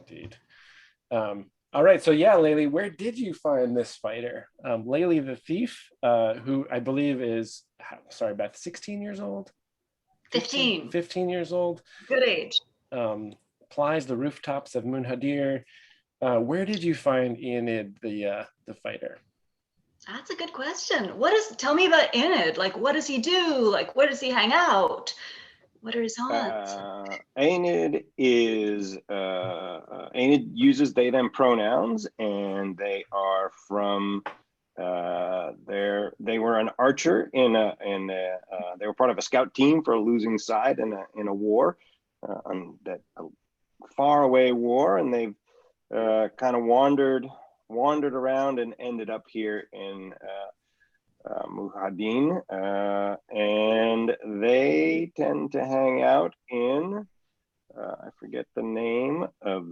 indeed. All right, so yeah, Layli, where did you find this fighter? Layli the Thief, who I believe is, sorry, Beth, 16 years old? 15. 15 years old. Good age. Plies the rooftops of Munhadir. Where did you find Enid the fighter? That's a good question. Tell me about Enid. Like, what does he do? Like, where does he hang out? What are his haunts? Enid uses they them pronouns, and they are from they were an archer they were part of a scout team for a losing side in a war, on that far away war, and they've kind of wandered around and ended up here in Muad'Dib, and they tend to hang out in I forget the name of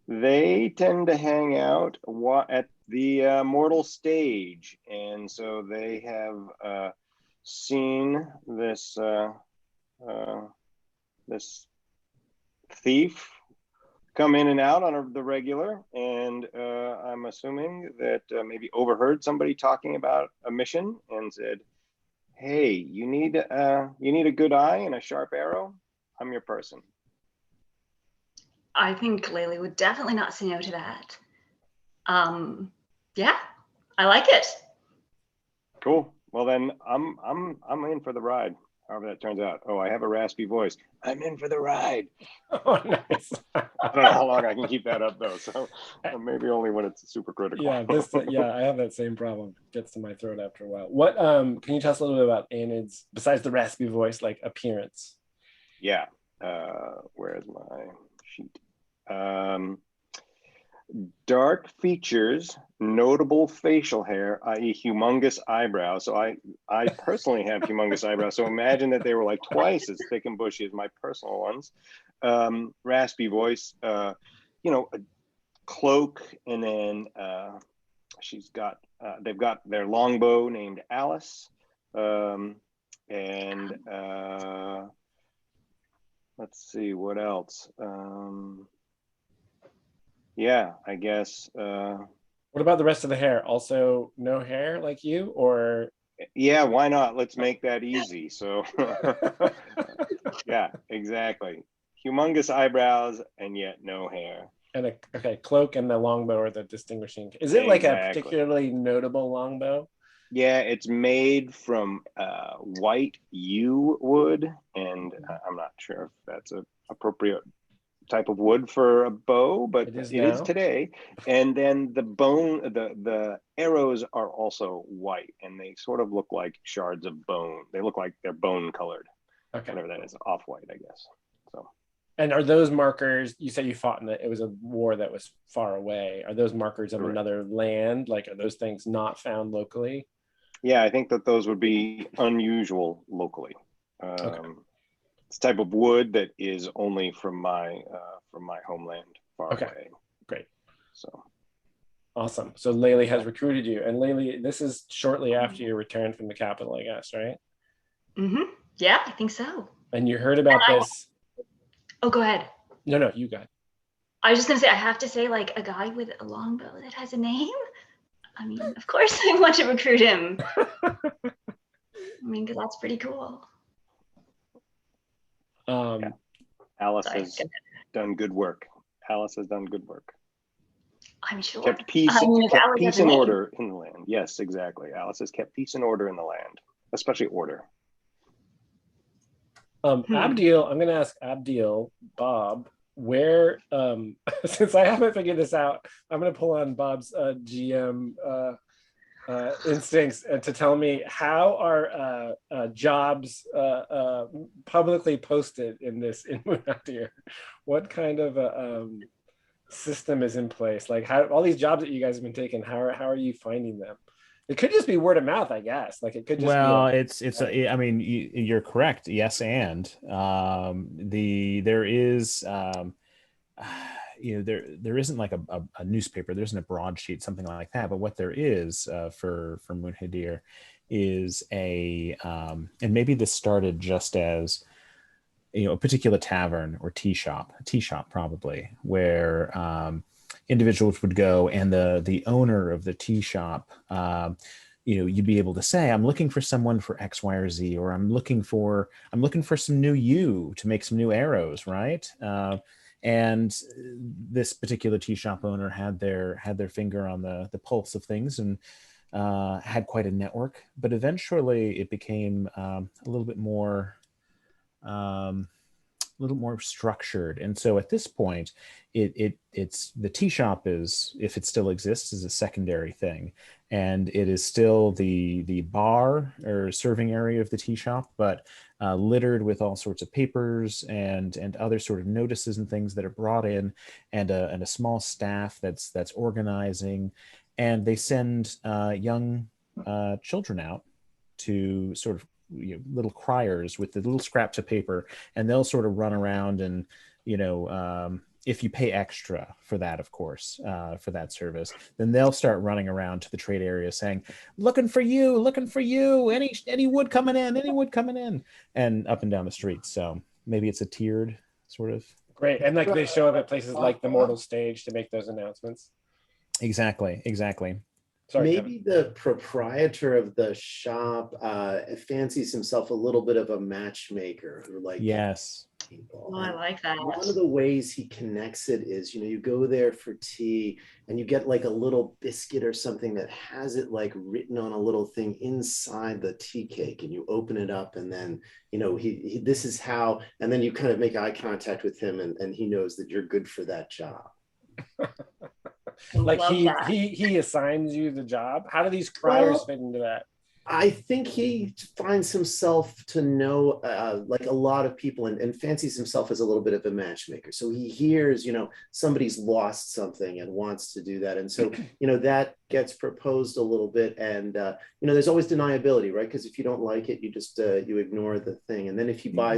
they tend to hang out at the mortal stage, and so they have seen this this thief come in and out on the regular, and I'm assuming that maybe overheard somebody talking about a mission and said, "Hey, you need a good eye and a sharp arrow? I'm your person." I think Layli would definitely not say no to that. Yeah, I like it. Cool. Well, then I'm in for the ride. However that turns out. Oh, I have a raspy voice. I'm in for the ride. Oh, nice. I don't know how long I can keep that up though. So maybe only when it's super critical. Yeah, I have that same problem. It gets to my throat after a while. What can you tell us a little bit about Enid's, besides the raspy voice, like appearance? Yeah. Where's my sheet? Dark features, notable facial hair, i.e. humongous eyebrows. So I personally have humongous eyebrows. So imagine that they were like twice as thick and bushy as my personal ones. Raspy voice, a cloak, and then they've got their longbow named Alice. And let's see, what else? Yeah, I guess. What about the rest of the hair? Also no hair like you, or? Yeah, why not? Let's make that easy. So yeah, exactly. Humongous eyebrows and yet no hair. And cloak and the longbow are the distinguishing. Is it like a particularly notable longbow? Yeah, it's made from white yew wood, and I'm not sure if that's an appropriate type of wood for a bow, but it is today. And then the arrows are also white, and they sort of look like shards of bone. They look like they're bone colored. Okay. Whatever that is, off-white, I guess. So. And are those markers, you say you fought it was a war that was far away. Are those markers of another land? Like, are those things not found locally? Yeah, I think that those would be unusual locally. Okay. It's a type of wood that is only from my homeland, far away. Great. So awesome. So Layli has recruited you, and Layli, this is shortly after your return from the capital, I guess, right? Mm-hmm. Yeah, I think so. And you heard about this. Oh, go ahead. No, you go ahead. I was just gonna say, I have to say, like, a guy with a longbow that has a name. I mean, of course I want to recruit him. I mean, because that's pretty cool. Alice has done good work. Alice has done good work. I'm sure. Kept peace and order in the land. Yes, exactly. Alice has kept peace and order in the land, especially order. Abdiel, I'm going to ask Abdiel, Bob, where, since I haven't figured this out, I'm going to pull on Bob's GM instincts to tell me how are jobs publicly posted in Muad'Dib. What kind of system is in place? Like, how all these jobs that you guys have been taking, how are you finding them? It could just be word of mouth, I guess. Like, it could just I mean, you're correct. Yes, and there is there isn't like a newspaper, there isn't a broadsheet, something like that. But what there is for Munhadir is and maybe this started just as a particular tavern or tea shop probably, where individuals would go, and the owner of the tea shop, you'd be able to say, I'm looking for someone for X, Y, or Z, or I'm looking for some new yew to make some new arrows, right? And this particular tea shop owner had their finger on the pulse of things, and had quite a network. But eventually, it became a little bit more structured. And so at this point, it's the tea shop is, if it still exists, is a secondary thing, and it is still the bar or serving area of the tea shop, but littered with all sorts of papers and other sort of notices and things that are brought in, and a small staff that's organizing, and they send young children out to sort of little criers with the little scraps of paper, and they'll sort of run around, and if you pay extra for that, of course, for that service, then they'll start running around to the trade area saying, looking for you, any wood coming in, and up and down the street. So maybe it's a tiered sort of. Great. And like they show up at places like the Mortal Stage to make those announcements. Exactly. Sorry, maybe Kevin. the proprietor of the shop fancies himself a little bit of a matchmaker who yes. people. Oh, I like that. One of the ways he connects it is, you go there for tea and you get like a little biscuit or something that has it like written on a little thing inside the tea cake, and you open it up, and then, he this is how, and then you kind of make eye contact with him, and he knows that you're good for that job. Like he assigns you the job. How do these criers fit into that? I think he finds himself to know like a lot of people, and fancies himself as a little bit of a matchmaker. So he hears, somebody's lost something and wants to do that. And so, that gets proposed a little bit. And, there's always deniability, right? Because if you don't like it, you just, you ignore the thing. And then if you buy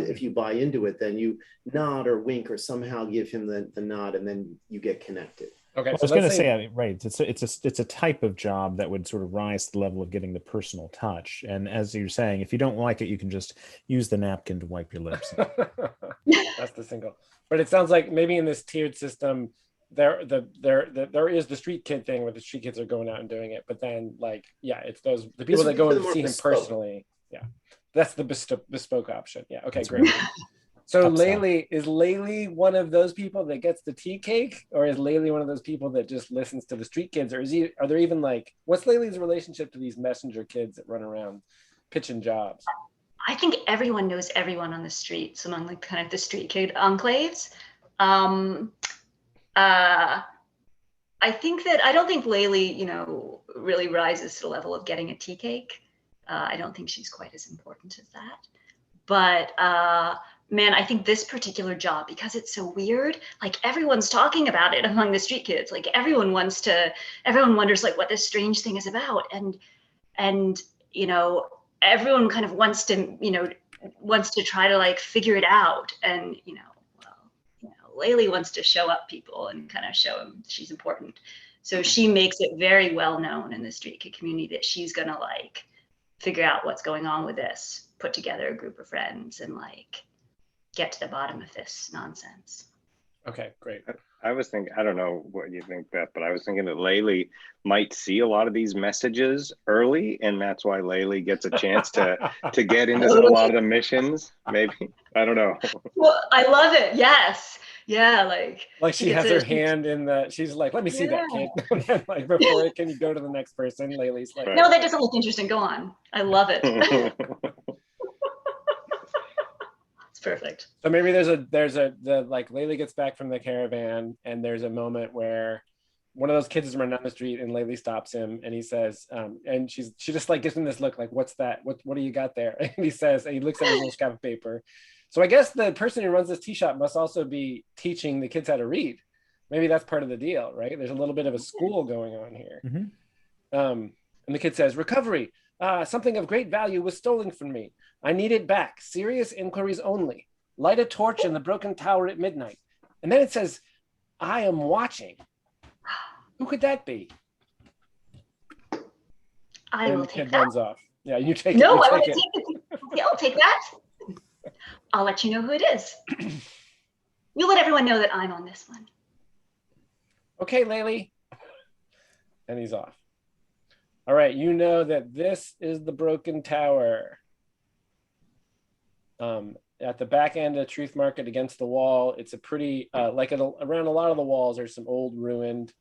into it, then you nod or wink or somehow give him the nod, and then you get connected. Okay, well, I was going to say, right. It's a type of job that would sort of rise to the level of getting the personal touch. And as you're saying, if you don't like it, you can just use the napkin to wipe your lips. That's the single. But it sounds like maybe in this tiered system, there is the street kid thing where the street kids are going out and doing it. But then, it's the people that go and see him personally. Yeah, that's the bespoke option. Yeah. Okay, great. So is Laylee one of those people that gets the tea cake, or is Laylee one of those people that just listens to the street kids, or are there even what's Laylee's relationship to these messenger kids that run around pitching jobs? I think everyone knows everyone on the streets among kind of the street kid enclaves. I don't think Laylee, really rises to the level of getting a tea cake. I don't think she's quite as important as that. But man, I think this particular job, because it's so weird, everyone's talking about it among the street kids. Everyone wonders what this strange thing is about. And everyone kind of wants to try to figure it out. And, Laylee wants to show up people and kind of show them she's important. So she makes it very well known in the street kid community that she's going to figure out what's going on with this, put together a group of friends, and get to the bottom of this nonsense. Okay, great. I was thinking, I don't know what you think, Beth, but I was thinking that Laylee might see a lot of these messages early, and that's why Laylee gets a chance to get into a lot of the missions. Maybe, I don't know. Well, I love it. Yes, yeah, she has her hand in the. She's like, let me see that kid. Before can you go to the next person? Laylee's like, no, that doesn't look interesting. Go on. I love it. Perfect. So maybe there's Laylee gets back from the caravan, and there's a moment where one of those kids is running down the street, and Laylee stops him, and he says, and she just gives him this look what's that? What do you got there? And he looks at his little scrap of paper. So I guess the person who runs this tea shop must also be teaching the kids how to read. Maybe that's part of the deal, right? There's a little bit of a school going on here. Mm-hmm. And the kid says, recovery. Something of great value was stolen from me. I need it back. Serious inquiries only. Light a torch in the broken tower at midnight. And then it says, I am watching. Who could that be? I will take that. Runs off. Yeah, you take no, it. I want to take it. Yeah, I'll take that. I'll let you know who it is. You'll let everyone know that I'm on this one. Okay, Laylee. And he's off. All right, you know that this is the Broken Tower. At the back end of Truth Market against the wall, it's a pretty, around a lot of the walls are some old ruined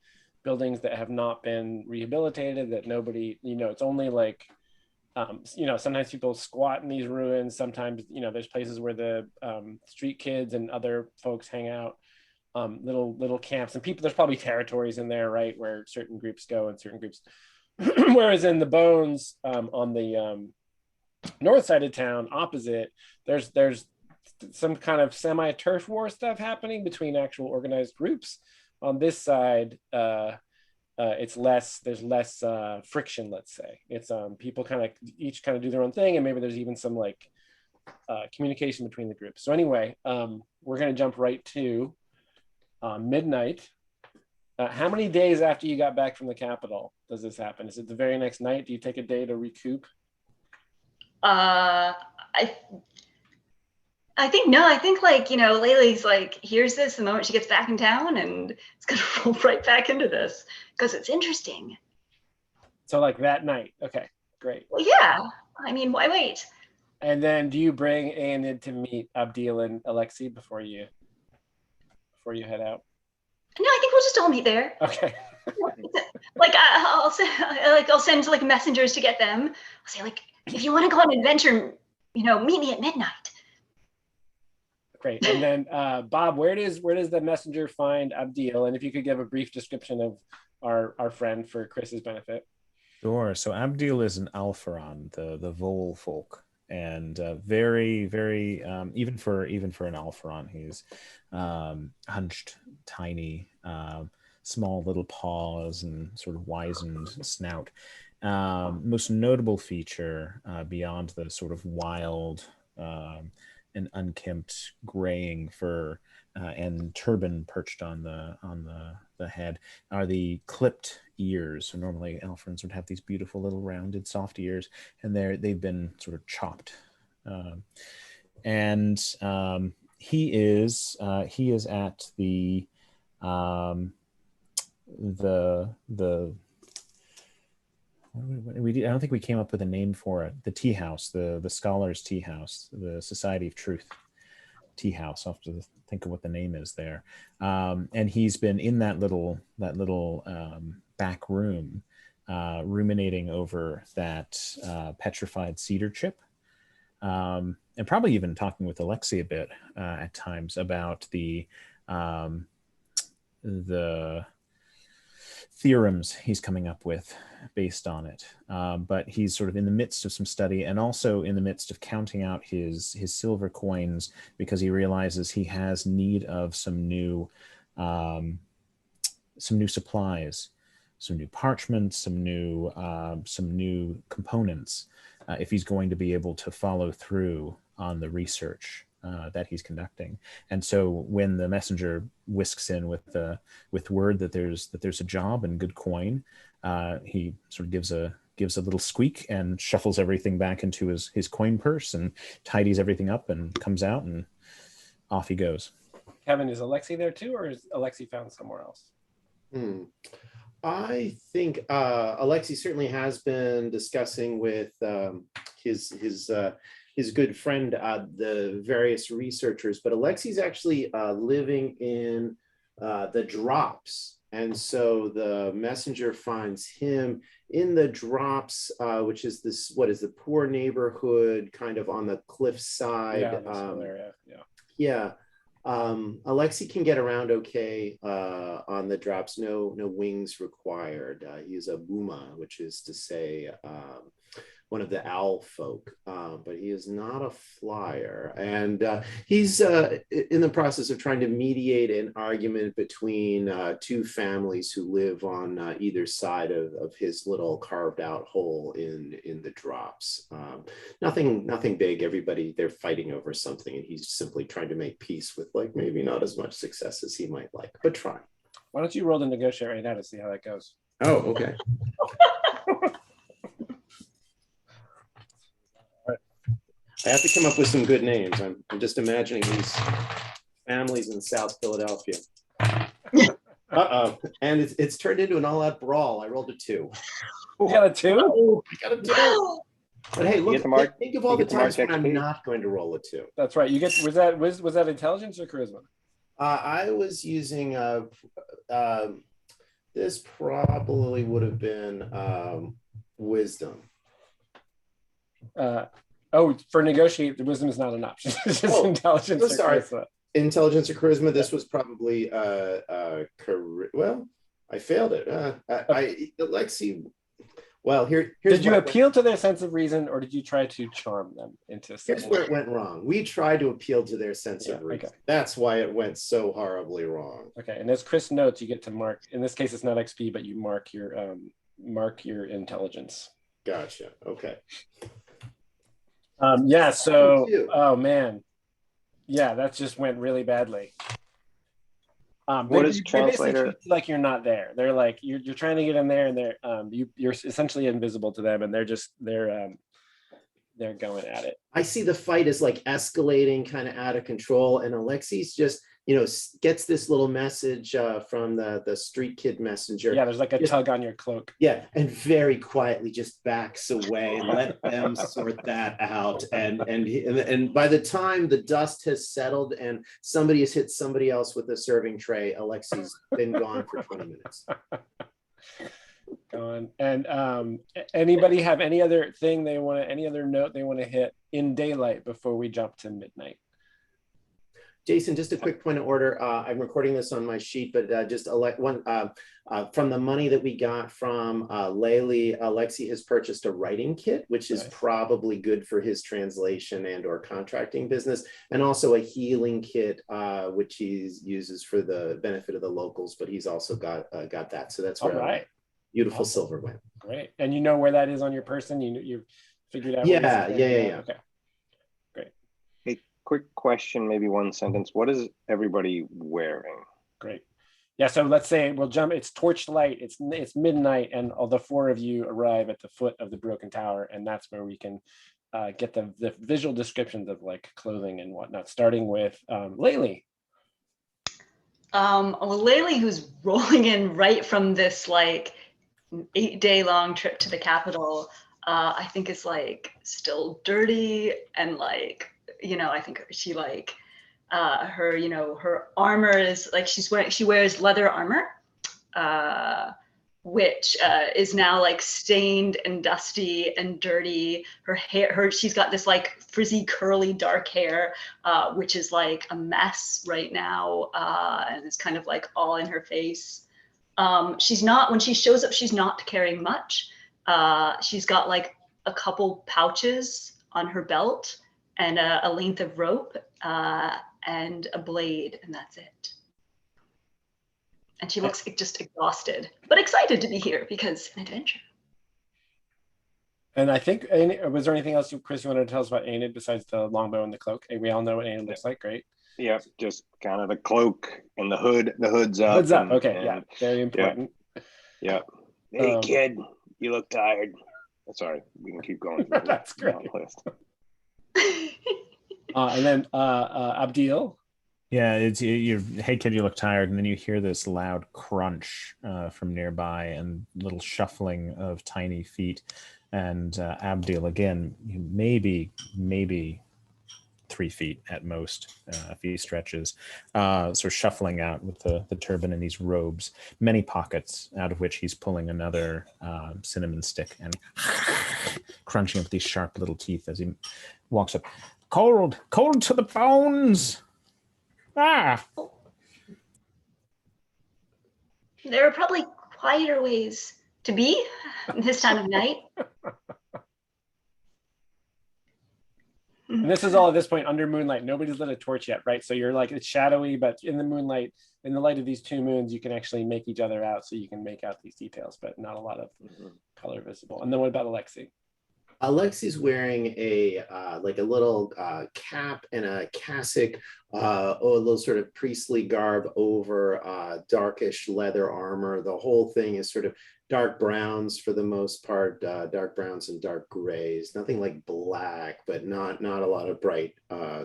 buildings that have not been rehabilitated, that nobody, it's only like, sometimes people squat in these ruins. Sometimes, there's places where the street kids and other folks hang out, little camps, and people, there's probably territories in there, right, where certain groups go and certain groups. Whereas in the bones, on the north side of town opposite, there's some kind of semi-turf war stuff happening between actual organized groups. On this side, there's less friction, let's say. It's people each do their own thing, and maybe there's even some communication between the groups. So anyway, we're going to jump right to midnight. How many days after you got back from the capital does this happen? Is it the very next night? Do you take a day to recoup? I think no. I think Laylee's here's this the moment she gets back in town, and it's gonna roll right back into this because it's interesting. So that night. Okay, great. Well, yeah. I mean, why wait? And then do you bring Aenid to meet Abdil and Alexei before you head out? No, I think we'll just all meet there. Okay. I'll send messengers to get them. I'll say if you want to go on an adventure, meet me at midnight. Great. And then Bob, where does the messenger find Abdil? And if you could give a brief description of our friend for Chris's benefit. Sure. So Abdil is an Alpharon, the Vol folk, and very, very even for an Alpharon, he's hunched, tiny, small little paws and sort of wizened snout. Most notable feature beyond the sort of wild and unkempt graying fur and turban perched on the head are the clipped ears. So normally Alphorns would have these beautiful little rounded soft ears, and they've been sort of chopped. He is at the I don't think we came up with a name for it. The tea house, the scholars' tea house, the Society of Truth tea house. I'll have to think of what the name is there. And he's been in that little back room, ruminating over that petrified cedar chip, and probably even talking with Alexei a bit at times about the theorems he's coming up with based on it. But he's sort of in the midst of some study, and also in the midst of counting out his silver coins, because he realizes he has need of some new supplies, some new parchment, some new components, if he's going to be able to follow through on the research that he's conducting. And so when the messenger whisks in with word that there's a job and good coin, he sort of gives a little squeak and shuffles everything back into his coin purse and tidies everything up and comes out, and off he goes. Kevin, is Alexei there too, or is Alexei found somewhere else? I think Alexei certainly has been discussing with his good friend, the various researchers, but Alexei's actually living in the Drops. And so the messenger finds him in the Drops, which is the poor neighborhood kind of on the cliffside. Yeah. Alexei can get around okay on the Drops, no wings required. He's a Buma, which is to say one of the owl folk, but he is not a flyer. And he's in the process of trying to mediate an argument between two families who live on either side of his little carved out hole in the Drops. Nothing big. Everybody, they're fighting over something, and he's simply trying to make peace with maybe not as much success as he might like, but trying. Why don't you roll to negotiate right now to see how that goes? Oh, okay. I have to come up with some good names. I'm just imagining these families in South Philadelphia. Uh-oh. And it's turned into an all-out brawl. I rolled a 2. You got a 2? I got a 2. But hey, look, think of all the times when I'm not going to roll a 2. That's right. You get was that intelligence or charisma? I was using this probably would have been wisdom. For negotiate, the wisdom is not an option. It's just intelligence or charisma. Intelligence or charisma. This was probably well, I failed it. Alexi. Well, here's did you appeal to their sense of reason, or did you try to charm them into? Here's where it went wrong. We tried to appeal to their sense of reason. Okay. That's why it went so horribly wrong. Okay, and as Chris notes, you get to mark. In this case, it's not XP, but you mark your intelligence. Gotcha. Okay. Yeah. So, oh man, yeah, that just went really badly. What is translator? Like you're not there. They're like you're trying to get in there, and you're essentially invisible to them, and they're going at it. I see the fight is like escalating, kind of out of control, and Alexi's just gets this little message from the street kid messenger. Yeah, there's like a tug on your cloak. Yeah, and very quietly just backs away. Let them sort that out. And by the time the dust has settled and somebody has hit somebody else with a serving tray, Alexi's been gone for 20 minutes. Gone. And anybody have any other note they want to hit in daylight before we jump to midnight? Jason, just a quick point of order. I'm recording this on my sheet, but just one from the money that we got from Laylee, Alexi has purchased a writing kit, which is probably good for his translation and or contracting business, and also a healing kit, which he uses for the benefit of the locals. But he's also got that. So that's where beautiful silver went. Great, and you know where that is on your person. You figured out. Yeah. Okay. Quick question, maybe one sentence. What is everybody wearing? Great. Yeah, so let's say we'll jump. It's torch light. It's midnight, and all the 4 of you arrive at the foot of the broken tower, and that's where we can get the visual descriptions of like clothing and whatnot. Starting with Laylee. Well, Laylee, who's rolling in right from this like 8-day-long trip to the capital, I think is like still dirty and like. I think she like her armor is like she wears leather armor, which is now like stained and dusty and dirty. Her hair, she's got this like frizzy, curly, dark hair, which is like a mess right now, and it's kind of like all in her face. When she shows up, she's not carrying much. She's got like a couple pouches on her belt. And a length of rope and a blade, and that's it. And she looks just exhausted, but excited to be here because an adventure. And I think, was there anything else, Chris, you wanted to tell us about Enid besides the longbow and the cloak? We all know what Enid looks like. Great. Yeah, just kind of the cloak and the hood. The hood's up. Hood's up. Okay, yeah, very important. Yeah. Hey, kid, you look tired. Sorry, we can keep going. That's great. And then Abdil. Yeah, hey kid, you look tired, and then you hear this loud crunch from nearby and little shuffling of tiny feet, and Abdil again, maybe 3 feet at most, if he stretches, sort of shuffling out with the turban and these robes, many pockets out of which he's pulling another cinnamon stick and crunching up these sharp little teeth as he walks up. Cold to the bones. Ah. There are probably quieter ways to be this time of night. And this is all at this point under moonlight. Nobody's lit a torch yet, right? So you're like, it's shadowy, but in the moonlight, in the light of these 2 moons, you can actually make each other out, so you can make out these details, but not a lot of color visible. And then what about Alexi? Alexi's wearing a like a little cap and a cassock, or a little sort of priestly garb over darkish leather armor. The whole thing is sort of dark browns for the most part, dark browns and dark grays. Nothing like black, but not a lot of bright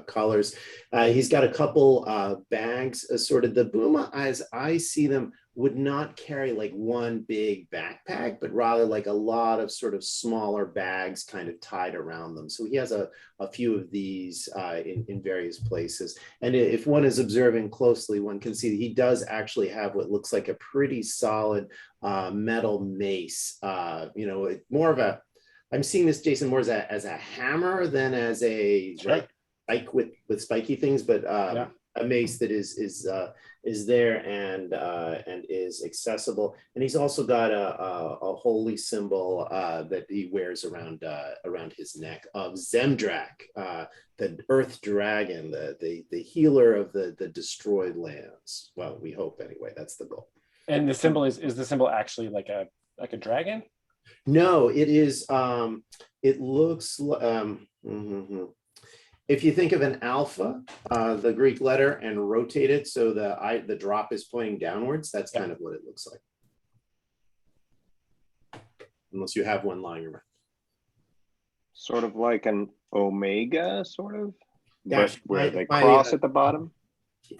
colors. He's got a couple bags, sort of the Buma, as I see them, would not carry like one big backpack, but rather like a lot of sort of smaller bags kind of tied around them. So he has a few of these in various places. And if one is observing closely, one can see that he does actually have what looks like a pretty solid metal mace. More of a, I'm seeing this, Jason, more as a hammer than as a like spike with spiky things, but a mace that is there and is accessible. And he's also got a holy symbol that he wears around his neck of Zemdrak, the Earth Dragon, the healer of the destroyed lands. Well, we hope anyway. That's the goal. And the symbol is the symbol actually like a dragon? No, it is. It looks. If you think of an alpha, the Greek letter, and rotate it so the drop is pointing downwards, that's kind of what it looks like. Unless you have one lying around. Sort of like an omega, sort of, Gosh, but where they cross at the bottom.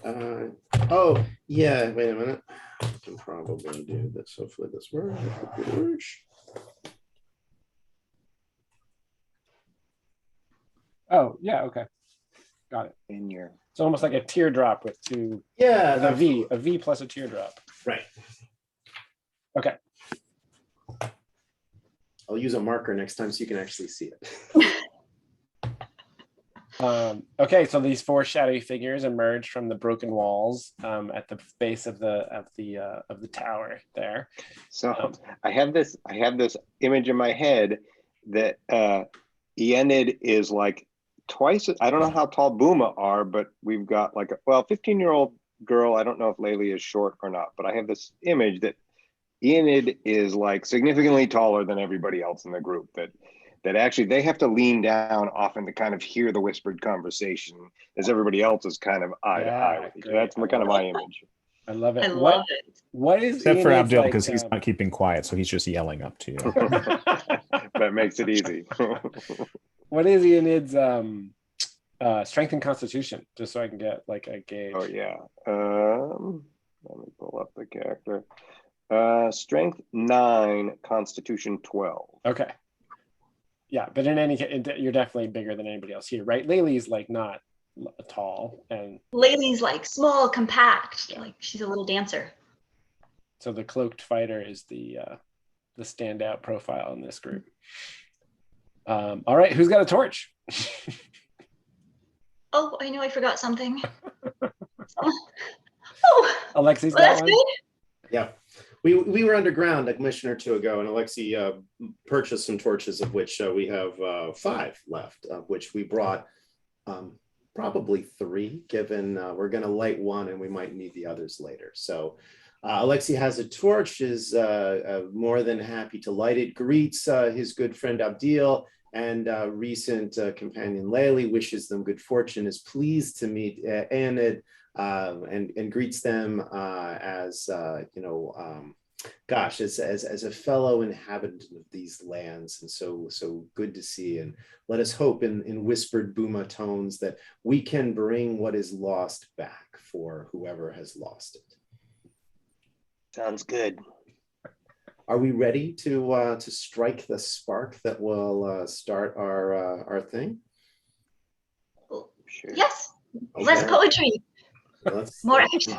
Oh, yeah, wait a minute. I can probably do this. Hopefully this works. Oh, yeah, okay. Got it. It's almost like a teardrop with two. Yeah. A V plus a teardrop. Right. Okay. I'll use a marker next time so you can actually see it. Okay, so these four shadowy figures emerge from the broken walls at the base of the tower there. So I have this image in my head that Enid is like twice. I don't know how tall Buma are, but we've got like 15-year-old girl. I don't know if Layli is short or not, but I have this image that Enid is like significantly taller than everybody else in the group. That actually they have to lean down often to kind of hear the whispered conversation, as everybody else is kind of eye to eye with each other. That's kind of my image. I love it. I love it. What is except for Abdul, because he's not keeping quiet, so he's just yelling up to you. That makes it easy. What is Enid's strength and constitution, just so I can get like a gauge? Oh yeah. Let me pull up the character. Strength 9, constitution 12. Okay. Yeah, but in any case, you're definitely bigger than anybody else here, right? Layli's like not tall, and Layli's like small, compact, like she's a little dancer. So the cloaked fighter is the standout profile in this group. All right, who's got a torch? Oh, I know I forgot something. Oh, Alexi's well, got that's one. good. Yeah. We were underground a commission or two ago, and Alexi purchased some torches, of which we have 5 left, of which we brought probably 3, given we're going to light one and we might need the others later. So Alexi has a torch, is more than happy to light it, greets his good friend Abdil and recent companion Layli, wishes them good fortune, is pleased to meet Enid, and greets them as gosh, as a fellow inhabitant of these lands, and so good to see. And let us hope in whispered Buma tones that we can bring what is lost back for whoever has lost it. Sounds good. Are we ready to strike the spark that will start our thing? Sure. Yes. Okay. Less poetry. More action.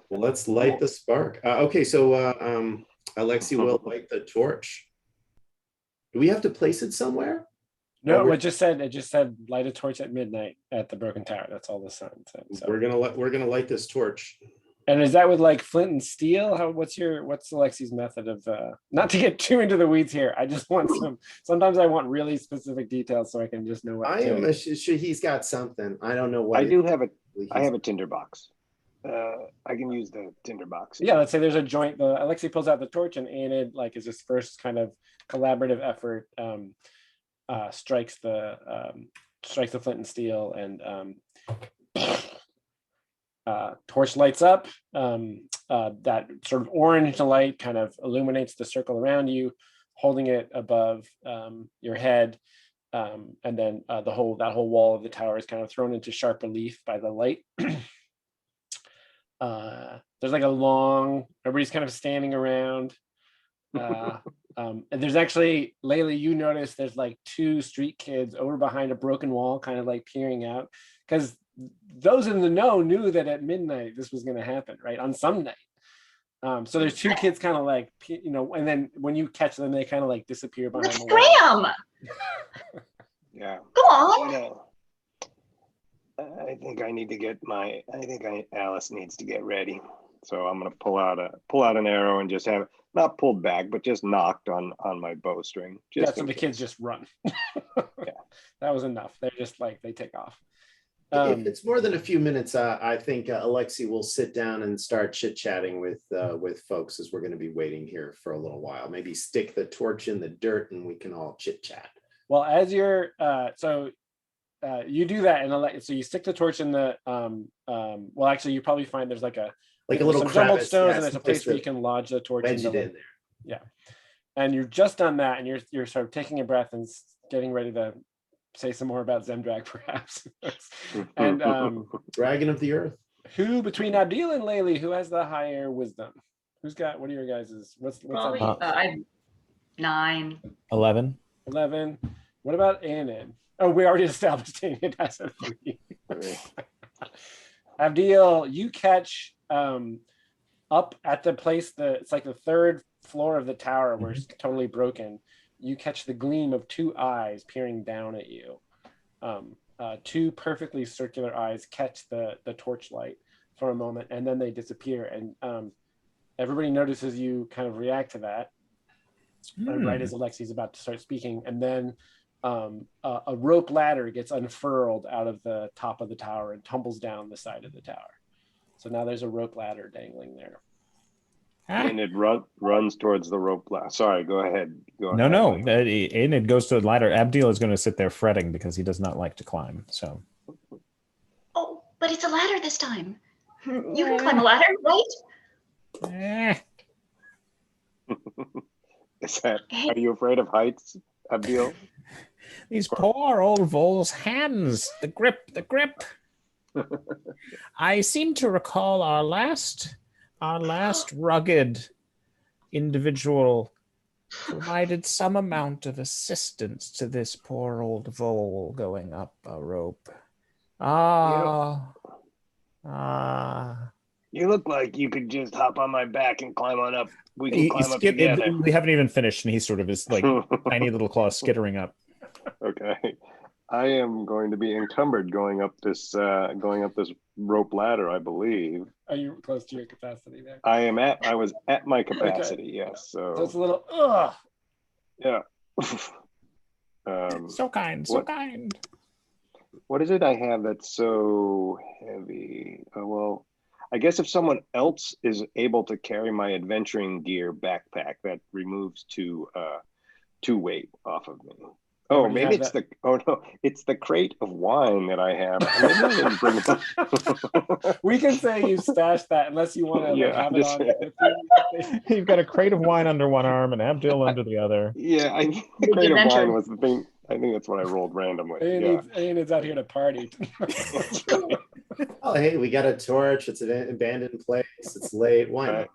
Well, let's light the spark. Okay, so Alexi will light the torch. Do we have to place it somewhere? No, it just said light a torch at midnight at the Broken Tower. That's all the sign said. So. We're gonna light this torch. And is that with like flint and steel? What's Alexi's method of not to get too into the weeds here? I just want sometimes I want really specific details so I can just know what I am sure he's got something. I don't know what. I have a tinderbox. I can use the tinderbox. Yeah, let's say there's a joint. Alexi pulls out the torch, and Enid, like, is his first kind of collaborative effort, strikes the flint and steel, and torch lights up. That sort of orange light kind of illuminates the circle around you, holding it above your head, and then that whole wall of the tower is kind of thrown into sharp relief by the light. There's like a long, everybody's kind of standing around. And there's actually, Laylee, you notice there's like 2 street kids over behind a broken wall, kind of like peering out, because those in the know knew that at midnight this was going to happen, right, on some night. So there's 2 kids kind of like, and then when you catch them, they kind of like disappear behind It's the wall. Graham. Yeah. Go on. I think Alice needs to get ready. So I'm gonna pull out an arrow and just have it not pulled back, but just knocked on my bowstring. Yeah, so the kids just run. Yeah, that was enough. They're just like, they take off. If it's more than a few minutes, I think Alexi will sit down and start chit-chatting with folks, as we're going to be waiting here for a little while. Maybe stick the torch in the dirt and we can all chit-chat. Well, as you're you do that, and so you stick the torch in the well, actually, you probably find there's like a little some jumbled crevice, stones, yeah, and there's a place where you can lodge the torch wedge it the, in there. Yeah, and you're just done that, and you're sort of taking a breath and getting ready to say some more about Zemdrag, perhaps. And Dragon of the Earth. Who between Abdil and Laylee, who has the higher wisdom? Who's got, what are your guys's? What's Probably, I'm 9. 11. 11. What about Anid? Oh, we already established Anid has a 3. Abdil, you catch up at the place it's like the 3rd floor of the tower where it's totally broken. You catch the gleam of 2 eyes peering down at you. 2 perfectly circular eyes catch the torchlight for a moment, and then they disappear. And everybody notices you kind of react to that, right as Alexi's about to start speaking. And then a rope ladder gets unfurled out of the top of the tower and tumbles down the side of the tower. So now there's a rope ladder dangling there. And it runs towards the rope ladder. Sorry, go ahead. No. And it goes to the ladder. Abdil is going to sit there fretting because he does not like to climb. So. Oh, but it's a ladder this time. You can climb a ladder, right? Are you afraid of heights, Abdil? These poor old vole's hands. The grip. I seem to recall our last rugged individual provided some amount of assistance to this poor old vole going up a rope. You look like you could just hop on my back and climb on up. We can climb up together. We haven't even finished, and he sort of is like tiny little claws skittering up. Okay. I am going to be encumbered going up this rope ladder, I believe. Are you close to your capacity there? I was at my capacity, okay. Yes. So it's a little yeah. So kind. What is it I have that's so heavy? Well, I guess if someone else is able to carry my adventuring gear backpack, that removes 2 weight off of me. Oh, maybe it's it's the crate of wine that I have. We can say you stashed that unless you want to have it on. You've got a crate of wine under one arm and Abdil under the other. Yeah, the crate of wine was the thing. I think that's what I rolled randomly. It's out here to party. Oh, hey, we got a torch. It's an abandoned place. It's late. Why not?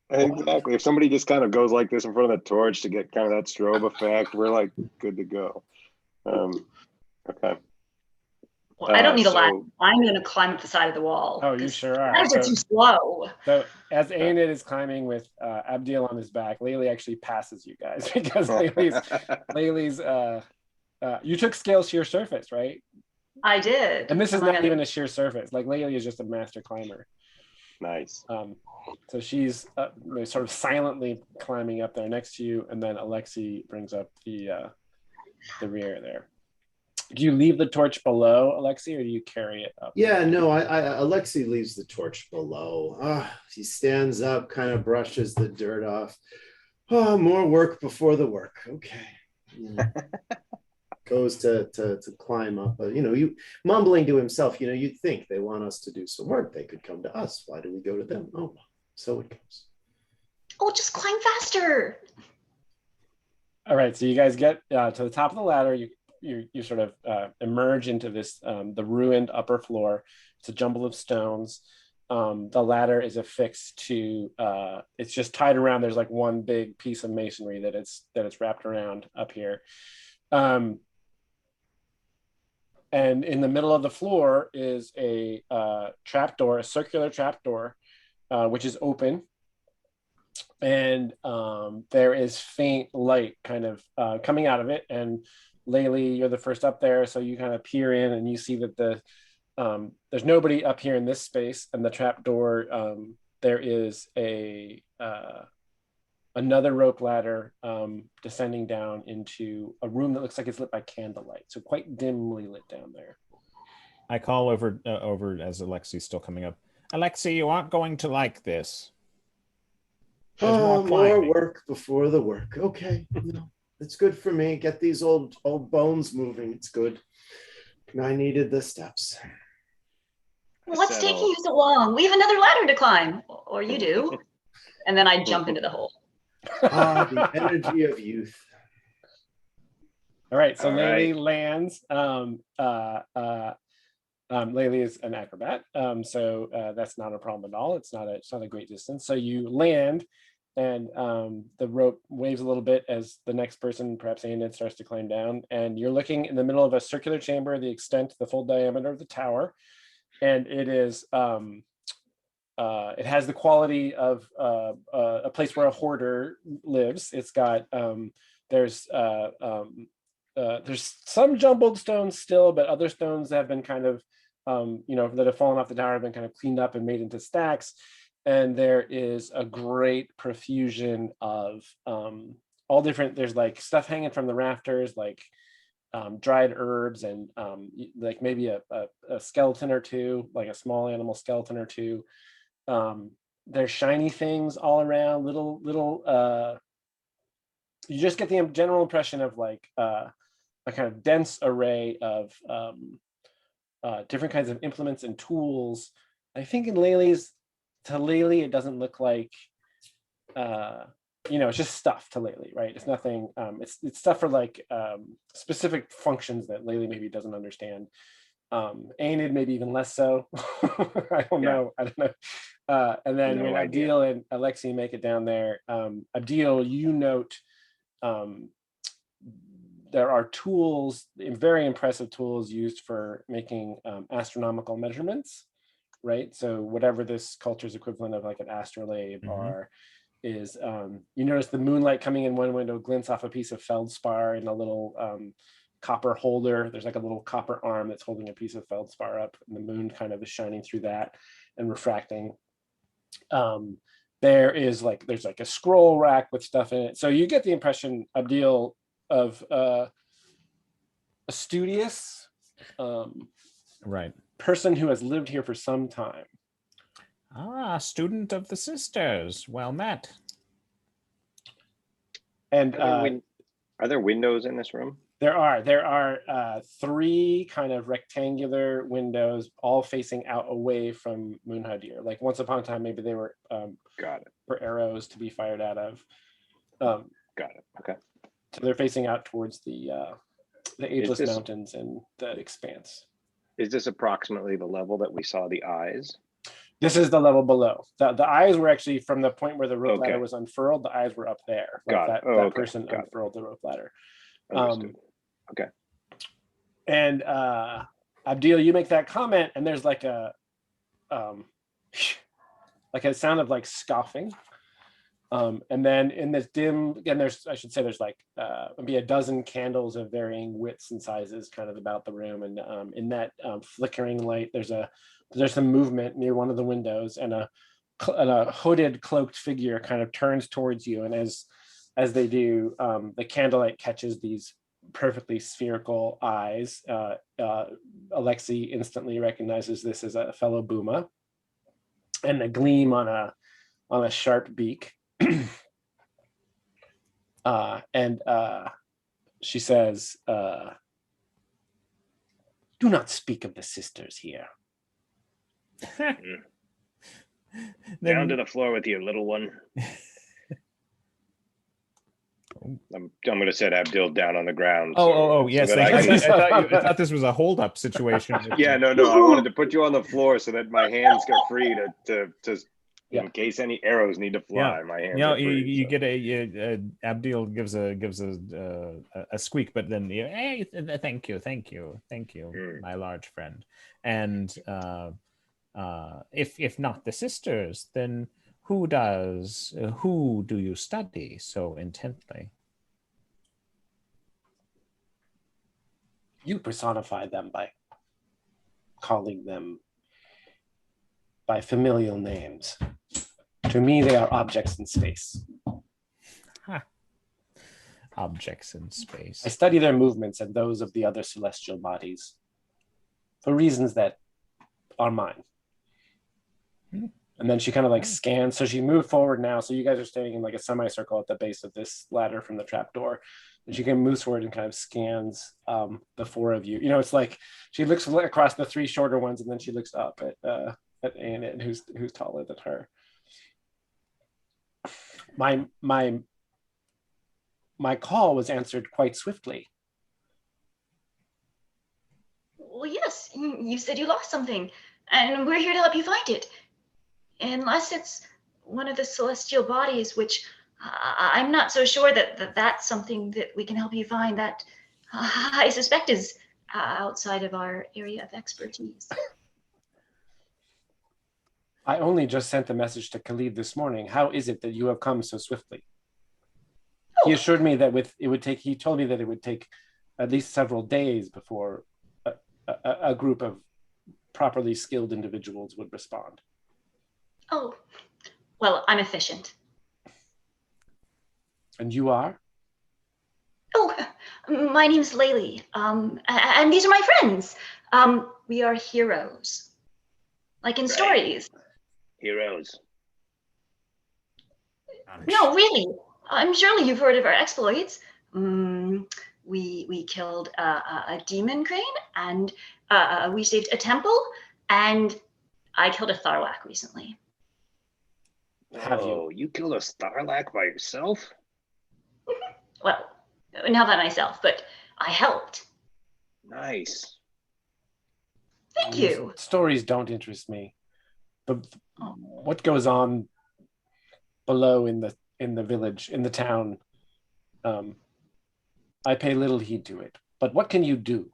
Exactly. If somebody just kind of goes like this in front of the torch to get kind of that strobe effect, we're like good to go. Okay. Well, I don't need a ladder. I'm going to climb up the side of the wall. Oh, you sure are. Ladders are too slow. So as Anid is climbing with Abdil on his back, Laylee actually passes you guys because Laylee's you took scale sheer surface, right? I did. And this is not even a sheer surface. Like Laylee is just a master climber. Nice. So she's sort of silently climbing up there next to you, and then Alexi brings up the rear there. Do you leave the torch below, Alexi, or do you carry it up? Yeah, no, Alexi leaves the torch below. He stands up, kind of brushes the dirt off. Oh, more work before the work. Okay. Yeah. goes to climb up. You mumbling to himself, you'd think they want us to do some work. They could come to us. Why do we go to them? Oh, so it goes. Oh, just climb faster. All right, so you guys get to the top of the ladder. You sort of emerge into this the ruined upper floor. It's a jumble of stones. The ladder is affixed to it's just tied around. There's like one big piece of masonry that it's wrapped around up here. And in the middle of the floor is a trapdoor, a circular trapdoor, which is open. And there is faint light kind of coming out of it. And Laylee, you're the first up there, so you kind of peer in and you see that there's nobody up here in this space. And the trapdoor, there is another rope ladder descending down into a room that looks like it's lit by candlelight, so quite dimly lit down there. I call over as Alexi's still coming up. Alexi, you aren't going to like this. More work before the work. Okay, it's good for me. Get these old bones moving. It's good. I needed the steps. What's taking you so long? We have another ladder to climb, or you do. And then I jump into the hole. The energy of youth. All right, so Laylee lands. Laylee is an acrobat, so that's not a problem at all. It's not a great distance. So you land, and the rope waves a little bit as the next person, perhaps Aenid, starts to climb down. And you're looking in the middle of a circular chamber, the full diameter of the tower, and it is it has the quality of a place where a hoarder lives. It's got there's some jumbled stones still, but other stones that have been kind of that have fallen off the tower have been kind of cleaned up and made into stacks. And there is a great profusion of all different. There's like stuff hanging from the rafters, like dried herbs and like maybe a skeleton or two, like a small animal skeleton or two. There's shiny things all around, little you just get the general impression of like a kind of dense array of different kinds of implements and tools. I think to Laylee, it doesn't look like it's just stuff to Laylee, right? It's nothing. It's stuff for like specific functions that Laylee maybe doesn't understand. Aenid maybe even less so. I don't know. And then when Abdil and Alexi make it down there, Abdil, you note there are tools, very impressive tools used for making astronomical measurements, right? So whatever this culture's equivalent of like an astrolabe is, you notice the moonlight coming in one window glints off a piece of feldspar in a little copper holder. There's like a little copper arm that's holding a piece of feldspar up, and the moon kind of is shining through that and refracting. There's like a scroll rack with stuff in it. So you get the impression, Abdil, of a studious person who has lived here for some time. Student of the sisters. Well met. And are there windows in this room? There are 3 kind of rectangular windows, all facing out away from Moonhadir. Like once upon a time, maybe they were for arrows to be fired out of. Got it. Okay. So they're facing out towards the Ageless Mountains and the Expanse. Is this approximately the level that we saw the eyes? This is the level below. The eyes were actually from the point where the rope ladder was unfurled. The eyes were up there. Like that person unfurled the rope ladder. Okay. And Abdil, you make that comment, and there's like a sound of like scoffing. And then in this dim, again, there's like maybe a dozen candles of varying widths and sizes kind of about the room. And in that flickering light, there's some movement near one of the windows, and a hooded, cloaked figure kind of turns towards you. And as they do, the candlelight catches these perfectly spherical eyes. Alexi instantly recognizes this as a fellow Buma, and a gleam on a sharp beak. And she says, Do not speak of the sisters here. Down to the floor with you, little one. I'm going to set Abdil down on the ground. Yes. So I thought this was a hold-up situation. Yeah, no. I wanted to put you on the floor so that my hands get free to in case any arrows need to fly. My hands. Yeah, are free, you get Abdil gives a squeak, but then hey, thank you, my large friend. And if not the sisters, then who do you study so intently? You personify them by calling them by familial names. To me, they are objects in space. Objects in space. I study their movements and those of the other celestial bodies for reasons that are mine. And then she kind of like scans. So she moved forward now. So you guys are standing in like a semicircle at the base of this ladder from the trapdoor. And she can move forward and kind of scans the four of you. You know, it's like she looks across the three shorter ones, and then she looks up at Anna, who's taller than her. My call was answered quite swiftly. Well, yes, you said you lost something, and we're here to help you find it. Unless it's one of the celestial bodies, which I'm not so sure that's something that we can help you find. That I suspect is outside of our area of expertise. I only just sent a message to Khalid this morning. How is it that you have come so swiftly? He assured me that he told me that it would take at least several days before a group of properly skilled individuals would respond. Oh, well, I'm efficient. And you are? Oh, my name's Laylee. And these are my friends. We are heroes. Like in stories. Heroes. No, really. Surely you've heard of our exploits. We killed a demon crane, and we saved a temple, and I killed a Tharlak recently. Have you? You killed a Tharlak by yourself? Well, not by myself, but I helped. Nice. Thank you. Stories don't interest me. But what goes on below in the village, in the town, I pay little heed to it. But what can you do?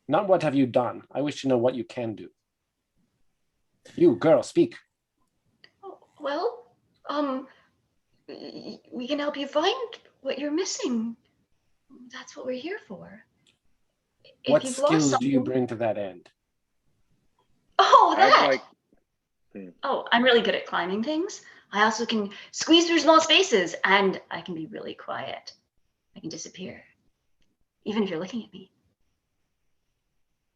Not what have you done. I wish to know what you can do. You, girl, speak. Well, we can help you find what you're missing. That's what we're here for. What skills do you bring to that end? Oh, that! Oh, I'm really good at climbing things. I also can squeeze through small spaces, and I can be really quiet. I can disappear, even if you're looking at me.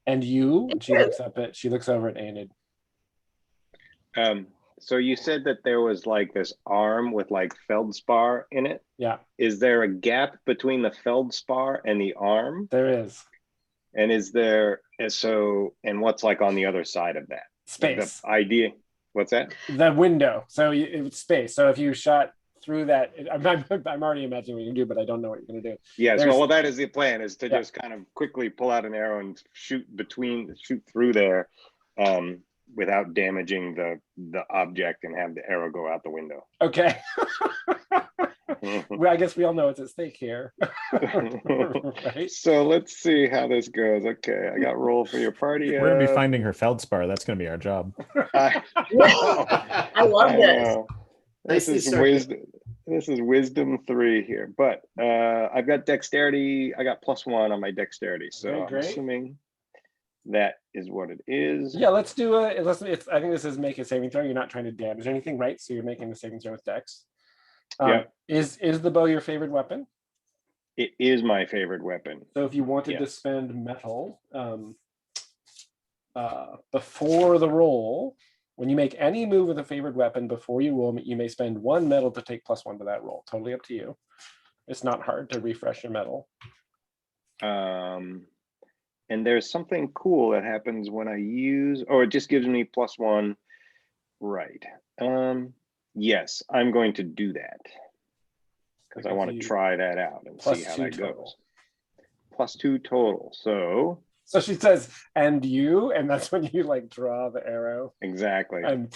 And you? She looks over at Enid. So you said that there was like this arm with like feldspar in it. Yeah. Is there a gap between the feldspar and the arm? There is. And what's like on the other side of that? Space. The idea. What's that? The window. So it's space. So if you shot through that, I'm already imagining what you can do, but I don't know what you're going to do. Yeah. So that is the plan: is to just kind of quickly pull out an arrow and shoot through there. Without damaging the object and have the arrow go out the window. Okay. Well, I guess we all know what's at stake here. Right? So let's see how this goes. Okay, I got roll for your party. We're going to be finding her feldspar. That's going to be our job. I love this. This is wisdom 3 here, but I've got dexterity. I got +1 on my dexterity, so I'm assuming that is what it is. Yeah, let's do I think this is make a saving throw. You're not trying to damage anything, right? So you're making the saving throw with dex. Yeah. Is the bow your favorite weapon? It is my favorite weapon. So if you wanted to spend metal before the roll, when you make any move with a favorite weapon before you roll, you may spend 1 metal to take +1 to that roll. Totally up to you. It's not hard to refresh your metal. And there's something cool that happens when I use, or it just gives me +1. Right. Yes, I'm going to do that because I want to try that out and see how that goes. +2 total. So she says, and you, and that's when you like draw the arrow. Exactly. And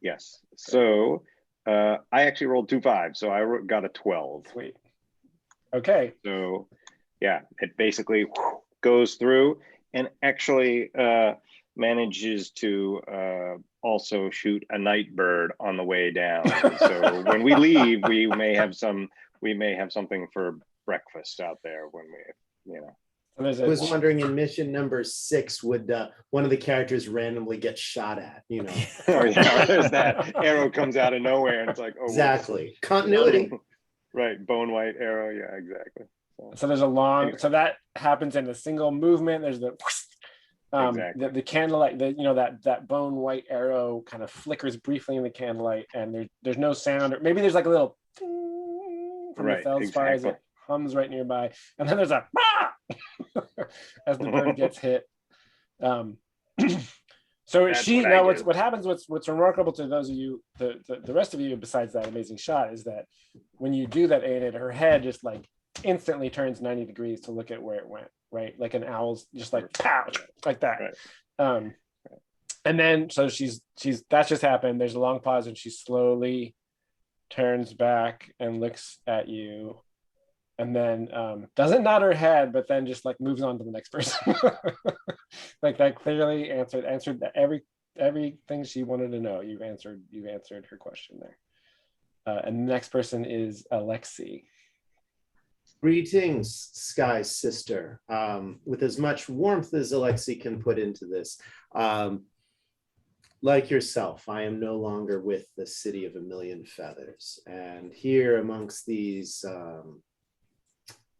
yes. So I actually rolled 2 5s, so I got a 12. Sweet. Okay. So yeah, it basically goes through and actually manages to also shoot a night bird on the way down. So when we leave, we may have something for breakfast out there when we, I was wondering, in mission number 6, would one of the characters randomly get shot at? Oh yeah, there's that arrow comes out of nowhere, and it's like, oh, exactly, continuity. Right, bone white arrow. Yeah, exactly. So there's a long. So that happens in a single movement. There's the. Exactly. The candlelight, that bone white arrow kind of flickers briefly in the candlelight, and there's no sound, or maybe there's like a little from the feldspar as it hums right nearby, and then there's a as the bird gets hit. So what happens, what's remarkable to those of you, the rest of you, besides that amazing shot, is that when you do that, Enid, her head just like instantly turns 90 degrees to look at where it went, right? Like an owl's just like pow, like that. Right. And then so she's that's just happened. There's a long pause, and she slowly turns back and looks at you, and then doesn't nod her head, but then just like moves on to the next person. Like that clearly answered everything she wanted to know. You've answered her question there. And the next person is Alexi. Greetings, Sky Sister. With as much warmth as Alexi can put into this, like yourself, I am no longer with the City of a Million Feathers, and here amongst these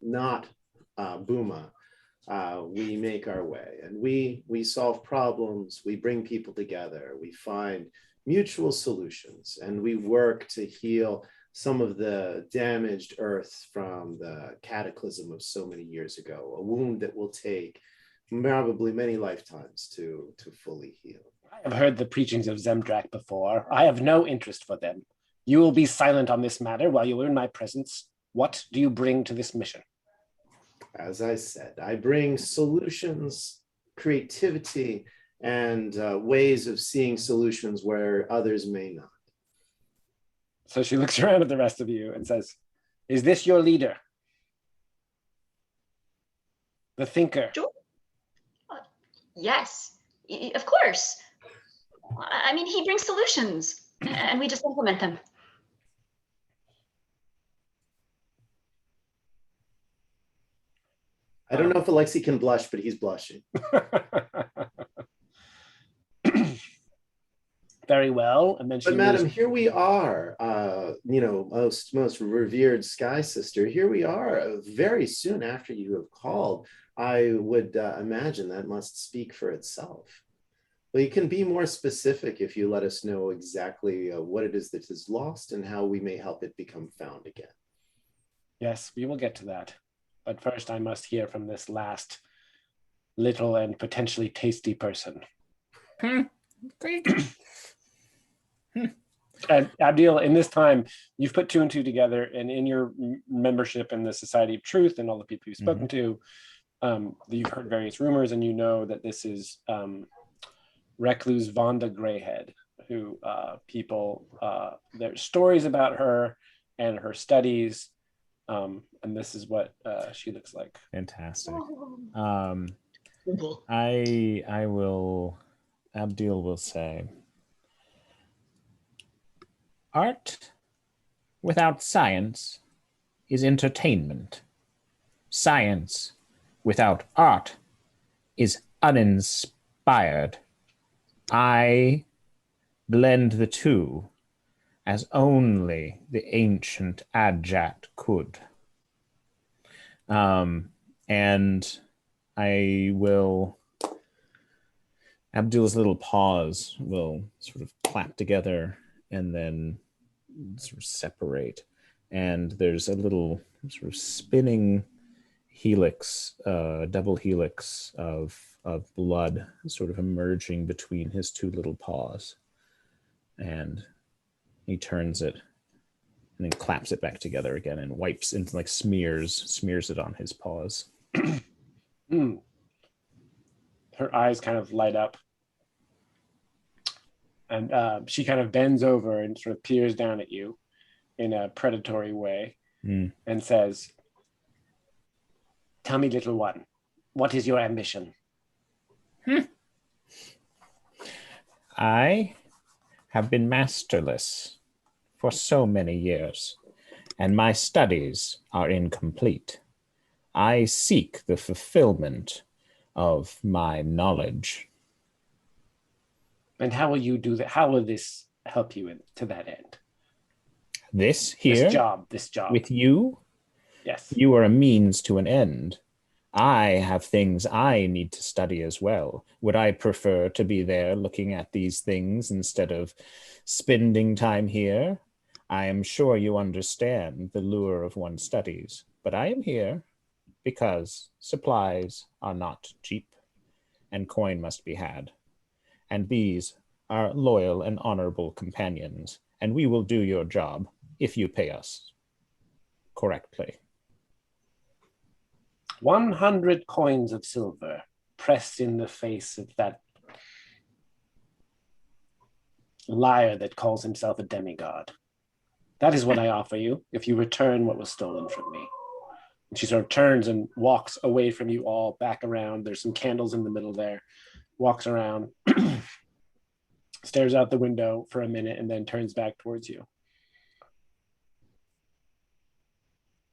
not Buma, we make our way, and we solve problems, we bring people together, we find mutual solutions, and we work to heal some of the damaged earth from the cataclysm of so many years ago, a wound that will take probably many lifetimes to fully heal. I have heard the preachings of Zemdrak before. I have no interest for them. You will be silent on this matter while you learn my presence. What do you bring to this mission? As I said, I bring solutions, creativity, and ways of seeing solutions where others may not. So she looks around at the rest of you and says, is this your leader? The thinker? Sure. Yes, of course. I mean, he brings solutions, and we just implement them. I don't know if Alexi can blush, but he's blushing. Very well. And then but madam, here we are, most revered Sky Sister, here we are very soon after you have called. I would imagine that must speak for itself. Well, you can be more specific if you let us know exactly what it is that is lost and how we may help it become found again. Yes, we will get to that. But first I must hear from this last little and potentially tasty person. Great. And Abdiel, in this time, you've put 2 and 2 together, and in your membership in the Society of Truth and all the people you've spoken to, you've heard various rumors, and you know that this is Recluse Vonda Greyhead, who there's stories about her and her studies, and this is what she looks like. Fantastic. Abdiel will say, art without science is entertainment. Science without art is uninspired. I blend the two as only the ancient Adjat could. And I will, Abdul's little paws will sort of clap together and then sort of separate. And there's a little sort of spinning helix, double helix of blood sort of emerging between his two little paws. And he turns it and then claps it back together again and wipes and like smears it on his paws. Her eyes kind of light up. And she kind of bends over and sort of peers down at you in a predatory way and says, "Tell me, little one, what is your ambition?" I have been masterless for so many years, and my studies are incomplete. I seek the fulfillment of my knowledge. And how will you do that? How will this help you to that end? This here? This job. With you? Yes. You are a means to an end. I have things I need to study as well. Would I prefer to be there looking at these things instead of spending time here? I am sure you understand the lure of one's studies, but I am here because supplies are not cheap and coin must be had. And these are loyal and honorable companions, and we will do your job if you pay us correctly. 100 coins of silver pressed in the face of that liar that calls himself a demigod. That is what I offer you if you return what was stolen from me. And she sort of turns and walks away from you all, back around. There's some candles in the middle there. Walks around, stares out the window for a minute, and then turns back towards you.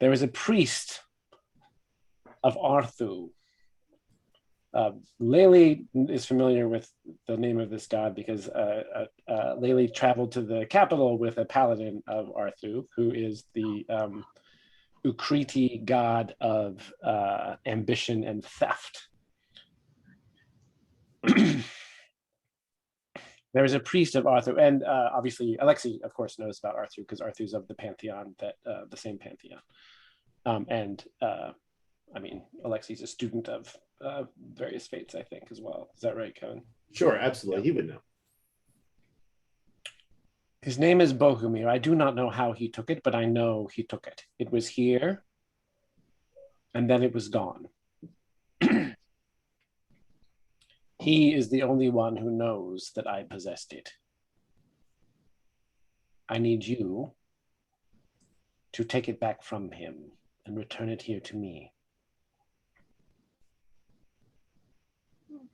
There is a priest of Arthu. Layli is familiar with the name of this god because Layli traveled to the capital with a paladin of Arthu, who is the Ukriti god of ambition and theft. There is a priest of Arthu, and obviously Alexei, of course, knows about Arthu because Arthu's of the pantheon, that the same pantheon. I mean, Alexei's a student of various fates, I think, as well. Is that right, Kevin? Sure, absolutely. Yeah. He would know. His name is Bohumir. I do not know how he took it, but I know he took it. It was here, and then it was gone. He is the only one who knows that I possessed it. I need you to take it back from him and return it here to me.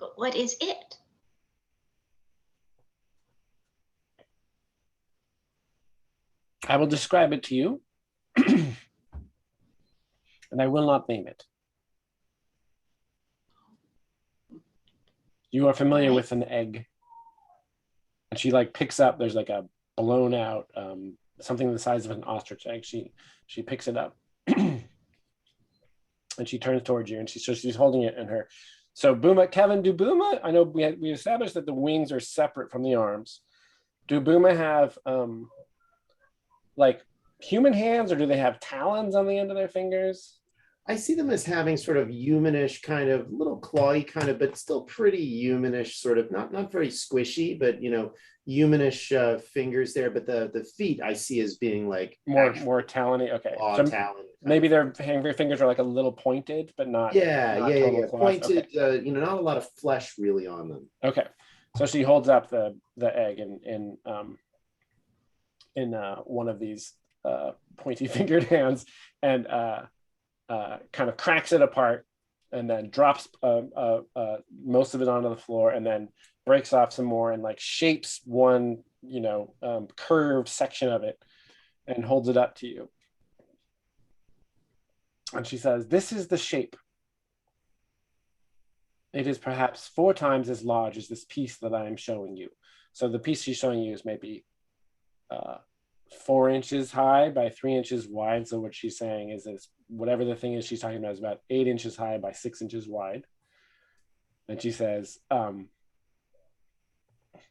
But what is it? I will describe it to you, and I will not name it. You are familiar with an egg. And she like picks up, there's like a blown out, something the size of an ostrich egg. She picks it up and she turns towards you, and she's holding it in her. So Buma, Kevin, do Buma, I know we established that the wings are separate from the arms. Do Buma have like human hands, or do they have talons on the end of their fingers? I see them as having sort of humanish, kind of little clawy kind of, but still pretty humanish, sort of not very squishy, but humanish fingers there. But the feet I see as being like more talony. Okay, so talon. Maybe their fingers are like a little pointed, but not. Yeah. Pointed. Okay. Not a lot of flesh really on them. Okay, so she holds up the egg in one of these pointy fingered hands and kind of cracks it apart, and then drops most of it onto the floor, and then breaks off some more and like shapes one curved section of it and holds it up to you. And she says, "This is the shape. It is perhaps 4 times as large as this piece that I am showing you." So the piece she's showing you is maybe 4 inches high by 3 inches wide. So what she's saying is whatever the thing is she's talking about is about 8 inches high by 6 inches wide. And she says,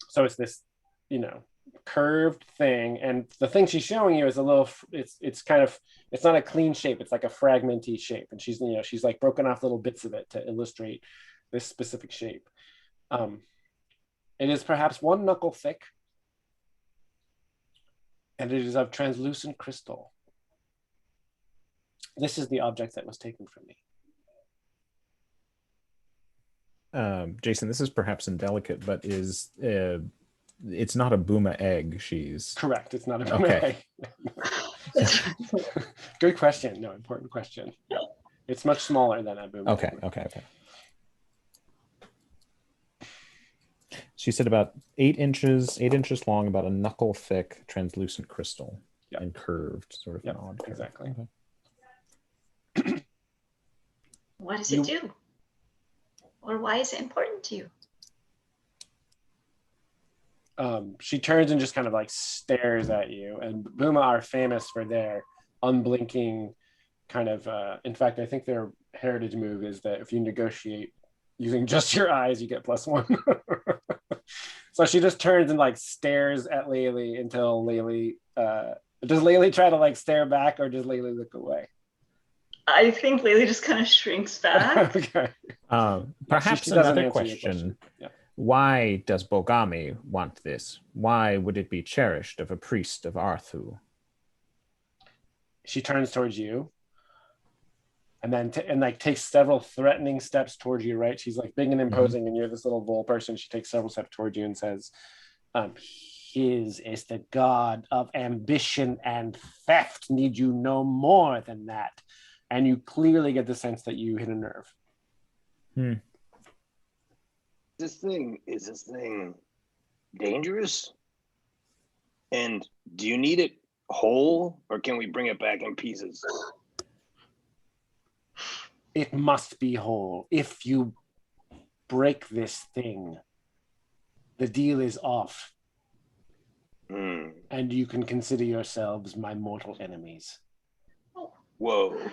so it's this, curved thing, and the thing she's showing you is a little. It's kind of, it's not a clean shape. It's like a fragmenty shape, and she's like broken off little bits of it to illustrate this specific shape. It is perhaps 1 knuckle thick, and it is of translucent crystal. This is the object that was taken from me. Jason, this is perhaps indelicate, but is it's not a Buma egg she's... Correct, it's not a Buma egg. Good question. No, important question. It's much smaller than a Buma egg. Okay. She said about 8 inches long, about a knuckle thick, translucent crystal, and curved, sort of an odd curve. Exactly. Okay. What does it do? Or why is it important to you? She turns and just kind of like stares at you. And Buma are famous for their unblinking kind of, in fact, I think their heritage move is that if you negotiate using just your eyes, you get +1. So she just turns and like stares at Laylee until Laylee, does Laylee try to like stare back, or does Laylee look away? I think Laylee just kind of shrinks back. Okay. Perhaps another question. Yeah. Why does Bogami want this? Why would it be cherished of a priest of Arthu? She turns towards you, and then takes several threatening steps towards you. Right? She's like big and imposing, and you're this little vole person. She takes several steps towards you and says, "His is the god of ambition and theft. Need you no more than that?" And you clearly get the sense that you hit a nerve. Is this thing dangerous? And do you need it whole, or can we bring it back in pieces? It must be whole. If you break this thing, the deal is off. And you can consider yourselves my mortal enemies. Whoa.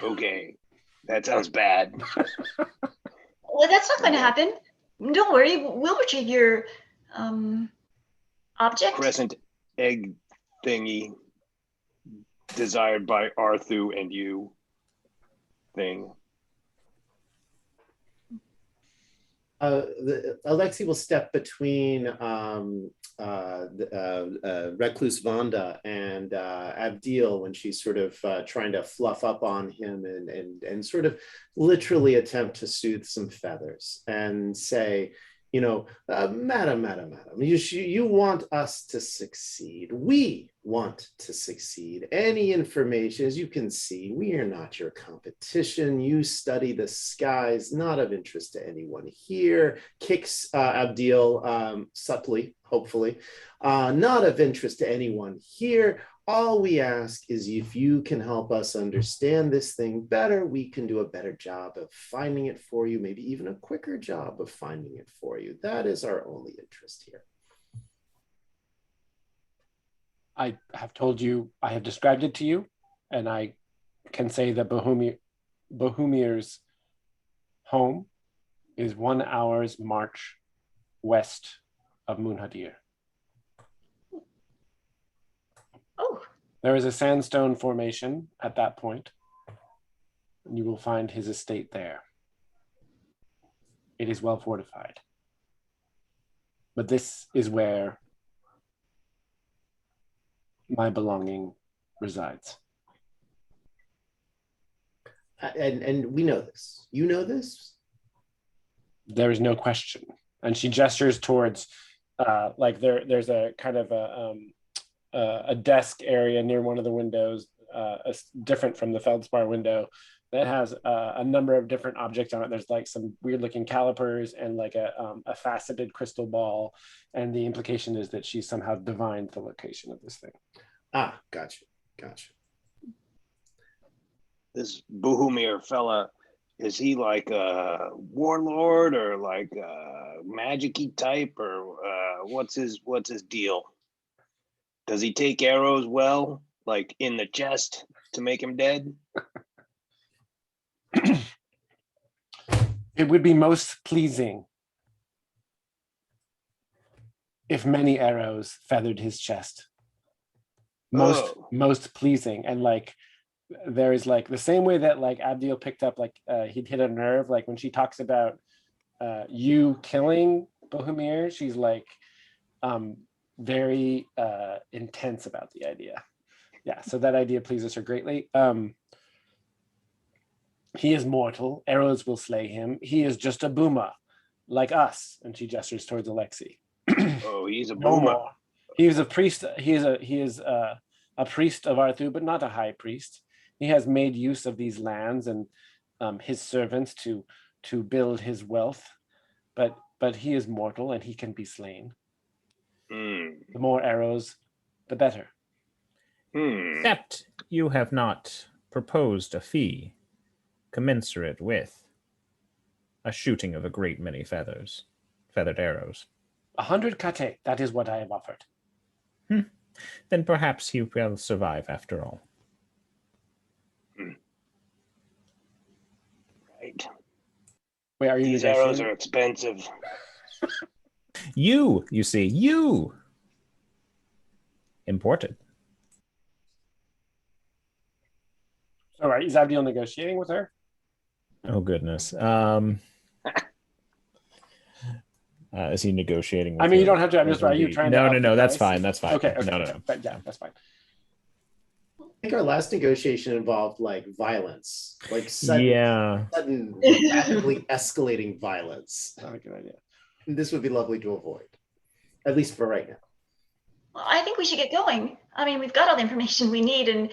Okay. That sounds bad. Well, that's not going to happen. Don't worry. We'll retrieve your object. Crescent egg thingy desired by Arthu and you thing. Alexei will step between Recluse Vonda and Abdil when she's sort of trying to fluff up on him and sort of literally attempt to soothe some feathers and say, madam, you want us to succeed. We want to succeed. Any information, as you can see, we are not your competition. You study the skies, not of interest to anyone here. Kicks Abdil subtly, hopefully. Not of interest to anyone here. All we ask is if you can help us understand this thing better, we can do a better job of finding it for you, maybe even a quicker job of finding it for you. That is our only interest here. I have told you, I have described it to you, and I can say that Bohumir's home is 1 hour's march west of Munhadir. Oh. There is a sandstone formation at that point, and you will find his estate there. It is well fortified. But this is where my belonging resides. And we know this. You know this? There is no question. And she gestures towards, there's a kind of a desk area near one of the windows, different from the feldspar window, that has a number of different objects on it. There's like some weird looking calipers and like a faceted crystal ball. And the implication is that she somehow divined the location of this thing. Ah, gotcha. This Bohumir fella, is he like a warlord or like a magic-y type, or what's his deal? Does he take arrows well, like in the chest to make him dead? It would be most pleasing if many arrows feathered his chest. Oh. Most pleasing. And like there is like the same way that like Abdiel picked up like he'd hit a nerve, like when she talks about you killing Bohemir, she's like very intense about the idea. Yeah, so that idea pleases her greatly. He is mortal, arrows will slay him. He is just a boomer like us. And she gestures towards Alexei. Oh, he's a No boomer. more. He is a priest. He is a priest of Arthur, but not a high priest. He has made use of these lands and his servants to build his wealth, but he is mortal and he can be slain. The more arrows, the better. Except you have not proposed a fee commensurate with a shooting of a great many feathered arrows. 100 kate, that is what I have offered. Then perhaps he will survive after all. Right. Wait, are you These negotiating? arrows are expensive. You see, you imported. All right, is Abdiel negotiating with her? Oh goodness. Is he negotiating with I mean, you her? don't have to. I'm just. Are you trying to? No. That's fine. That's fine. Okay. No. But yeah, that's fine. I think our last negotiation involved like violence, like sudden rapidly escalating violence. Not a good idea. And this would be lovely to avoid, at least for right now. Well, I think we should get going. I mean, we've got all the information we need, and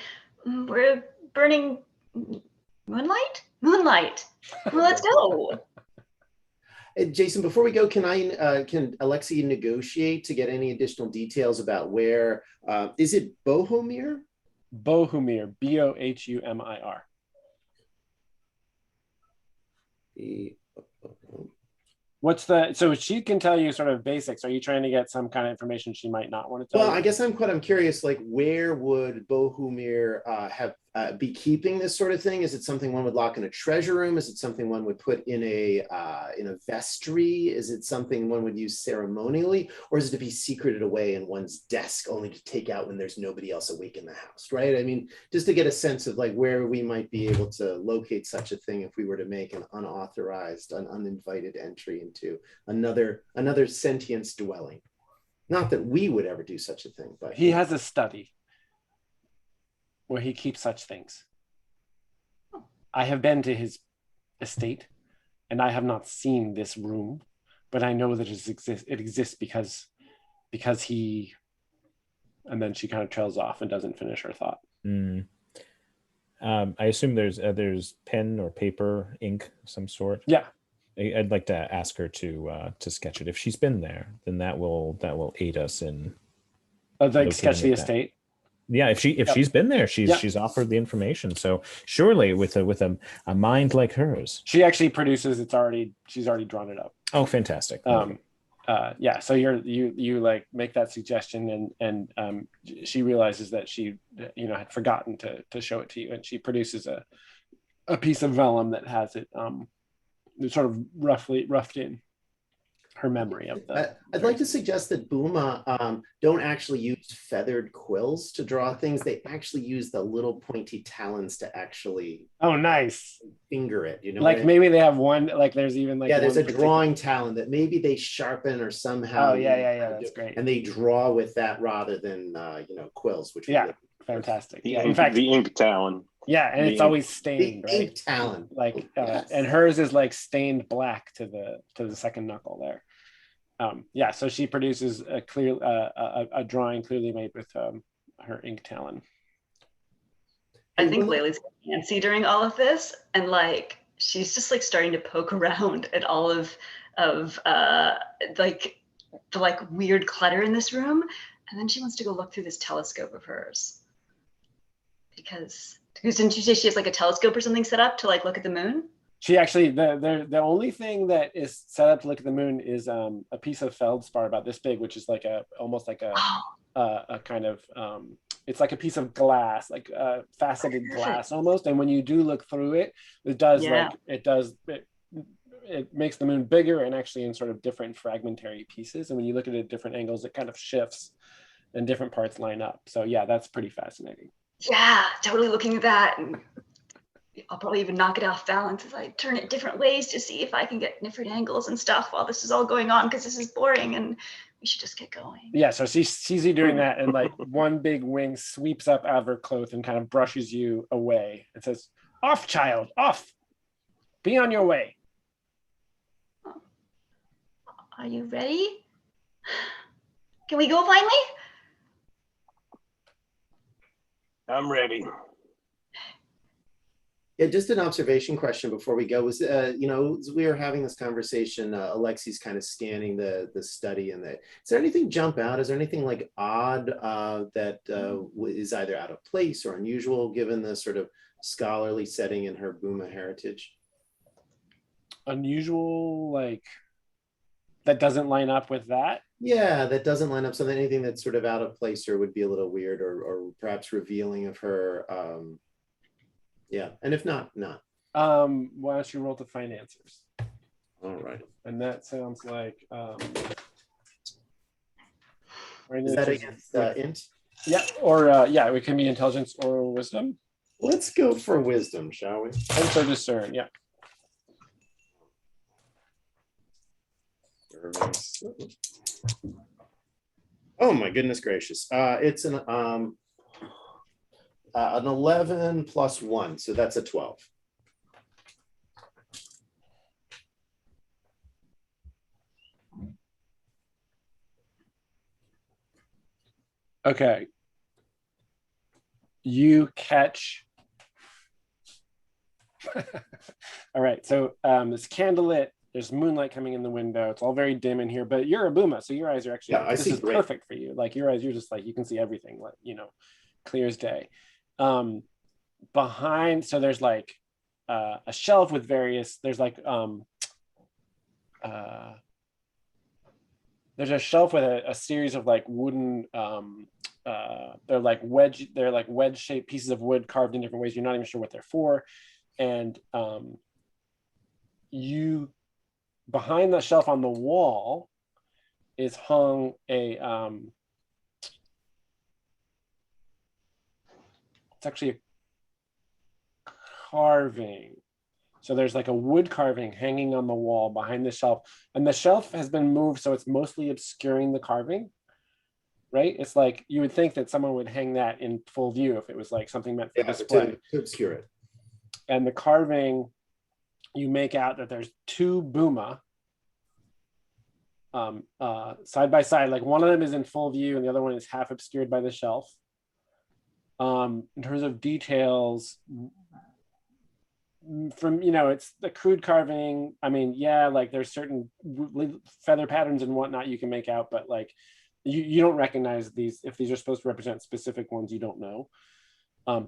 we're burning moonlight. Well, let's go. Jason, before we go, can Alexei negotiate to get any additional details about where? Is it Bohemir? Bohumir, Bohumir. What's the, so she can tell you sort of basics. Are you trying to get some kind of information she might not want to tell you? Well, I guess I'm curious, like where would Bohumir be keeping this sort of thing? Is it something one would lock in a treasure room? Is it something one would put in a vestry? Is it something one would use ceremonially? Or is it to be secreted away in one's desk only to take out when there's nobody else awake in the house, right? I mean, just to get a sense of like where we might be able to locate such a thing if we were to make an unauthorized, an uninvited entry into another sentience dwelling. Not that we would ever do such a thing, but he has a study where he keeps such things. I have been to his estate and I have not seen this room, but I know that it exists because he, and then she kind of trails off and doesn't finish her thought. I assume there's pen or paper, ink of some sort. Yeah. I'd like to ask her to sketch it. If she's been there, then that will aid us in like sketch the estate. Yeah, if she's been there, she's offered the information. So surely with a mind like hers, she actually produces. She's already drawn it up. Oh, fantastic. Yeah. So you like make that suggestion, and she realizes that she had forgotten to show it to you, and she produces a piece of vellum that has it sort of roughed in her memory of the. I'd like to suggest that Booma don't actually use feathered quills to draw things. They actually use the little pointy talons to actually. Oh, nice. Finger it, Like maybe they have one. Like there's even like. Yeah, there's a drawing talon that maybe they sharpen or somehow. Oh yeah. That's great. And they draw with that rather than quills, which. Yeah, fantastic. In fact, the ink talon. Yeah, and it's always stained, the right? Ink talon. Like, yes. And hers is like stained black to the second knuckle there. Yeah, so she produces a drawing clearly made with her ink talon. I think Laylee's fancy during all of this, and like she's just like starting to poke around at all of like the like weird clutter in this room, and then she wants to go look through this telescope of hers because didn't you say she has like a telescope or something set up to like look at the moon? She actually, the only thing that is set up to look at the moon is a piece of feldspar about this big, which is like almost like a kind of it's like a piece of glass, like faceted glass almost. And when you do look through it, it does it makes the moon bigger and actually in sort of different fragmentary pieces. And when you look at it at different angles, it kind of shifts and different parts line up. So yeah, that's pretty fascinating. Yeah, totally looking at that. And I'll probably even knock it off balance as I turn it different ways to see if I can get different angles and stuff while this is all going on, because this is boring and we should just get going. Yeah, so she sees you doing that, and like one big wing sweeps up out of her cloth and kind of brushes you away and says, "Off, child, off. Be on your way." Are you ready? Can we go finally? I'm ready. Yeah, just an observation question before we go was, you know, as we were having this conversation, Alexi's kind of scanning the study and is there anything jump out? Is there anything like odd that is either out of place or unusual given the sort of scholarly setting in her Buma heritage? Unusual, like that doesn't line up with that? Yeah, that doesn't line up. So anything that's sort of out of place or would be a little weird or perhaps revealing of her. Yeah, and if not, not. Why don't you roll to find answers? All right. And that sounds like is that against int? Yeah, or yeah, it can be intelligence or wisdom. Let's go for wisdom, shall we? And so discern, yeah. Oh my goodness gracious. It's an 11 plus 1, so that's a 12. Okay. You catch. All right, so it's candlelit. There's moonlight coming in the window. It's all very dim in here, but you're a Buma, so your eyes are actually, yeah, this is great. Perfect for you. Like your eyes, you're just like, you can see everything, like, you know, clear as day. Behind, so there's like a shelf with various, there's like, there's a shelf with a series of like wooden, they're like wedge shaped pieces of wood carved in different ways. You're not even sure what they're for. And you, behind the shelf on the wall is hung a, it's actually a carving. So there's like a wood carving hanging on the wall behind the shelf, and the shelf has been moved so it's mostly obscuring the carving, right? It's like you would think that someone would hang that in full view if it was like something meant for display. To obscure it. And the carving, you make out that there's two Buma side by side. Like one of them is in full view and the other one is half obscured by the shelf. In terms of details, from, you know, it's the crude carving. I mean, yeah, like there's certain feather patterns and whatnot you can make out, but like you don't recognize these. If these are supposed to represent specific ones, you don't know.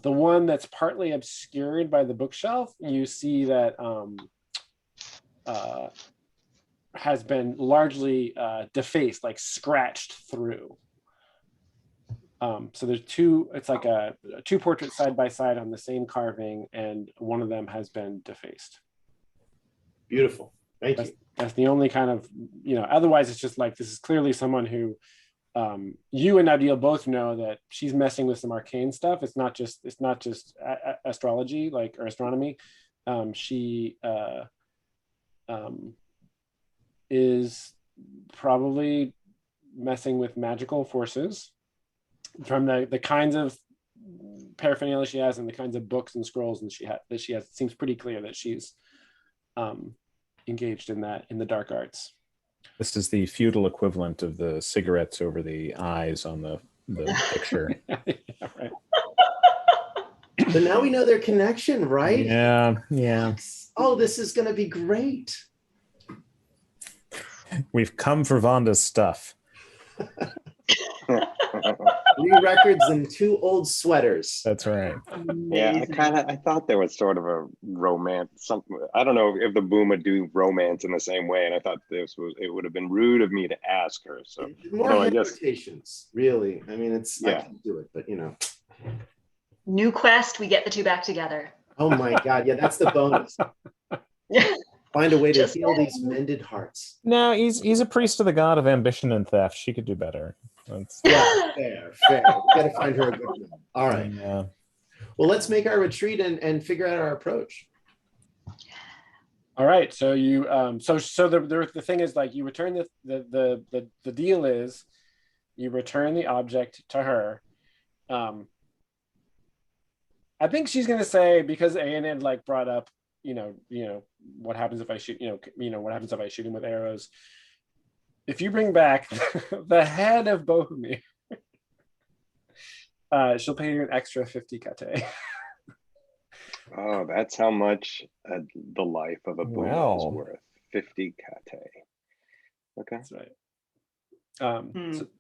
The one that's partly obscured by the bookshelf, you see that has been largely defaced, like scratched through. So there's two, it's like two portraits side by side on the same carving, and one of them has been defaced. Beautiful. Thank you. That's the only kind of, you know, otherwise it's just like, this is clearly someone who, you and Nabil both know that she's messing with some arcane stuff. It's not just astrology, like, or astronomy. She is probably messing with magical forces. From the kinds of paraphernalia she has and the kinds of books and scrolls that she has, it seems pretty clear that she's engaged in that, in the dark arts. This is the feudal equivalent of the cigarettes over the eyes on the picture. Yeah, right. But now we know their connection, right? Yeah, yeah. Oh, this is going to be great. We've come for Vonda's stuff. 3 records and 2 old sweaters. That's right. Yeah, I thought there was sort of a romance. Something, I don't know if the Buma do romance in the same way, and I thought it would have been rude of me to ask her. So more invitations, really. I mean, it's, yeah. I can do it, but you know. New quest, we get the two back together. Oh my God, yeah, that's the bonus. Find a way to Just heal these mended hearts. No, he's a priest of the god of ambition and theft. She could do better. That's, Yeah, fair. We gotta find her a good one. All right. yeah. Well, let's make our retreat and figure out our approach. All right. So you so the thing is, like, you return the deal is you return the object to her. I think she's gonna say, because Aenid like brought up, what happens if I shoot, what happens if I shoot him with arrows? If you bring back the head of Bohumir, she'll pay you an extra 50 kate. Oh, that's how much the life of a Buma is worth. 50 kate. Okay. That's right.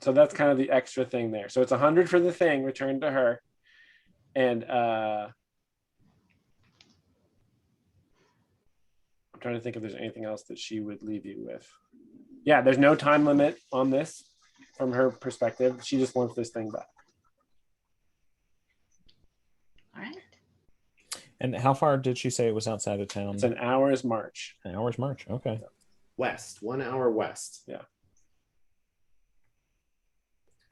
So that's kind of the extra thing there. So it's 100 for the thing returned to her. And I'm trying to think if there's anything else that she would leave you with. Yeah, there's no time limit on this from her perspective. She just wants this thing back. All right. And how far did she say it was outside of town? It's an hour's march. An hour's march. Okay. West, 1 hour west. Yeah.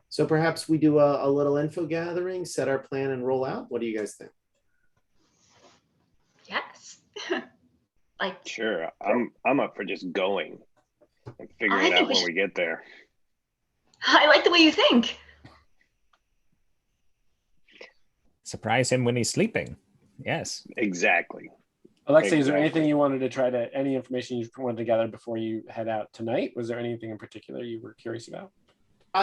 So perhaps we do a little info gathering, set our plan, and roll out. What do you guys think? Yes. Sure. I'm up for just going and figuring it out when we get there. I like the way you think. Surprise him when he's sleeping. Yes. Exactly. Alexei, is there anything you wanted to try to, any information you wanted to gather before you head out tonight? Was there anything in particular you were curious about?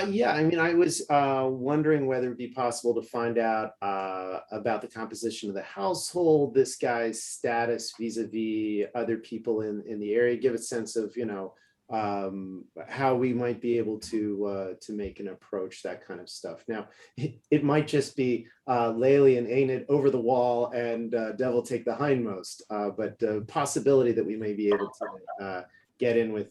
Yeah, I mean, I was wondering whether it'd be possible to find out about the composition of the household, this guy's status vis-a-vis other people in the area, give a sense of, how we might be able to make an approach, that kind of stuff. Now, it might just be Layli and Aenid over the wall and Devil take the hindmost, but the possibility that we may be able to get in with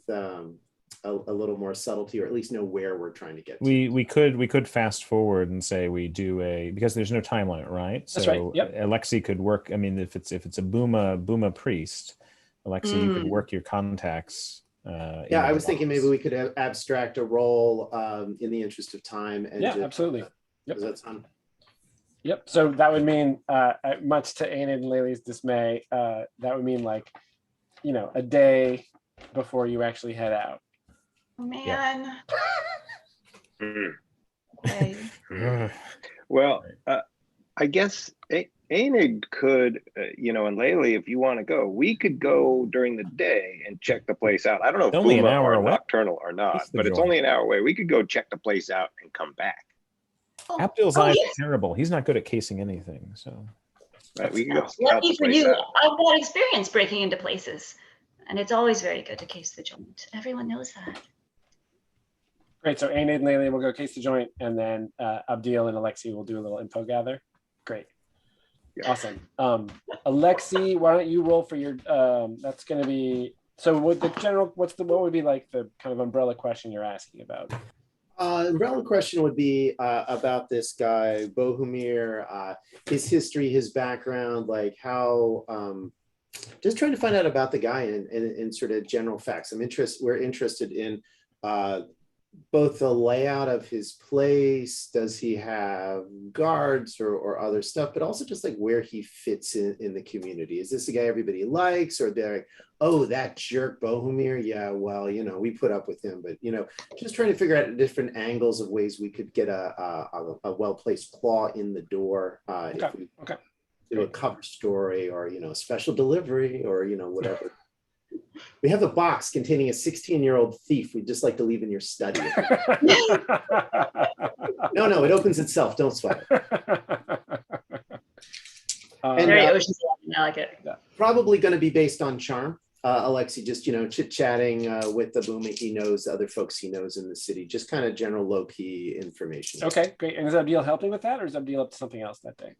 a little more subtlety, or at least know where we're trying to get to. We could fast forward and say we do because there's no time limit, right? That's right. Yep. Alexei could work. I mean, if it's a Buma priest, Alexei, you could work your contacts. I was thinking maybe we could abstract a role in the interest of time. And absolutely. Yep. Does that sound? Yep. So that would mean, much to Aenid and Layli's dismay, that would mean a day before you actually head out. Man. Okay. Well, I guess Aenid could, and Layli, if you want to go, we could go during the day and check the place out. I don't know if only an hour away. Nocturnal or not, but it's only an hour away. We could go check the place out and come back. Abdul's eyes are terrible. He's not good at casing anything, so. Right, we can go lucky for you, I've got experience breaking into places, and it's always very good to case the joint. Everyone knows that. Great. So Aenid and Layli will go case the joint, and then Abdil and Alexei will do a little info gather. Great. Yeah. Awesome. Alexei, why don't you roll for your? That's going to be. So, what would be like the kind of umbrella question you're asking about? Umbrella question would be about this guy Bohumir, his history, his background, like how. Just trying to find out about the guy in sort of general facts. We're interested in both the layout of his place. Does he have guards or other stuff, but also just like where he fits in the community. Is this a guy everybody likes, or they're like, oh, that jerk Bohumir? Yeah, well, we put up with him, but just trying to figure out different angles of ways we could get a well-placed claw in the door. If we do a cover story or, a special delivery or, whatever. We have a box containing a 16-year-old thief we'd just like to leave in your study. No, it opens itself. Don't sweat it. Very ocean. I like it. Probably going to be based on charm. Alexei just, chit-chatting with the Buma he knows, other folks he knows in the city, just kind of general low-key information. Okay, great. And is Abdil helping with that, or is Abdil up to something else that day?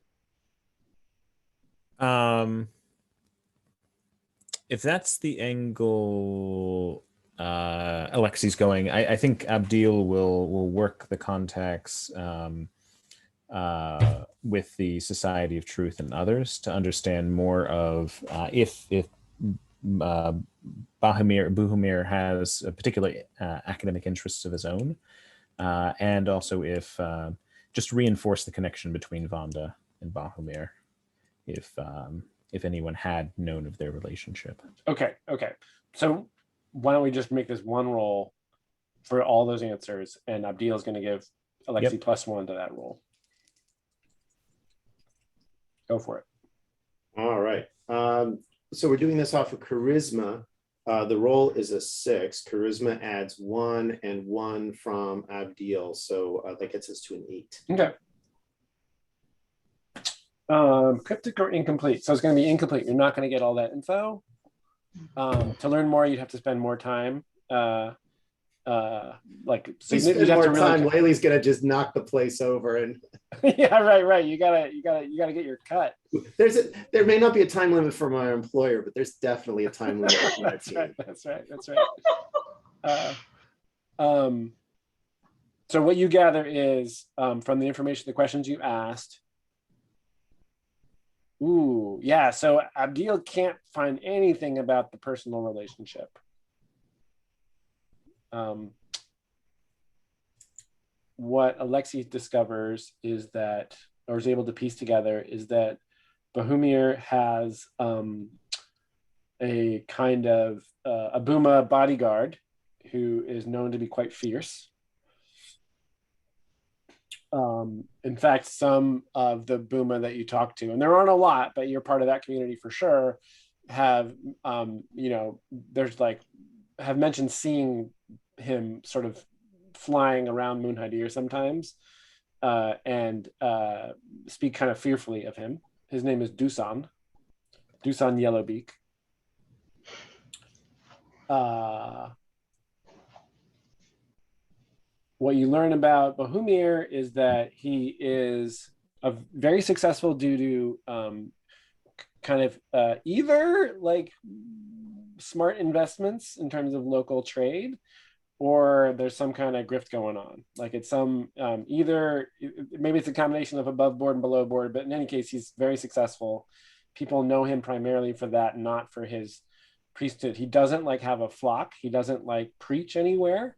If that's the angle Alexei's going, I think Abdil will work the contacts with the Society of Truth and others to understand more of if Buhumir has a particular academic interests of his own, and also if just reinforce the connection between Vanda and Bahumir, if anyone had known of their relationship. Okay. So why don't we just make this one roll for all those answers, and Abdil is going to give Alexi +1 to that roll. Go for it. All right. So we're doing this off of charisma. The roll is a 6. Charisma adds 1 and 1 from Abdil. So that gets us to an 8. Okay. Cryptic or incomplete. So it's going to be incomplete. You're not going to get all that info. To learn more, you'd have to spend more time. You'd have to really. Laylee's gonna just knock the place over, and yeah, right. You gotta get your cut. There may not be a time limit for my employer, but there's definitely a time limit. That's right. So what you gather is from the information, the questions you asked. Ooh, yeah. So Abdil can't find anything about the personal relationship. What Alexi discovers is that, or is able to piece together, is that Bahumir has a kind of a Buma bodyguard who is known to be quite fierce. In fact, some of the Buma that you talk to, and there aren't a lot, but you're part of that community for sure, have have mentioned seeing him sort of flying around Munhadir sometimes, and speak kind of fearfully of him. His name is Dusan Yellowbeak. What you learn about Bahumir is that he is very successful due to either like smart investments in terms of local trade, or there's some kind of grift going on. Like it's some either maybe it's a combination of above board and below board, but in any case, he's very successful. People know him primarily for that, not for his priesthood. He doesn't like have a flock. He doesn't like preach anywhere.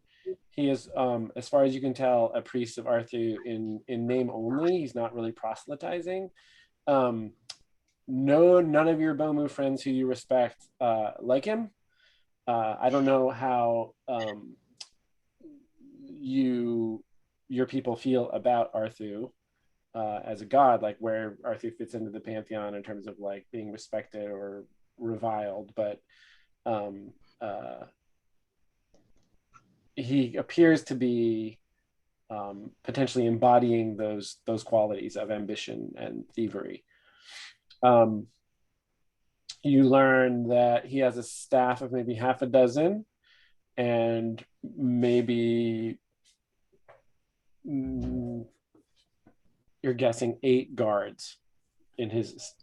He is, as far as you can tell, a priest of Arthu in name only. He's not really proselytizing. None of your Bomu friends who you respect like him. I don't know how your people feel about Arthu as a god, like where Arthu fits into the pantheon in terms of like being respected or reviled, but he appears to be potentially embodying those qualities of ambition and thievery. You learn that he has a staff of maybe half a dozen, and maybe you're guessing 8 guards in his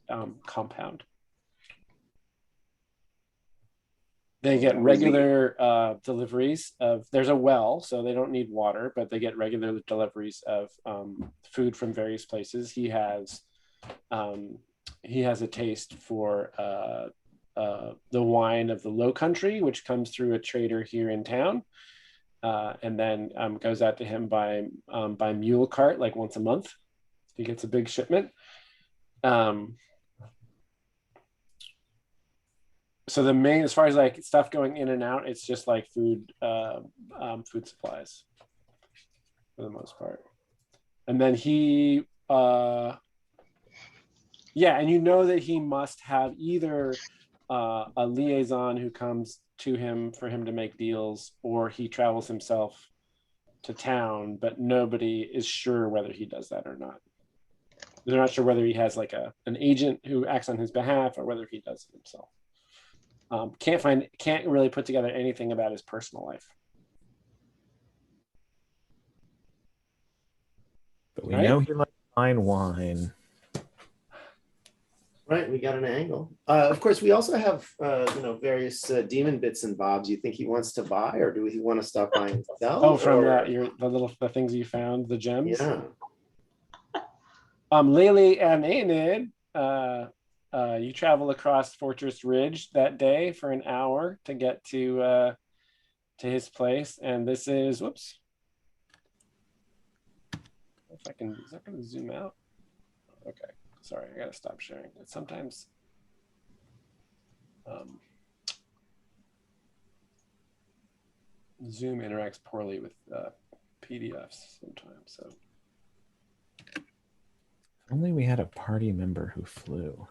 compound. They get regular deliveries of, there's a well, so they don't need water, but they get regular deliveries of food from various places. He has a taste for the wine of the Low Country, which comes through a trader here in town, and then goes out to him by mule cart like once a month. He gets a big shipment. So the main, as far as like stuff going in and out, it's just like food supplies for the most part. And then he, and you know that he must have either a liaison who comes to him for him to make deals, or he travels himself to town, but nobody is sure whether he does that or not. They're not sure whether he has like an agent who acts on his behalf or whether he does it himself. Can't really put together anything about his personal life. But we know he likes fine wine. Right, we got an angle. Of course, we also have various demon bits and bobs. You think he wants to buy, or do he want to stop buying and sell? Oh, from the things you found, the gems. Yeah. Laylee and Enid you travel across Fortress Ridge that day for an hour to get to his place, and this is whoops. If I can, is that going to zoom out? Okay, sorry, I gotta stop sharing. Sometimes Zoom interacts poorly with PDFs sometimes. So only we had a party member who flew.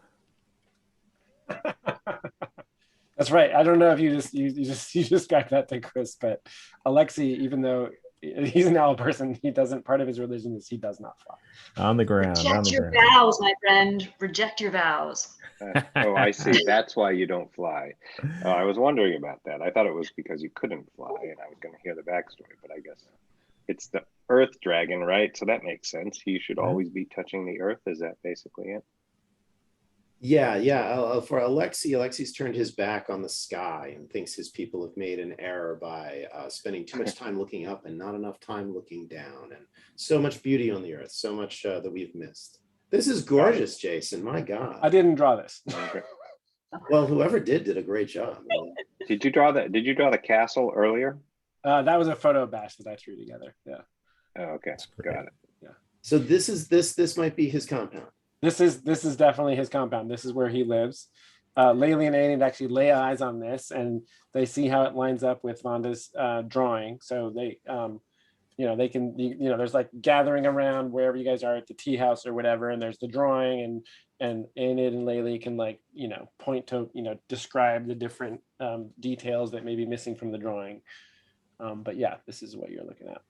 That's right. I don't know if you just got that to Chris, but Alexei, even though he's an owl person, he doesn't. Part of his religion is he does not fly on the ground. Reject your vows, my friend. Reject your vows. Oh, I see. That's why you don't fly. I was wondering about that. I thought it was because you couldn't fly, and I was going to hear the backstory, but I guess it's the Earth Dragon, right? So that makes sense. He should always be touching the Earth. Is that basically it? Yeah. For Alexei's turned his back on the sky and thinks his people have made an error by spending too much time looking up and not enough time looking down. And so much beauty on the Earth, so much that we've missed. This is gorgeous, Jason. My God. I didn't draw this. Well, whoever did a great job. Did you draw that? Did you draw the castle earlier? That was a photo bash that I threw together. Yeah. Oh, okay. Got it. Yeah. So this might be his compound. This is definitely his compound. This is where he lives. Laylee and Annie actually lay eyes on this, and they see how it lines up with Vonda's drawing. So they, they can, there's like gathering around wherever you guys are at the tea house or whatever, and there's the drawing, and Enid and Laylee can point to, describe the different details that may be missing from the drawing. But yeah, this is what you're looking at.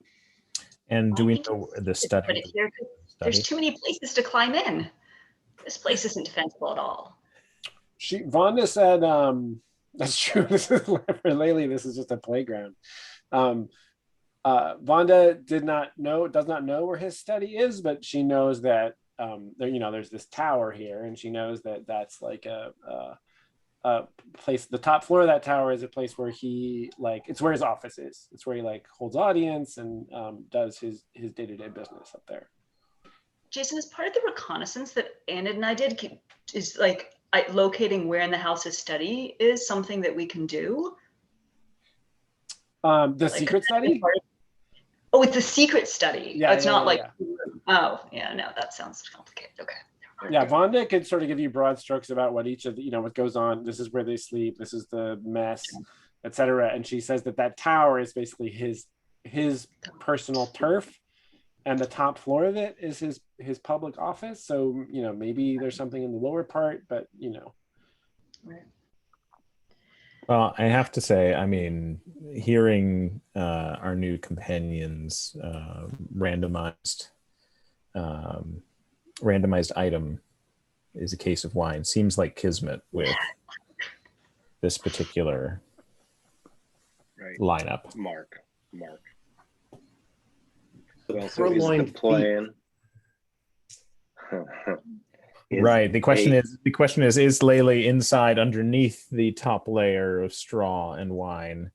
And do we know the study? There's too many places to climb in. This place isn't defensible at all. Vonda said, that's true. This is for Laylee. This is just a playground. Vonda does not know where his study is, but she knows that there's this tower here, and she knows that that's like a place. The top floor of that tower is a place where he it's where his office is. It's where he holds audience and does his day-to-day business up there. Jason, as part of the reconnaissance that Enid and I did, is locating where in the house his study is something that we can do? The secret study? Oh, it's a secret study. Yeah, it's not yeah. Oh, yeah, no, that sounds complicated. Okay. Yeah, Vonda could sort of give you broad strokes about what each of the, what goes on. This is where they sleep. This is the mess, etc. And she says that tower is basically his personal turf, and the top floor of it is his public office. So maybe there's something in the lower part, but Right. Well, I have to say, I mean, hearing our new companions randomized item is a case of wine seems like kismet with this particular lineup. Mark. The Well, so is the plan. Right. The question is, Laylee inside underneath the top layer of straw and wine,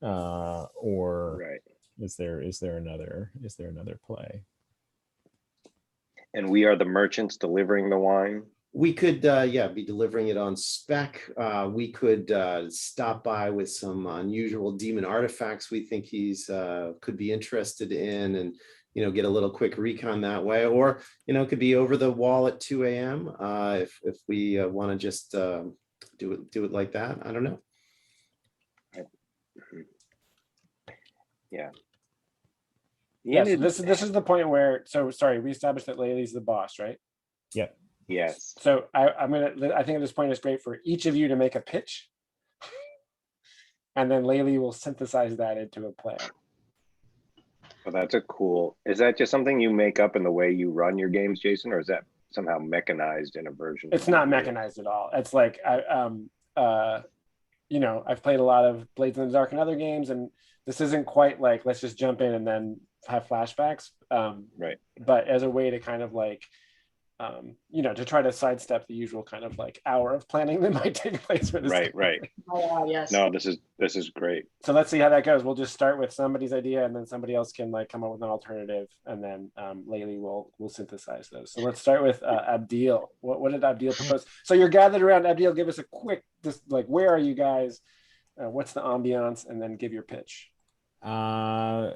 or is there another play? And we are the merchants delivering the wine. We could, be delivering it on spec. We could stop by with some unusual demon artifacts we think he's could be interested in, and get a little quick recon that way. Or it could be over the wall at 2 a.m. If we want to just do it like that. I don't know. Yeah. Yeah. So this is the point where. So sorry, we established that Laylee's the boss, right? Yep. Yes. So I think at this point it's great for each of you to make a pitch, and then Laylee will synthesize that into a plan. Well, that's is that just something you make up in the way you run your games, Jason, or is that somehow mechanized in a version? It's not mechanized at all. It's like I've played a lot of Blades in the Dark and other games, and this isn't quite like let's just jump in and then have flashbacks. Right. But as a way to kind of to try to sidestep the usual kind of like hour of planning that might take place for this. Right. Oh, yes. No, this is great. So let's see how that goes. We'll just start with somebody's idea, and then somebody else can like come up with an alternative, and then Layli will synthesize those. So let's start with Abdil. What did Abdil propose? So you're gathered around. Abdil, give us a quick, just like, where are you guys? What's the ambiance, and then give your pitch. I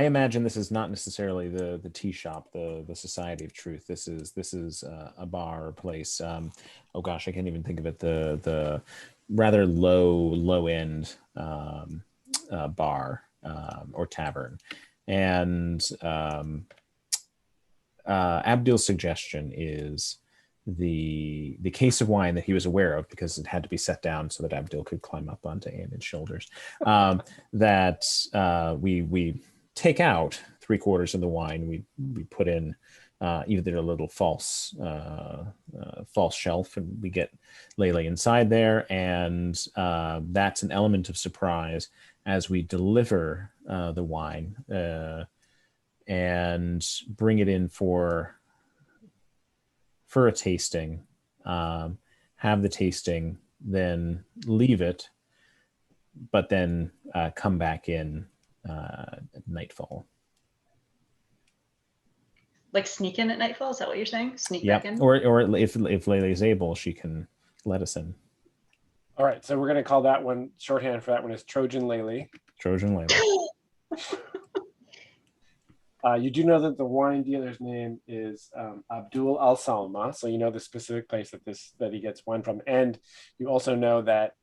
imagine this is not necessarily the tea shop, the Society of Truth. This is a bar or place. Oh gosh, I can't even think of it. The rather low end bar or tavern. And Abdil's suggestion is the case of wine that he was aware of, because it had to be set down so that Abdil could climb up onto Aenid's shoulders, that we take out 3/4 of the wine. We put in either a little false shelf, and we get Layli inside there, and that's an element of surprise as we deliver the wine and bring it in for a tasting, have the tasting, then leave it, but then come back in at nightfall. Like sneak in at nightfall? Is that what you're saying? Sneak Yep. back in? Or if Layli is able, she can let us in. All right, so we're going to call that one, shorthand for that one is Trojan Layli. Trojan Layli. You do know that the wine dealer's name is Abdul Al Salma, so you know the specific place that he gets wine from, and you also know that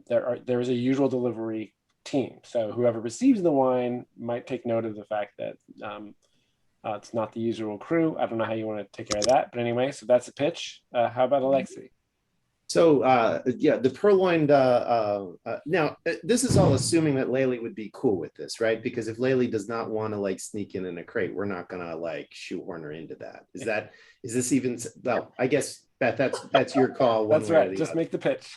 there is a usual delivery team. So whoever receives the wine might take note of the fact that it's not the usual crew. I don't know how you want to take care of that, but anyway, so that's a pitch. How about Alexi? So the purloined. Now this is all assuming that Layli would be cool with this, right? Because if Layli does not want to like sneak in a crate, we're not gonna like shoehorn her into that. Is this even? Well, I guess Beth, that's your call. That's right. Just make the pitch.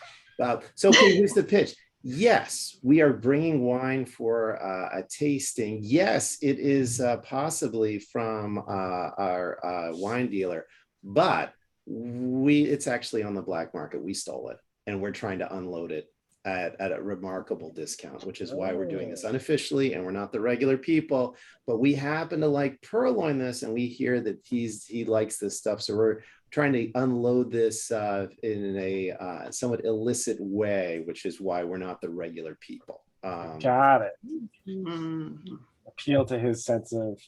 So okay, here's the pitch. Yes, we are bringing wine for a tasting. Yes, it is possibly from our wine dealer, but it's actually on the black market. We stole it, and we're trying to unload it at a remarkable discount, which is why we're doing this unofficially, and we're not the regular people, but we happen to like purloin this, and we hear that he likes this stuff, so we're trying to unload this in a somewhat illicit way, which is why we're not the regular people. Got it. Mm-hmm. Appeal to his sense of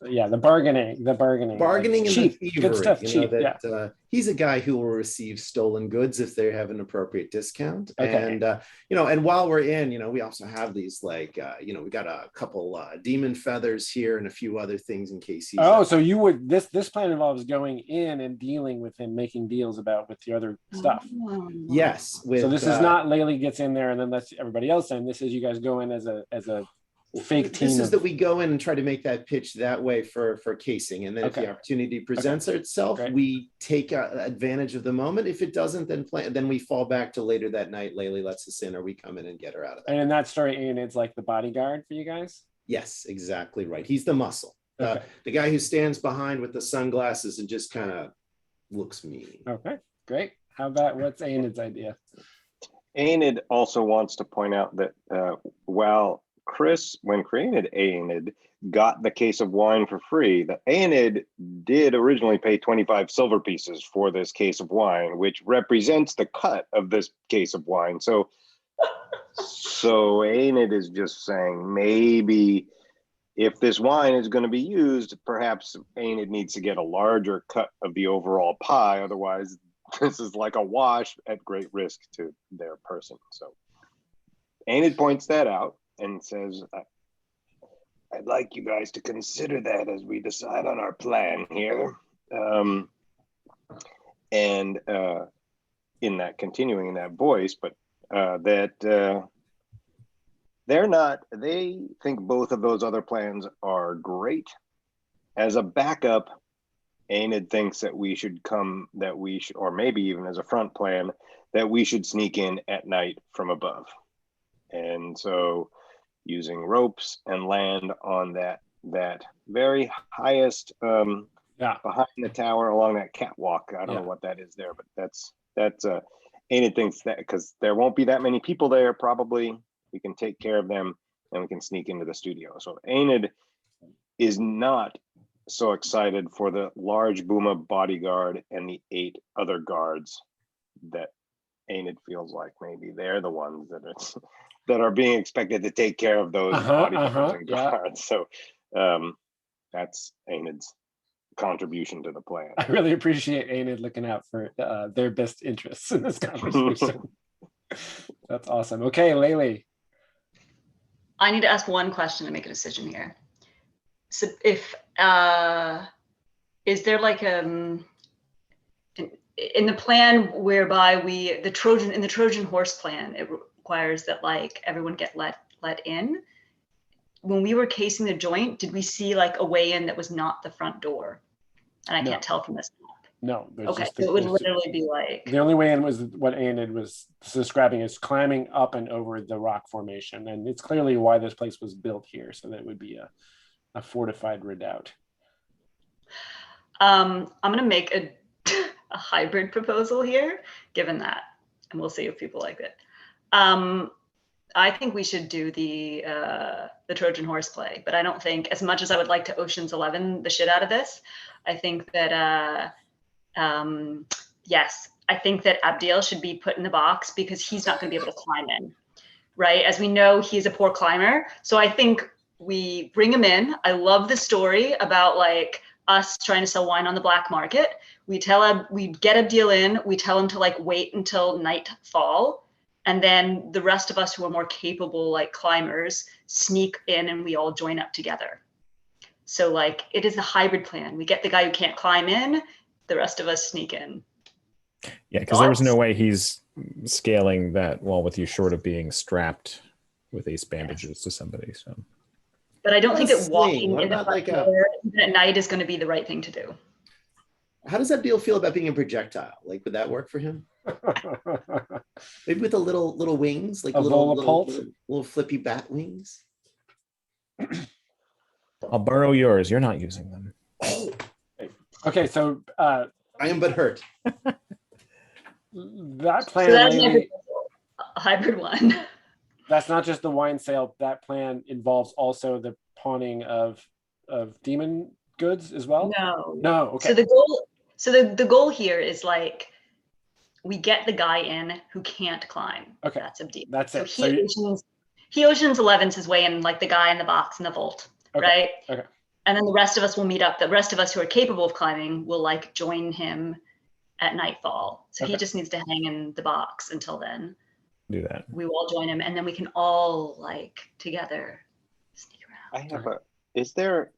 the bargaining like and cheap, the thievery, good stuff, cheap. He's a guy who will receive stolen goods if they have an appropriate discount. Okay. And while we're in, we also have these we got a couple demon feathers here and a few other things in case he's so you would this plan involves going in and dealing with him, making deals with the other stuff. Yes. So this is not Layli gets in there and then lets everybody else in. This is you guys go in as a fake team. This is that we go in and try to make that pitch that way for casing, and then if the opportunity presents itself, we take advantage of the moment. If it doesn't, then we fall back to later that night. Layli lets us in, or we come in and get her out of there. And in that story, Aenid's like the bodyguard for you guys. Yes, exactly right. He's the muscle, the guy who stands behind with the sunglasses and just kind of looks mean. Okay, great. How about what's Aenid's idea? Aenid also wants to point out that while Chris, when created Aenid, got the case of wine for free, that Aenid did originally pay 25 silver pieces for this case of wine, which represents the cut of this case of wine. So Aenid is just saying maybe if this wine is going to be used, perhaps Aenid needs to get a larger cut of the overall pie. Otherwise, this is like a wash at great risk to their person. So Aenid points that out and says, I'd like you guys to consider that as we decide on our plan here. And in that, continuing in that voice, but they think both of those other plans are great. As a backup, Aenid thinks that or maybe even as a front plan, that we should sneak in at night from above. And so using ropes and land on that very highest behind the tower along that catwalk. I don't know what that is there, but that's Enid thinks that because there won't be that many people there, probably we can take care of them and we can sneak into the studio. So Enid is not so excited for the large Buma bodyguard and the 8 other guards that Enid feels like maybe they're the ones that are being expected to take care of those bodyguards and guards. So that's Enid's contribution to the plan. I really appreciate Enid looking out for their best interests in this conversation. That's awesome. Okay, Laylee. I need to ask one question to make a decision here. So if is there like in the plan whereby in the Trojan horse plan, it requires that like everyone get let in. When we were casing the joint, did we see like a way in that was not the front door? And I can't tell from this map. No. Okay, so it would literally be like... The only way in was what Enid was describing is climbing up and over the rock formation. And it's clearly why this place was built here, so that it would be a fortified redoubt. I'm going to make a hybrid proposal here, given that, and we'll see if people like it. I think we should do the Trojan horse play, but I don't think, as much as I would like to Ocean's 11 the shit out of this, I think that yes, I think that Abdil should be put in the box because he's not going to be able to climb in, right? As we know, he's a poor climber, so I think we bring him in. I love the story about like us trying to sell wine on the black market. We get Abdil in. We tell him to like wait until nightfall. And then the rest of us who are more capable, like climbers, sneak in and we all join up together. So like it is a hybrid plan. We get the guy who can't climb in, the rest of us sneak in. Yeah, because there was no way he's scaling that wall with you short of being strapped with ace bandages to somebody. So, but I don't think that walking in the front door at night is going to be the right thing to do. How does Abdil feel about being a projectile? Like, would that work for him? Maybe with a little wings, like little flippy bat wings. I'll borrow yours. You're not using them. Okay, so I am but hurt. That plan. So that's a hybrid one. That's not just the wine sale. That plan involves also the pawning of demon goods as well. No. Okay. So the goal here is like, we get the guy in who can't climb. Okay. That's Abdil. That's it. So he Ocean's 11's his way in, like the guy in the box in the vault, right? Okay. And then the rest of us will meet up. The rest of us who are capable of climbing will like join him at nightfall. So he just needs to hang in the box until then. Do that. We will all join him, and then we can all like together sneak around. Is there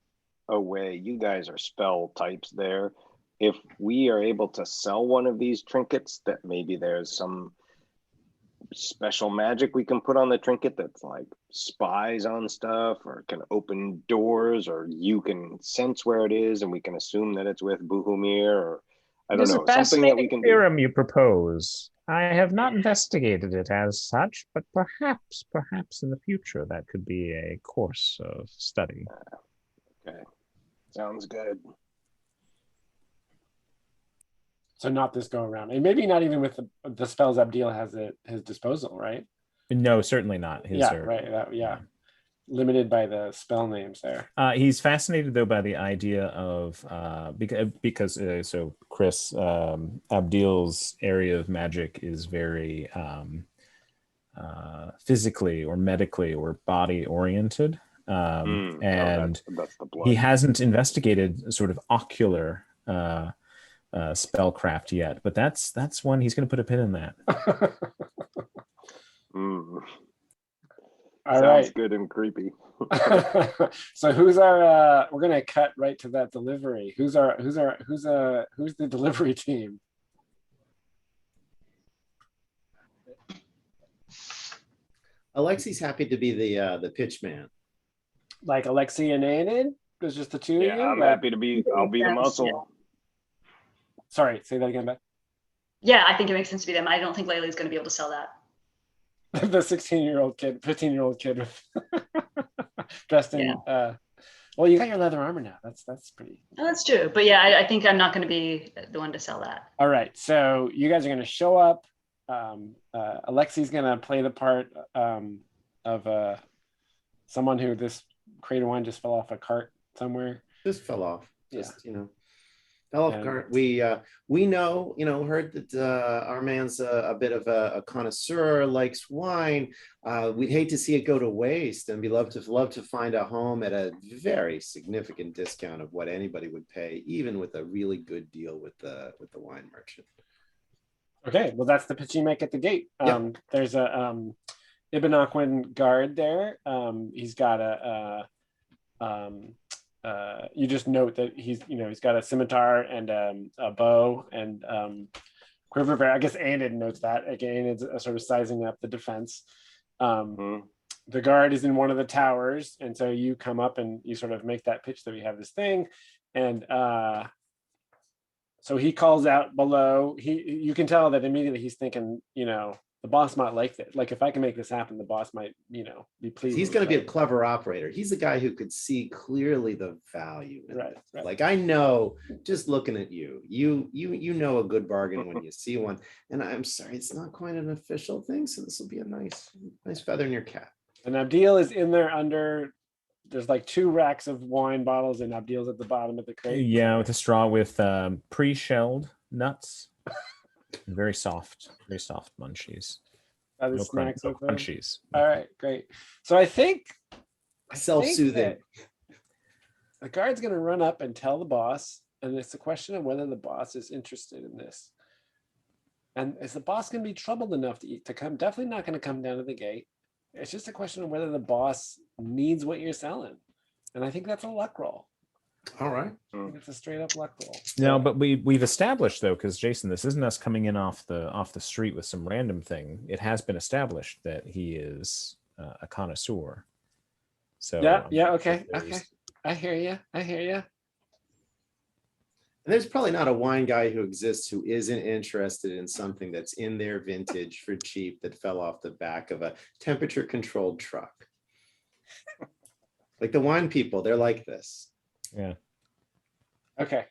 a way, you guys are spell types there, if we are able to sell one of these trinkets, that maybe there's some special magic we can put on the trinket that's like spies on stuff or can open doors, or you can sense where it is and we can assume that it's with Buhumir, or I don't know, something that we can do. Theorem you propose. I have not investigated it as such, but perhaps in the future that could be a course of study. Okay, sounds good. So not this go around, and maybe not even with the spells Abdil has at his disposal, right? No, certainly not. Right. Limited by the spell names there. He's fascinated though by the idea of because so Chris, Abdil's area of magic is very physically or medically or body oriented, and that's the blood. He hasn't investigated sort of ocular spellcraft yet, but that's one he's going to put a pin in that. All Sounds right. good and creepy. So who's our we're gonna cut right to that delivery. Who's the delivery team? Alexi's happy to be the pitch man. Like Alexi and Enid? There's just the two of you? I'm happy to be. I'll be the muscle. Yeah. Sorry, say that again, Beth. Yeah, I think it makes sense to be them. I don't think Laylee's going to be able to sell that. The 16-year-old kid, 15-year-old kid dressed in Well, you got your leather armor now. That's pretty. Oh, that's true. But yeah, I think I'm not going to be the one to sell that. All right. So you guys are going to show up. Alexi's going to play the part of someone who this crate of wine just fell off a cart somewhere. Just fell off. Just, Yeah. Fell off cart. We know, heard that our man's a bit of a connoisseur, likes wine. We'd hate to see it go to waste, and we love to find a home at a very significant discount of what anybody would pay, even with a really good deal with the wine merchant. Okay, well, that's the pitch you make at the gate. Yep. There's a Ibn Aquin guard there. He's got you just note that he's got a scimitar and a bow and quiver bear. I guess Anid notes that. Again, it's sort of sizing up the defense. The guard is in one of the towers, and so you come up and you sort of make that pitch that we have this thing, and so he calls out below. You can tell that immediately he's thinking, the boss might like this. Like, if I can make this happen, the boss might, be pleased. He's going to be a clever operator. He's the guy who could see clearly the value. Right. Like, I know, just looking at you know a good bargain when you see one. And I'm sorry, it's not quite an official thing. So this will be a nice feather in your cap. And Abdil is in there under. There's like 2 racks of wine bottles, and Abdil's at the bottom of the crate. Yeah, with a straw with pre-shelled nuts. Very soft munchies. No snacks no crunchies. All right, great. So I think self-soothing. The guard's going to run up and tell the boss, and it's a question of whether the boss is interested in this. And is the boss going to be troubled enough to come? Definitely not going to come down to the gate. It's just a question of whether the boss needs what you're selling, and I think that's a luck roll. All right. I think it's a straight up luck roll. No, but we've established, though, because Jason, this isn't us coming in off the street with some random thing. It has been established that he is a connoisseur. So yeah, okay. I hear you. And there's probably not a wine guy who exists who isn't interested in something that's in their vintage for cheap that fell off the back of a temperature controlled truck. Like the wine people, they're like this. Yeah. Okay.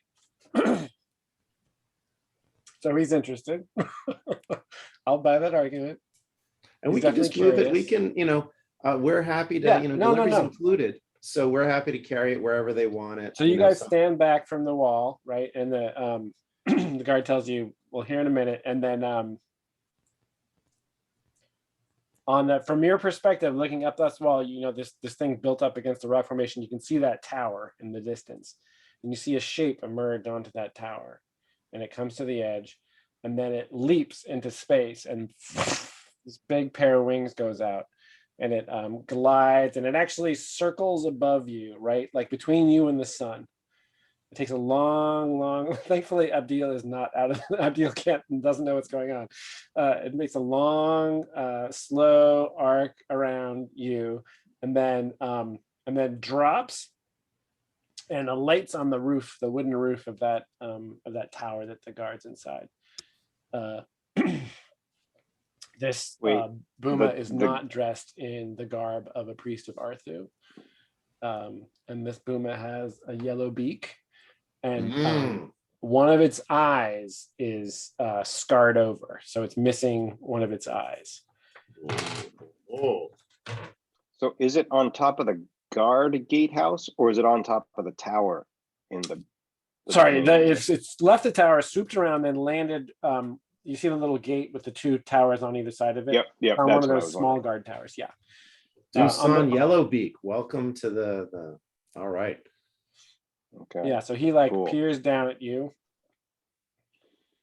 So he's interested. I'll buy that argument. And He's we can just move it. We curious. can, we're happy to, No. deliveries included. So we're happy to carry it wherever they want it. So you guys stand back from the wall, right? And the the guard tells you, "Well, here in a minute." And then from your perspective, looking up this wall, this thing built up against the rock formation. You can see that tower in the distance, and you see a shape emerge onto that tower, and it comes to the edge, and then it leaps into space, and this big pair of wings goes out, and it glides, and it actually circles above you, right, like between you and the sun. It takes a long, thankfully Abdil is not out of, Abdil doesn't know what's going on. It makes a long, slow arc around you, and then drops and alights on the roof, the wooden roof of that tower that the guard's inside. This Buma is not dressed in the garb of a priest of Arthu. And this Buma has a yellow beak, and one of its eyes is scarred over, so it's missing one of its eyes. Oh. So is it on top of the guard gatehouse, or is it on top of the tower in the Sorry, it's left the tower, swooped around, then landed. You see the little gate with the 2 towers on either side of it? Yep. On one of those small guard towers, yeah. Dusan Yellowbeak, welcome to the. All right. Okay. Yeah, so he peers down at you.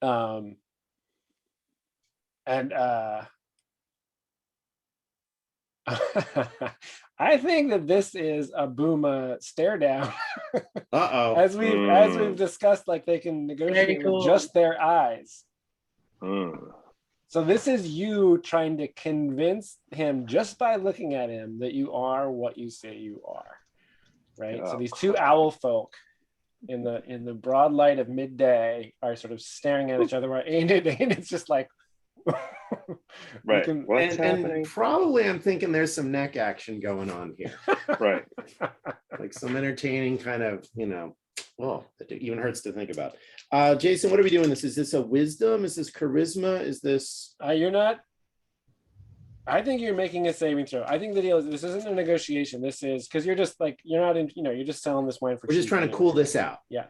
And I think that this is a Buma stare down. Uh-oh. As we've discussed, like they can negotiate with just their eyes. So this is you trying to convince him just by looking at him that you are what you say you are, right? So these 2 owl folk in the broad light of midday are sort of staring at each other. While Enid's just like, Right. What's and happening? probably I'm thinking there's some neck action going on here. Right. Like some entertaining kind of, well, it even hurts to think about. Jason, what are we doing this? Is this a wisdom? Is this charisma? Is this You're not. I think you're making a saving throw. I think the deal is this isn't a negotiation. This is because you're just like you're not in. You're just selling this wine for. We're just trying to cool this out. Yeah,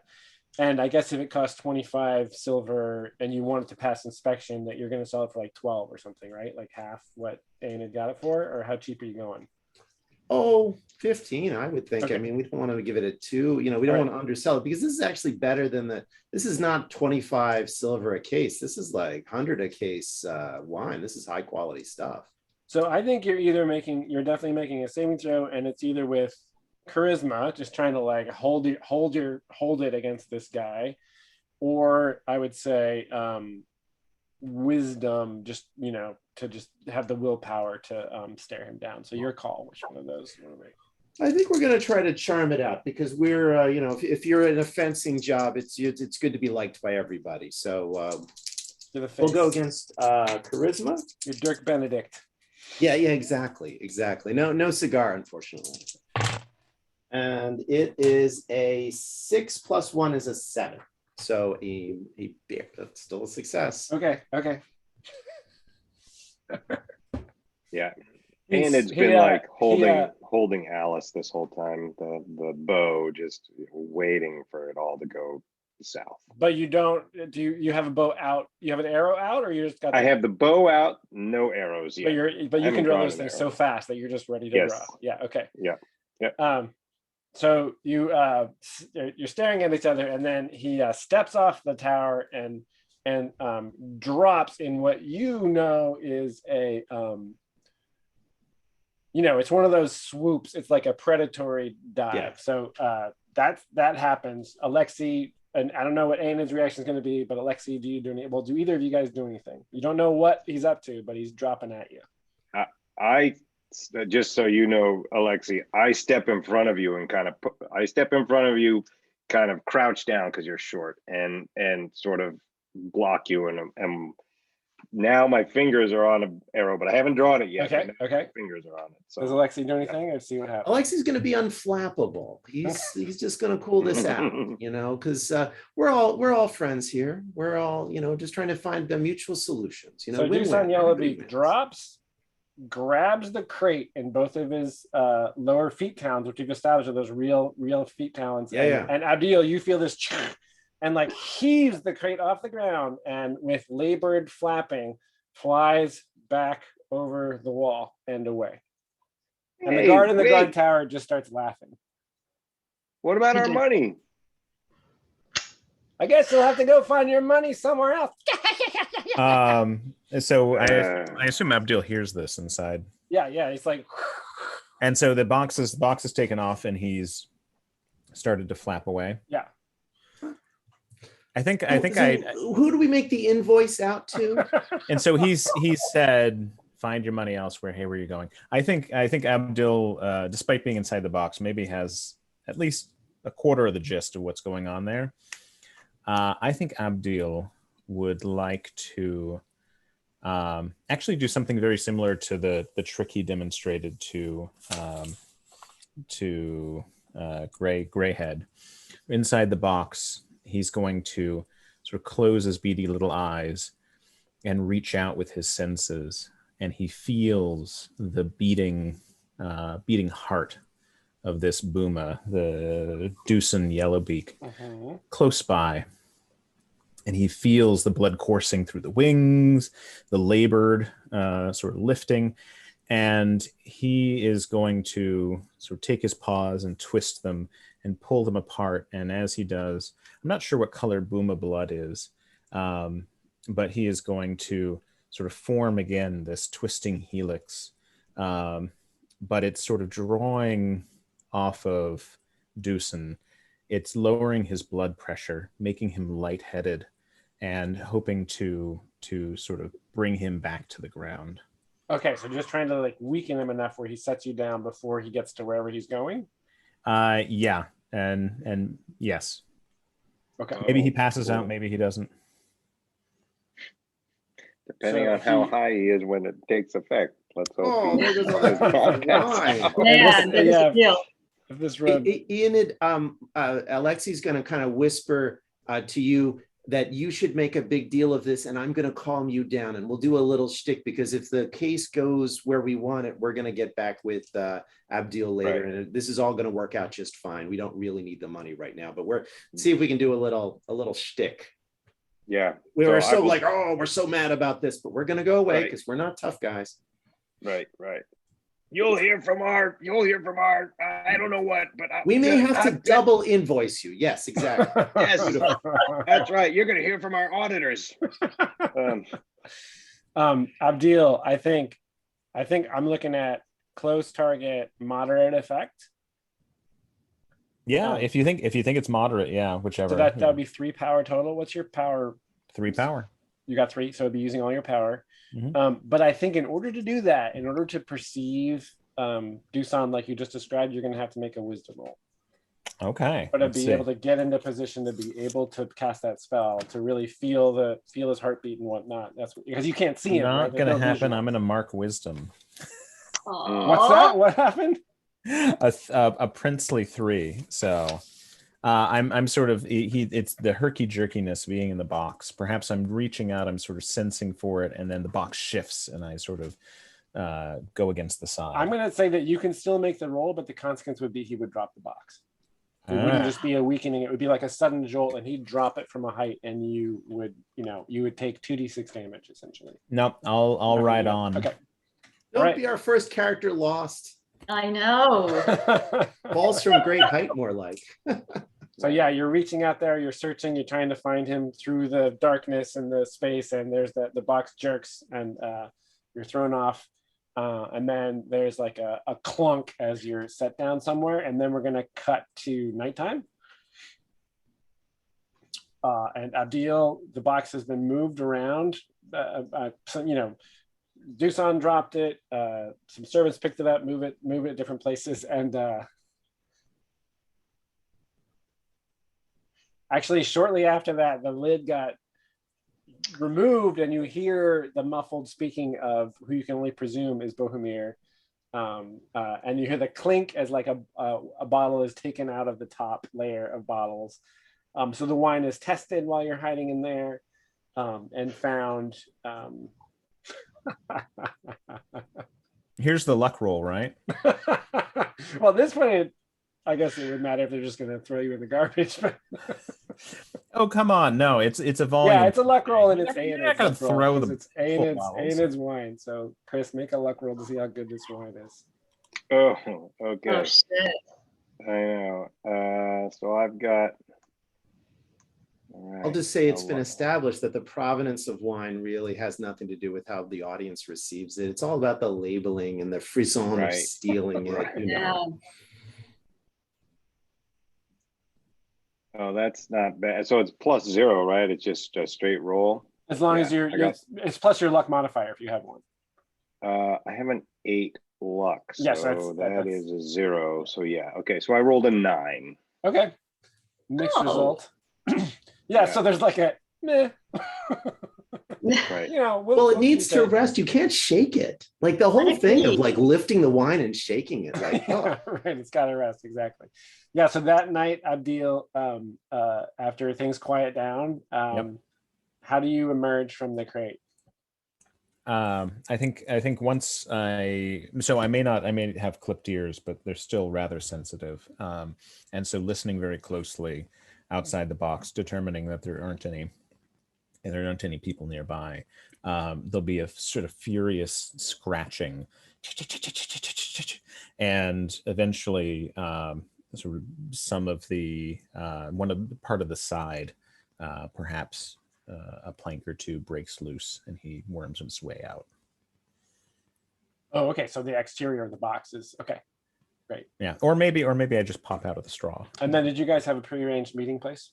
and I guess if it costs 25 silver and you want it to pass inspection, that you're going to sell it for like 12 or something, right? Like half what Aenid got it for, or how cheap are you going? Oh, 15, I would think. Okay. I mean, we don't want to give it a 2. We don't want to undersell it because this is actually better than this is not 25 silver a case. This is like 100 a case wine. This is high quality stuff. So I think you're definitely making a saving throw, and it's either with charisma, just trying to like hold it against this guy, or I would say wisdom, just to just have the willpower to stare him down. So your call, which one of those you want to make? I think we're going to try to charm it out because we're if you're in a fencing job, it's good to be liked by everybody. So we'll go against charisma. You're Dirk Benedict. Yeah, exactly. No cigar, unfortunately. And it is a 6 + 1 is a 7. So that's still a success. Okay. Yeah. And it's been like holding Alice this whole time, the bow, just waiting for it all to go south. But you don't, you have a bow out? You have an arrow out, or you just got? I have the bow out, no arrows yet. But you can draw those things so fast that you're just ready to draw. Yeah. Okay. Yeah. So you're staring at each other, and then he steps off the tower and drops in what is a it's one of those swoops. It's like a predatory dive. Yeah. So that happens. Alexi, and I don't know what Aenid's reaction is going to be, but Alexi, do either of you guys do anything? You don't know what he's up to, but he's dropping at you. I just so you know, Alexi, I step in front of you and kind of crouch down because you're short and sort of block you, and now my fingers are on an arrow, but I haven't drawn it yet. Okay. My fingers are on it. So does Alexi do anything? Let's see what happens. Alexi's going to be unflappable. He's just going to cool this out, because we're all friends here. We're all just trying to find the mutual solutions. So Doosan Yellowbeak drops, grabs the crate in both of his lower feet talons, which we've established are those real feet talons. And Abdiel, you feel this and like heaves the crate off the ground, and with labored flapping flies back over the wall and away. And the guard in the guard tower just starts laughing. What about our money? I guess you'll have to go find your money somewhere else. So I assume Abdiel hears this inside. Yeah, he's like, and so the box is taken off, and he's started to flap away. Yeah. I think who do we make the invoice out to? And so he said, find your money elsewhere. Hey, where are you going? I think Abdiel, despite being inside the box, maybe has at least a quarter of the gist of what's going on there. I think Abdiel would like to actually do something very similar to the trick he demonstrated to Greyhead. Inside the box, he's going to sort of close his beady little eyes and reach out with his senses, and he feels the beating heart of this Buma, the Doosan Yellowbeak, close by. And he feels the blood coursing through the wings, the labored sort of lifting, and he is going to sort of take his paws and twist them and pull them apart. And as he does, I'm not sure what color Buma blood is, but he is going to sort of form again this twisting helix, but it's sort of drawing off of Doosan. It's lowering his blood pressure, making him lightheaded, and hoping to sort of bring him back to the ground. Okay, so just trying to like weaken him enough where he sets you down before he gets to wherever he's going? Yeah, and yes. Okay. Maybe he passes out, maybe he doesn't. Depending So on how he- high he is when it takes effect. Let's hope. Oh, he there goes all does that not beautiful pass wine. out. Man, that is yeah. a deal. If this road, Enid, Alexi's going to kind of whisper to you that you should make a big deal of this, and I'm going to calm you down, and we'll do a little shtick, because if the case goes where we want it, we're going to get back with Abdil later, Right. and this is all going to work out just fine. We don't really need the money right now, but we're see if we can do a little shtick. Yeah. We were I so will- like, oh, we're so mad about this, but we're going to go away Right. because we're not tough guys. Right. You'll hear from our. I don't know what, but We may have to double invoice you. Yes, exactly. Yes. That's right. You're going to hear from our auditors. Abdil, I think I'm looking at close target, moderate effect. Yeah, if you think it's moderate, yeah, whichever. So that would be 3 power total. What's your power? 3 power. You got 3, so it'd be using all your power. Mhm. But I think in order to do that, in order to perceive Doosan like you just described, you're going to have to make a wisdom roll. Okay. Or to let's be see. able to get into position to be able to cast that spell, to really feel his heartbeat and whatnot. That's because you can't see him. Not right? There's gonna no happen. visual. I'm gonna mark wisdom. What's that? What happened? A princely 3. So I'm sort of it's the herky jerkiness being in the box. Perhaps I'm reaching out, I'm sort of sensing for it, and then the box shifts and I sort of go against the side. I'm going to say that you can still make the roll, but the consequence would be he would drop the box. It wouldn't just be a weakening. It would be like a sudden jolt, and he'd drop it from a height, and you would take 2d6 damage essentially. Nope, I'll ride on. Okay. Don't Right. be our first character lost. I know. Falls from great height, more like. So yeah, you're reaching out there, you're searching, you're trying to find him through the darkness and the space, and there's the box jerks, and you're thrown off. And then there's like a clunk as you're set down somewhere, and then we're gonna cut to nighttime. And Abdil, the box has been moved around. Doosan dropped it. Some servants picked it up, move it different places, and actually shortly after that, the lid got removed, and you hear the muffled speaking of who you can only presume is Bohemir, and you hear the clink as like a bottle is taken out of the top layer of bottles. So the wine is tested while you're hiding in there, and found. Here's the luck roll, right? Well, at this point, I guess it would matter if they're just going to throw you in the garbage. But Oh, come on. No, it's a volume. yeah, it's a luck roll, and it's You're not gonna throw the it's full bottles. Enid's wine. So Chris, make a luck roll to see how good this wine is. Oh, okay. Oh shit. I know. So I've got. All right, I'll just say it's so been what- established that the provenance of wine really has nothing to do with how the audience receives it. It's all about the labeling and the frisson of Right. stealing it. Right. You know. Yeah. Oh, that's not bad. So it's +0, right? It's just a straight roll. As long as Yeah, I got- it's plus your luck modifier if you have one. I have an 8 luck, so Yes, that's- that is a 0. So yeah, okay. So I rolled a 9. Okay, mixed Oh. result. yeah, Yeah. so there's like a meh. Right. Well, it needs to rest. You can't shake it. Like the whole Let it thing of be. like lifting the wine and shaking it. Like, oh. Right, it's got to rest, exactly. Yeah, so that night, Abdil, after things quiet down, how do you emerge from the crate? I think once I may have clipped ears, but they're still rather sensitive. And so listening very closely outside the box, determining that there aren't any people nearby. There'll be a sort of furious scratching, and eventually sort of some of the part of the side, perhaps a plank or two breaks loose, and he worms his way out. Oh, okay. So the exterior of the box is okay. Great. Yeah, or maybe I just pop out of the straw. And then, did you guys have a prearranged meeting place?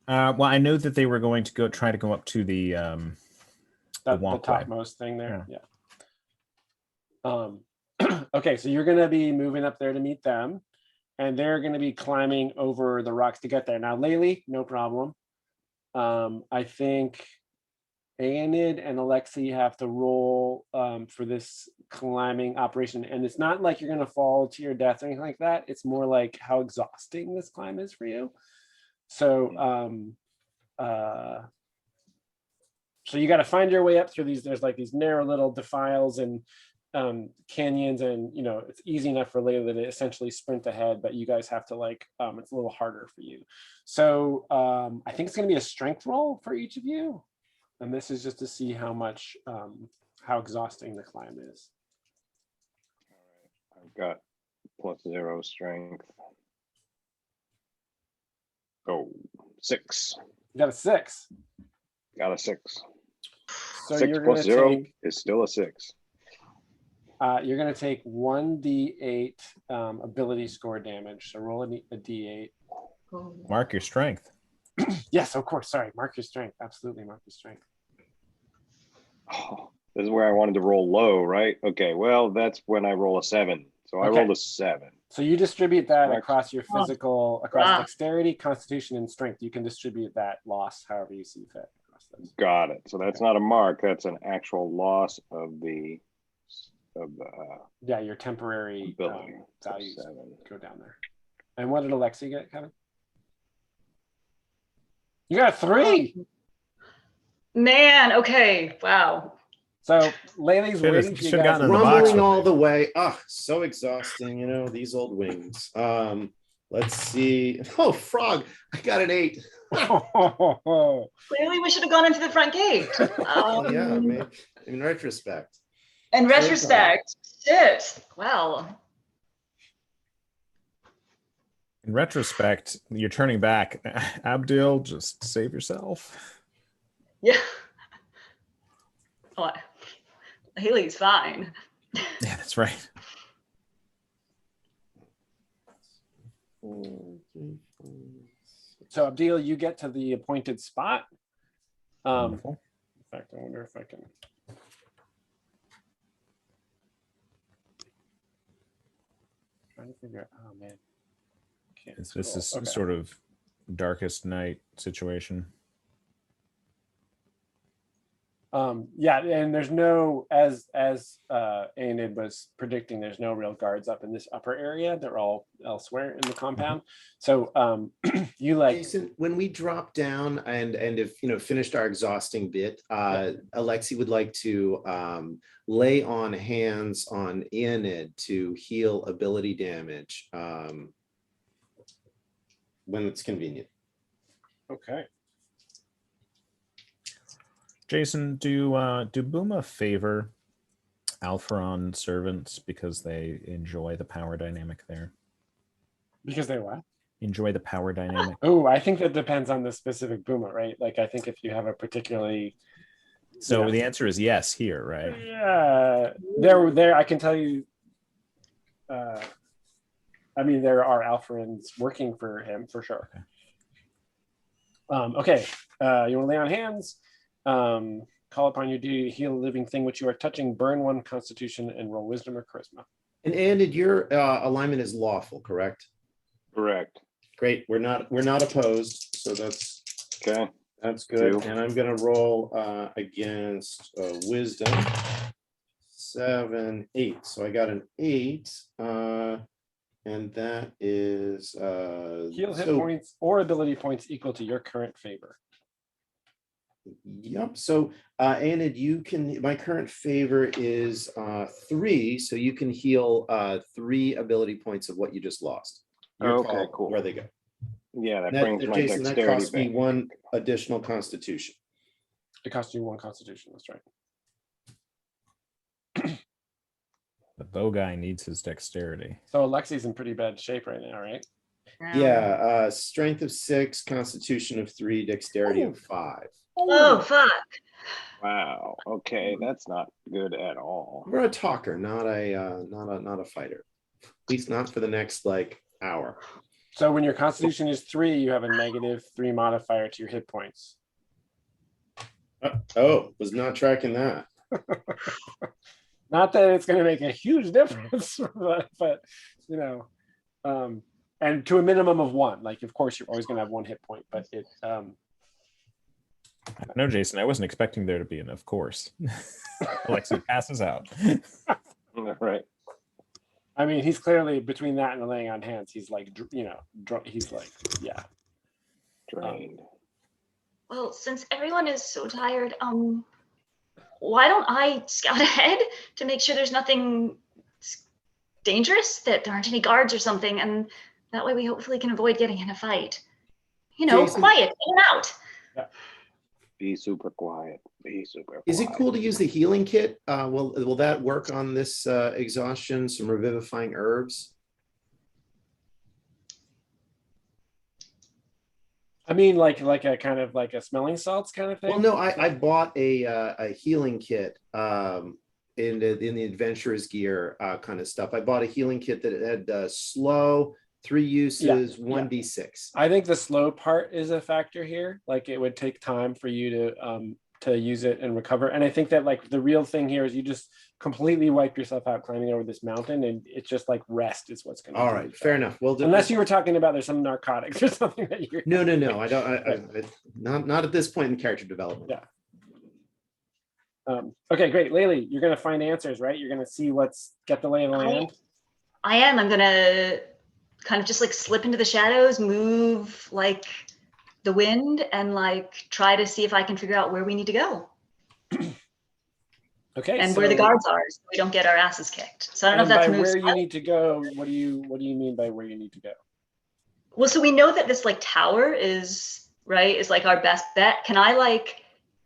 Well, I know that they were going to try to go up to the The walkway. topmost thing there. Yeah. Okay, so you're going to be moving up there to meet them, and they're going to be climbing over the rocks to get there. Now, Laylee, no problem. I think Aenid and Alexei have to roll for this climbing operation. And it's not like you're going to fall to your death or anything like that. It's more like how exhausting this climb is for you. So, so you got to find your way up through these. There's like these narrow little defiles and canyons, and you know it's easy enough for Layla to essentially sprint ahead, but you guys have to like it's a little harder for you. So I think it's going to be a strength roll for each of you, and this is just to see how much how exhausting the climb is. All right, I've got +0 strength. Oh, 6. You got a 6. Got a 6. So 6 you're plus gonna 0 take, is still a 6. you're going to take 1d8 ability score damage. So roll a d8. Mark your strength. Yes, of course. Sorry, mark your strength. Absolutely, mark your strength. Oh, this is where I wanted to roll low, right? Okay, well, that's when I roll a 7. So I rolled a 7. So you distribute that Mark. across your physical, across dexterity, constitution, and strength. You can distribute that loss however you see fit. Got it. So that's not a mark. That's an actual loss of the yeah, your temporary ability. values 7. go down there. And what did Alexei get, Kevin? You got a 3. Man, okay, wow. So Laylee's waiting for you guys. Rumbling all the way. Ah, so exhausting, you know, these old wings. Let's see. Oh, frog. I got an 8. Clearly we should have gone into the front gate. Yeah, maybe in retrospect. In retrospect, shit. Well. In retrospect, you're turning back. Abdil, just save yourself. Yeah. Oh, Haley's fine. Yeah, that's right. So Abdil, you get to the appointed spot. In fact, I wonder if I can. Trying to figure out. Oh man. This is sort of darkest night situation. Yeah, and there's no, as Aenid was predicting, there's no real guards up in this upper area. They're all elsewhere in the compound. So you like, Jason, when we drop down and if finished our exhausting bit, Alexei would like to lay on hands on Aenid to heal ability damage when it's convenient. Okay. Jason, do Buma favor Alpharon servants because they enjoy the power dynamic there? Because they what? Enjoy the power dynamic. Oh, I think that depends on the specific Buma, right? Like, I think if you have a particularly. So the answer is yes here, right? Yeah, there. I can tell you. I mean, there are Alpharans working for him for sure. Okay, you want to lay on hands. Call upon your duty to heal a living thing which you are touching, burn 1 constitution, and roll wisdom or charisma. And Aenid, your alignment is lawful, correct? Correct. Great. We're not opposed, so that's okay. That's good. 2. And I'm gonna roll against wisdom. 7, 8. So I got an 8. And that is heal hit points or ability points equal to your current favor. Yep. So Aenid, you can, my current favor is 3, so you can heal 3 ability points of what you just lost. Okay, cool. Where they go. Yeah, that brings my Jason, dexterity that costs me back. 1 additional constitution. It costs you 1 constitution, that's right. The bow guy needs his dexterity. So Alexi's in pretty bad shape right now, right? Yeah, strength of 6, constitution of 3, dexterity of 5. Oh, fuck. Wow. Okay, that's not good at all. We're a talker, not a fighter. At least not for the next hour. So when your constitution is 3, you have a -3 modifier to your hit points. Oh, was not tracking that. Not that it's going to make a huge difference, but and to a minimum of 1. Like, of course, you're always going to have 1 hit point, but it No, Jason, I wasn't expecting there to be an of course. Alexi passes out. Right. I mean, he's clearly between that and the laying on hands. He's like, he's like, yeah. Drained. Well, since everyone is so tired, why don't I scout ahead to make sure there's nothing dangerous, that there aren't any guards or something, and that way we hopefully can avoid getting in a fight. Jason, quiet, in and out. Yeah. Be super quiet. Be super quiet. Is it cool to use the healing kit? Will that work on this exhaustion? Some revivifying herbs? I mean, like a kind of like a smelling salts kind of thing. Well, no, I bought a healing kit in the adventurer's gear kind of stuff. I bought a healing kit that had slow, 3 uses, 1d6. I think the slow part is a factor here. Like it would take time for you to use it and recover. And I think that like the real thing here is you just completely wipe yourself out climbing over this mountain, and it's just like rest is what's going to. All right, fair enough. Well, unless you were talking about there's some narcotics or something that you're. No. I don't. Not at this point in character development. Yeah. Okay, great. Laylee, you're going to find answers, right? You're going to see get the lay of the land. I am. I'm going to kind of just like slip into the shadows, move like the wind, and like try to see if I can figure out where we need to go. Okay. And where the guards are, so we don't get our asses kicked. So I don't know if that's by where you need to go. What do you mean by where you need to go? Well, so we know that this like tower is like our best bet. Can I like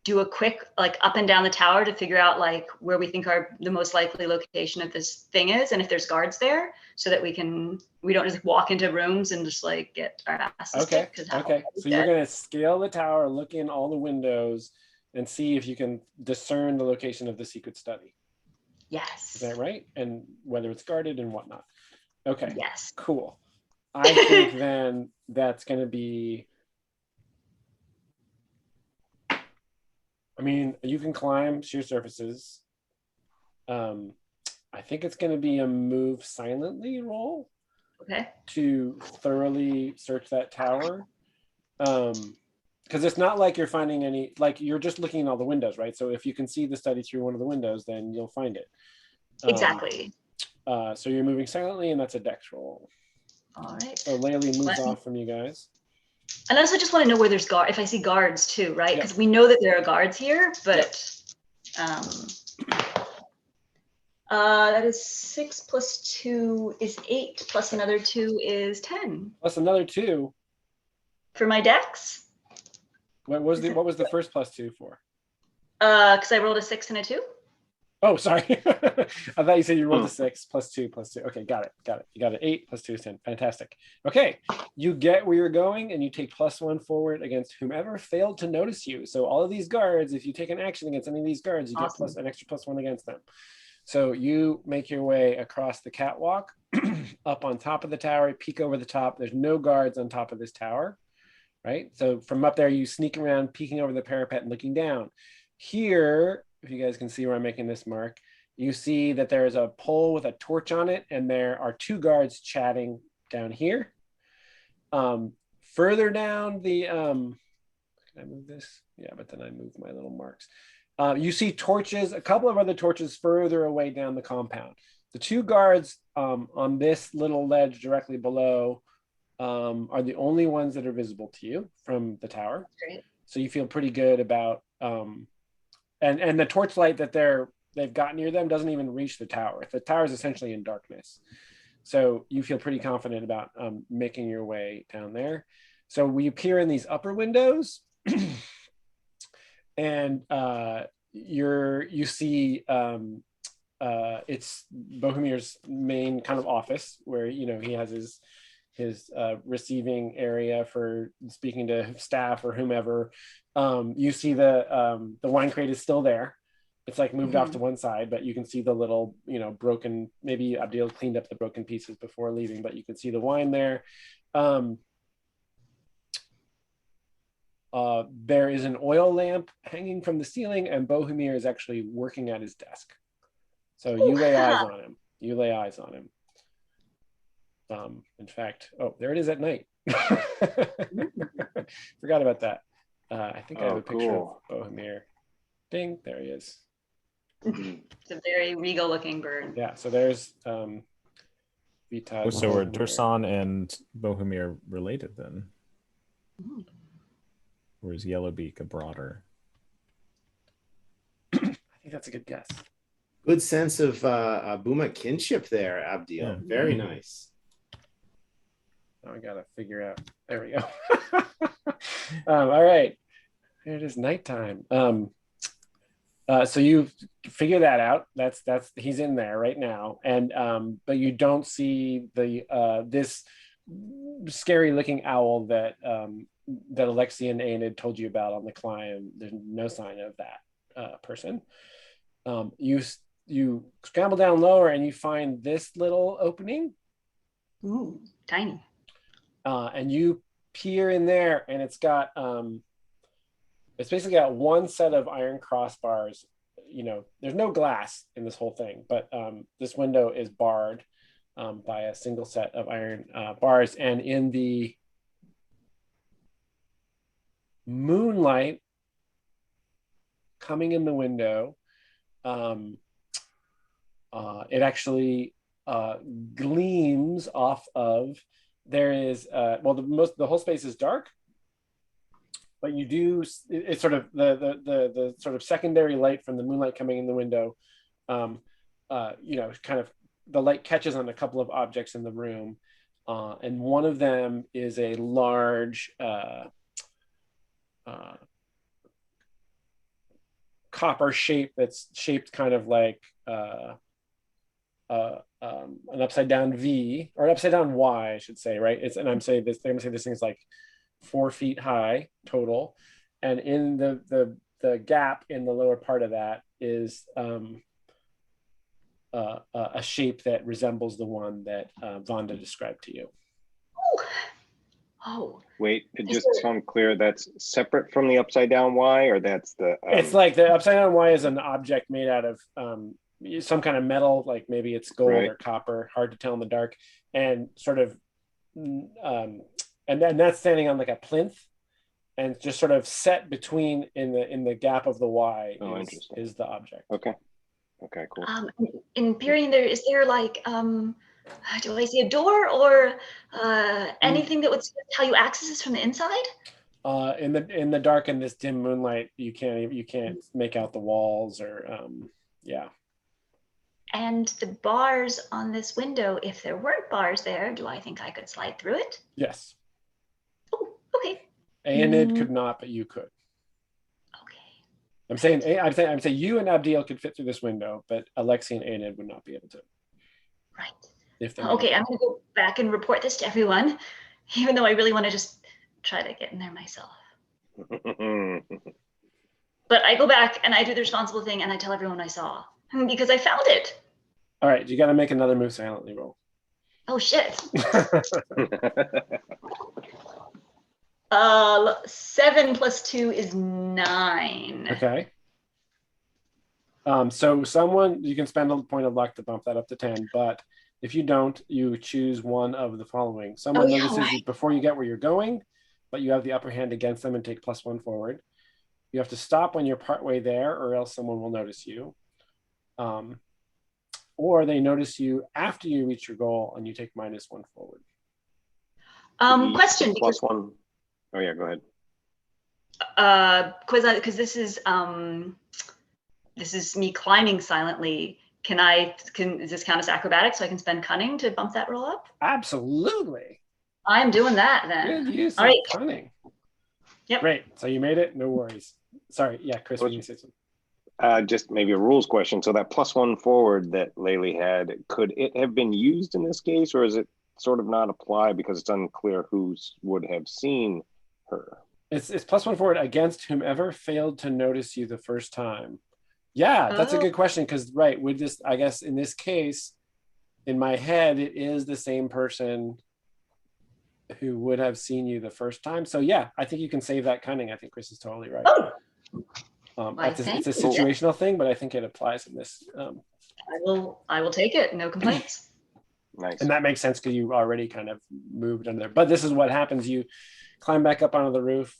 do a quick like up and down the tower to figure out like where we think the most likely location of this thing is, and if there's guards there, so that we don't just walk into rooms and just like get our asses kicked? Okay. So you're gonna scale the tower, look in all the windows, and see if you can discern the location of the secret study. Yes. Is that right? And whether it's guarded and whatnot. Okay. Yes. Cool. I think then that's going to be, I mean, you can climb sheer surfaces. I think it's going to be a move silently roll. Okay. To thoroughly search that tower. Because it's not like you're finding any, like you're just looking in all the windows, right? So if you can see the study through one of the windows, then you'll find it. Exactly. So you're moving silently, and that's a dex roll. All right. So Laylee moves off from you guys. And I also just want to know where there's if I see guards too, right? Because we know that there are guards here, but that is 6 plus 2 is 8, plus another 2 is 10. Plus another 2. For my dex? What was the first plus 2 for? Because I rolled a 6 and a 2. Oh, sorry. I thought you said you rolled a 6 plus 2 plus 2. Okay, got it. You got an 8 plus 2 is 10. Fantastic. Okay, you get where you're going, and you take +1 forward against whomever failed to notice you. So all of these guards, if you take an action against any of these guards, you get an extra +1 against them. So you make your way across the catwalk, up on top of the tower, peek over the top. There's no guards on top of this tower. Right? So from up there, you sneak around, peeking over the parapet and looking down. Here, if you guys can see where I'm making this mark, you see that there is a pole with a torch on it, and there are 2 guards chatting down here. Further down the, can I move this? Yeah, but then I move my little marks. You see torches, a couple of other torches further away down the compound. The 2 guards on this little ledge directly below are the only ones that are visible to you from the tower. Great. So you feel pretty good about and the torchlight that they've got near them doesn't even reach the tower. The tower is essentially in darkness. So you feel pretty confident about making your way down there. So we appear in these upper windows and you see it's Bohemir's main kind of office where he has his receiving area for speaking to staff or whomever. You see the wine crate is still there. It's like moved off to one side, but you can see the little, broken, maybe Abdil cleaned up the broken pieces before leaving, but you can see the wine there. There is an oil lamp hanging from the ceiling, and Bohemir is actually working at his desk. So you lay eyes on him. In fact, there it is at night. Forgot about that. I think I have a picture of Bohemir. Ding, there he is. It's a very regal looking bird. Yeah, so there's Vitad. So are Dursan and Bohemir related then? Or is Yellowbeak a broader? I think that's a good guess. Good sense of Buma kinship there, Abdiel. Yeah. Very nice. Now I gotta figure out. There we go. All right. Here it is, nighttime. So you figure that out. That's he's in there right now, and but you don't see the this scary looking owl that that Alexi and Aenid told you about on the climb. There's no sign of that person. You scramble down lower and you find this little opening. Ooh, tiny. And you peer in there, and it's got it's basically got one set of iron crossbars. You know, there's no glass in this whole thing, but this window is barred by a single set of iron bars. And in the moonlight coming in the window, it actually gleams off of. There is well, the whole space is dark. But you do, it's sort of the sort of secondary light from the moonlight coming in the window, you know, kind of the light catches on a couple of objects in the room. And one of them is a large copper shape that's shaped kind of like an upside down V or an upside down Y, I should say, right? And I'm saying this thing is like 4 feet high total, and in the gap in the lower part of that is a shape that resembles the one that Vonda described to you. Oh. Wait, just so I'm clear, that's separate from the upside down Y, or that's the? It's like the upside down Y is an object made out of some kind of metal, like maybe it's gold or copper, hard to tell in the dark, and sort of. And then that's standing on like a plinth, and just sort of set between in the gap of the Y is the object. Okay. Okay. Cool. In peering there, is there like do I see a door or anything that would tell you access is from the inside? In the dark in this dim moonlight, you can't make out the walls or yeah. And the bars on this window, if there weren't bars there, do I think I could slide through it? Yes. Oh, okay. Aenid could not, but you could. Okay. I'm saying you and Abdiel could fit through this window, but Alexi and Aenid would not be able to. Right. Okay, I'm going to go back and report this to everyone, even though I really want to just try to get in there myself. But I go back and I do the responsible thing and I tell everyone I saw because I found it. All right, you got to make another move silently roll. Oh shit. 7 + 2 is 9. Okay. So you can spend a point of luck to bump that up to 10, but if you don't, you choose one of the following. Someone notices you before you get where you're going, but you have the upper hand against them and take +1 forward. You have to stop when you're partway there, or else someone will notice you. Or they notice you after you reach your goal and you take -1 forward. Question. +1. Oh yeah, go ahead. Because this is me climbing silently. Does this count as acrobatics so I can spend cunning to bump that roll up? Absolutely. I'm doing that then. Good use of cunning. Yep. Great. So you made it. No worries. Sorry. Yeah, Chris, what did you say something? Just maybe a rules question. So that +1 forward that Laylee had, could it have been used in this case, or is it sort of not apply because it's unclear who would have seen her? It's +1 forward against whomever failed to notice you the first time. Yeah, that's a good question because with this, I guess in this case, in my head, it is the same person who would have seen you the first time. So yeah, I think you can save that cunning. I think Chris is totally right. It's a situational thing, but I think it applies in this. I will take it. No complaints. Nice. And that makes sense because you already kind of moved under there. But this is what happens. You climb back up onto the roof.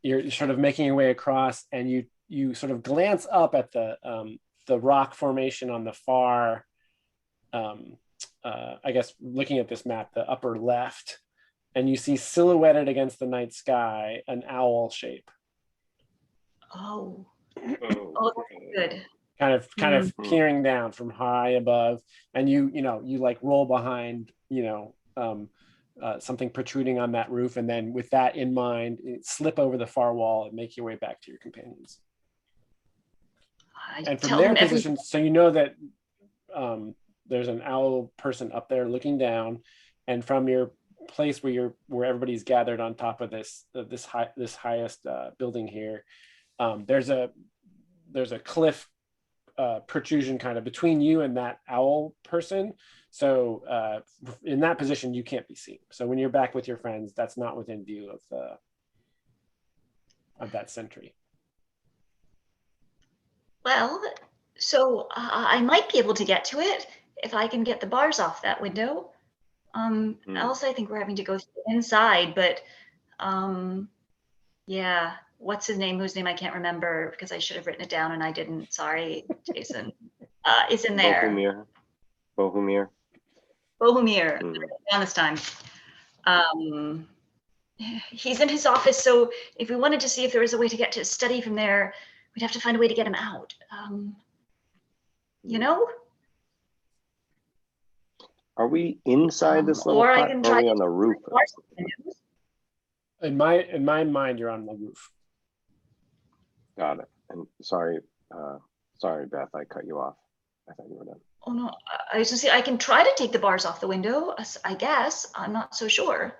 you're sort of making your way across, and you sort of glance up at the rock formation on the far, I guess looking at this map, the upper left, and you see silhouetted against the night sky an owl shape. Oh, good. Kind of peering down from high above, and you like roll behind, something protruding on that roof, and then with that in mind, slip over the far wall and make your way back to your companions. And from their position, so you know that there's an owl person up there looking down, and from your place where everybody's gathered on top of this highest building here, there's a cliff protrusion kind of between you and that owl person. So in that position, you can't be seen. So when you're back with your friends, that's not within view of that sentry. Well, so I might be able to get to it if I can get the bars off that window. Else I think we're having to go inside, but yeah, what's his name, whose name I can't remember because I should have written it down and I didn't. Sorry, Jason. Is in there. Bohumir. Down this time. He's in his office, so if we wanted to see if there was a way to get to his study from there, we'd have to find a way to get him out. Are we inside this little hut, or are we on the roof? In my mind, you're on the roof. Got it. And sorry, Beth, I cut you off. I thought you were done. Oh no, I was gonna say I can try to take the bars off the window. I guess I'm not so sure.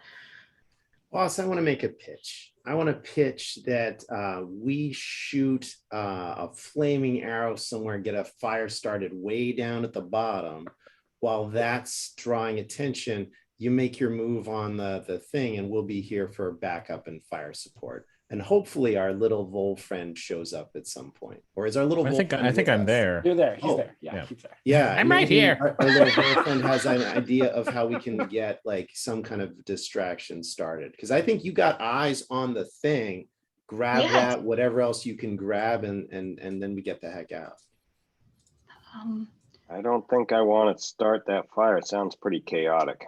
Boss, I want to make a pitch. I want to pitch that we shoot a flaming arrow somewhere, get a fire started way down at the bottom. While that's drawing attention, you make your move on the thing, and we'll be here for backup and fire support. And hopefully our little Vole friend shows up at some point. Or is our little Vole friend? I think I'm there. You're there. He's there. Yeah, he's there. Yeah, I'm right here. Our little Vole friend has an idea of how we can get like some kind of distraction started. Because I think you got eyes on the thing. Grab that, whatever else you can grab, and then we get the heck out. I don't think I want to start that fire. It sounds pretty chaotic.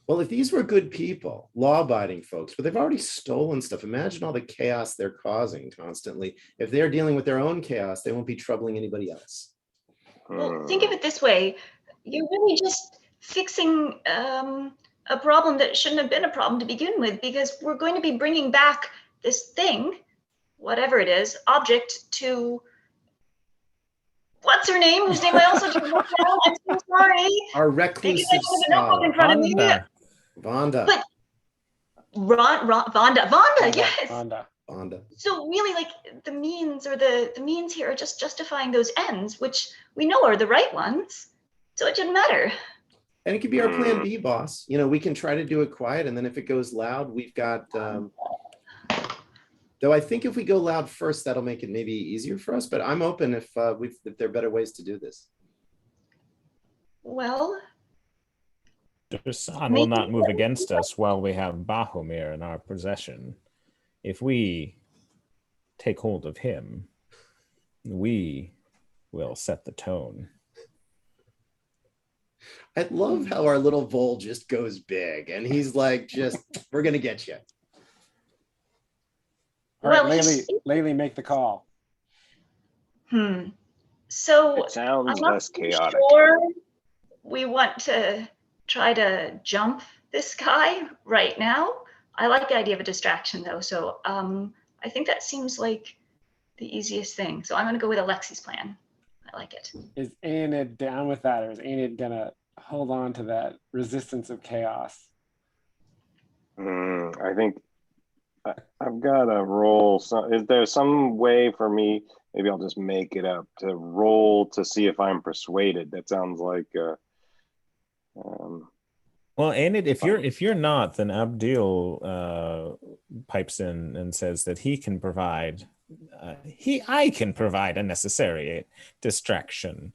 Well, if these were good people, law-abiding folks, but they've already stolen stuff. Imagine all the chaos they're causing constantly. If they're dealing with their own chaos, they won't be troubling anybody else. Well, think of it this way. You're really just fixing a problem that shouldn't have been a problem to begin with, because we're going to be bringing back this thing, whatever it is, object to... What's her name? Whose name I also didn't know. I'm so sorry. Our reclusive Vonda. But Vonda, yes. Vonda. So really, like the means here are just justifying those ends, which we know are the right ones. So it didn't matter. And it could be our plan B, boss. We can try to do it quiet, and then if it goes loud, we've got. Though I think if we go loud first, that'll make it maybe easier for us. But I'm open if there are better ways to do this. Well, Dusan will not move against us while we have Bohumir in our possession. If we take hold of him, we will set the tone. I love how our little Vole just goes big, and he's like, we're going to get you. All right, Laylee, make the call. So it sounds less chaotic. Sure we want to try to jump this guy right now. I like the idea of a distraction though. So I think that seems like the easiest thing. So I'm going to go with Alexi's plan. I like it. Is Aenid down with that, or is Aenid going to hold on to that resistance of chaos? I think I've got to roll. Is there some way for me? Maybe I'll just make it up to roll to see if I'm persuaded. That sounds like. Well, Aenid, if you're not, then Abdil pipes in and says that he can provide. I can provide a necessary distraction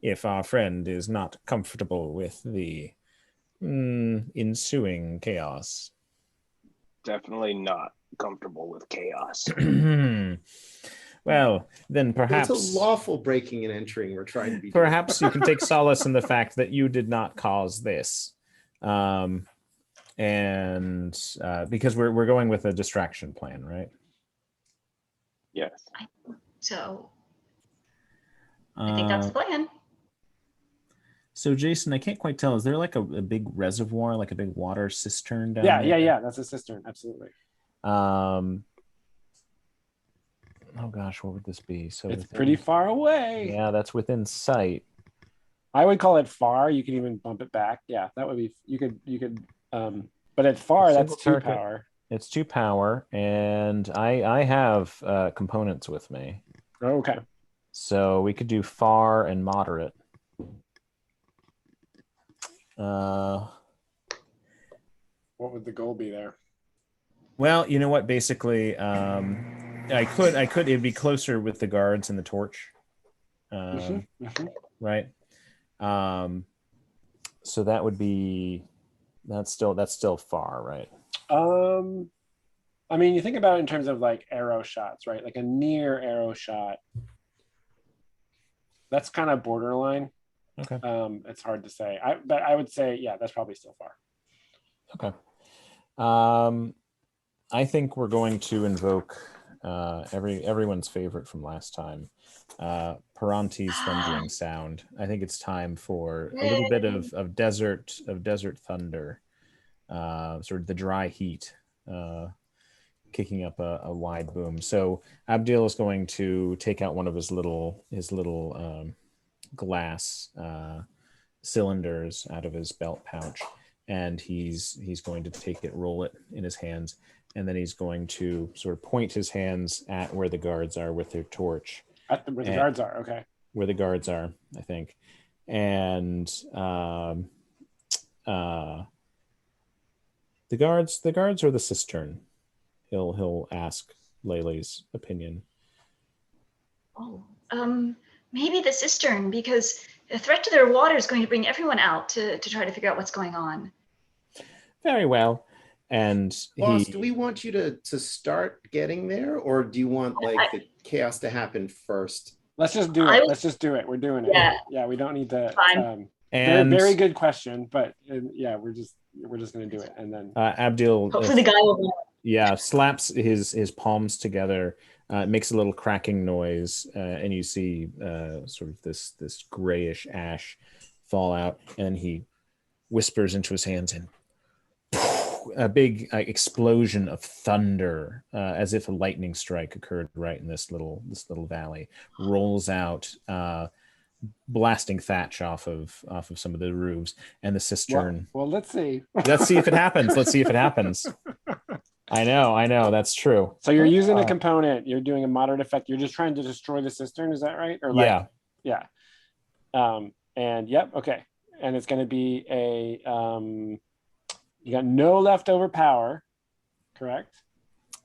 if our friend is not comfortable with the ensuing chaos. Definitely not. comfortable with chaos. Well, then perhaps it's a lawful breaking and entering we're trying to be. Perhaps you can take solace in the fact that you did not cause this, and because we're going with a distraction plan, right? Yes. So I think that's the plan. So Jason, I can't quite tell. Is there like a big reservoir, like a big water cistern down there? Yeah. That's a cistern. Absolutely. Oh gosh, what would this be? So it's pretty far away. Yeah, that's within sight. I would call it far. You could even bump it back. Yeah, that would be. You could. But at far, that's 2 power. It's 2 power, and I have components with me. Okay. So we could do far and moderate. What would the goal be there? Well, you know what? Basically, I could. It'd be closer with the guards and the torch, right? So that would be. That's still far, right? I mean, you think about it in terms of like arrow shots, right? Like a near arrow shot. That's kind of borderline. Okay. It's hard to say. But I would say, yeah, that's probably still far. Okay. I think we're going to invoke everyone's favorite from last time, Paranti's thundering sound. I think it's time for a little bit of desert thunder, sort of the dry heat, kicking up a wide boom. So Abdil is going to take out one of his little glass cylinders out of his belt pouch, and he's going to take it, roll it in his hands, and then he's going to sort of point his hands at where the guards are with their torch. Where the guards are, okay. Where the guards are, I think. And the guards or the cistern? He'll ask Laylee's opinion. Oh, maybe the cistern, because the threat to their water is going to bring everyone out to try to figure out what's going on. Very well. And Boss, do we want you to start getting there, or do you want the chaos to happen first? Let's just do it. Let's just do it. We're doing it. Yeah, we don't need to. And very good question, but yeah, we're just gonna do it, and then Abdil. Hopefully, the guy will. Yeah, slaps his palms together, makes a little cracking noise, and you see sort of this grayish ash fall out, and he whispers into his hands, and a big explosion of thunder, as if a lightning strike occurred right in this little valley, rolls out, blasting thatch off of some of the roofs, and the cistern. Well, let's see. Let's see if it happens. I know, that's true. So you're using a component, you're doing a moderate effect, you're just trying to destroy the cistern, is that right? Or yeah. And yep, okay. And it's going to be you got no leftover power, correct?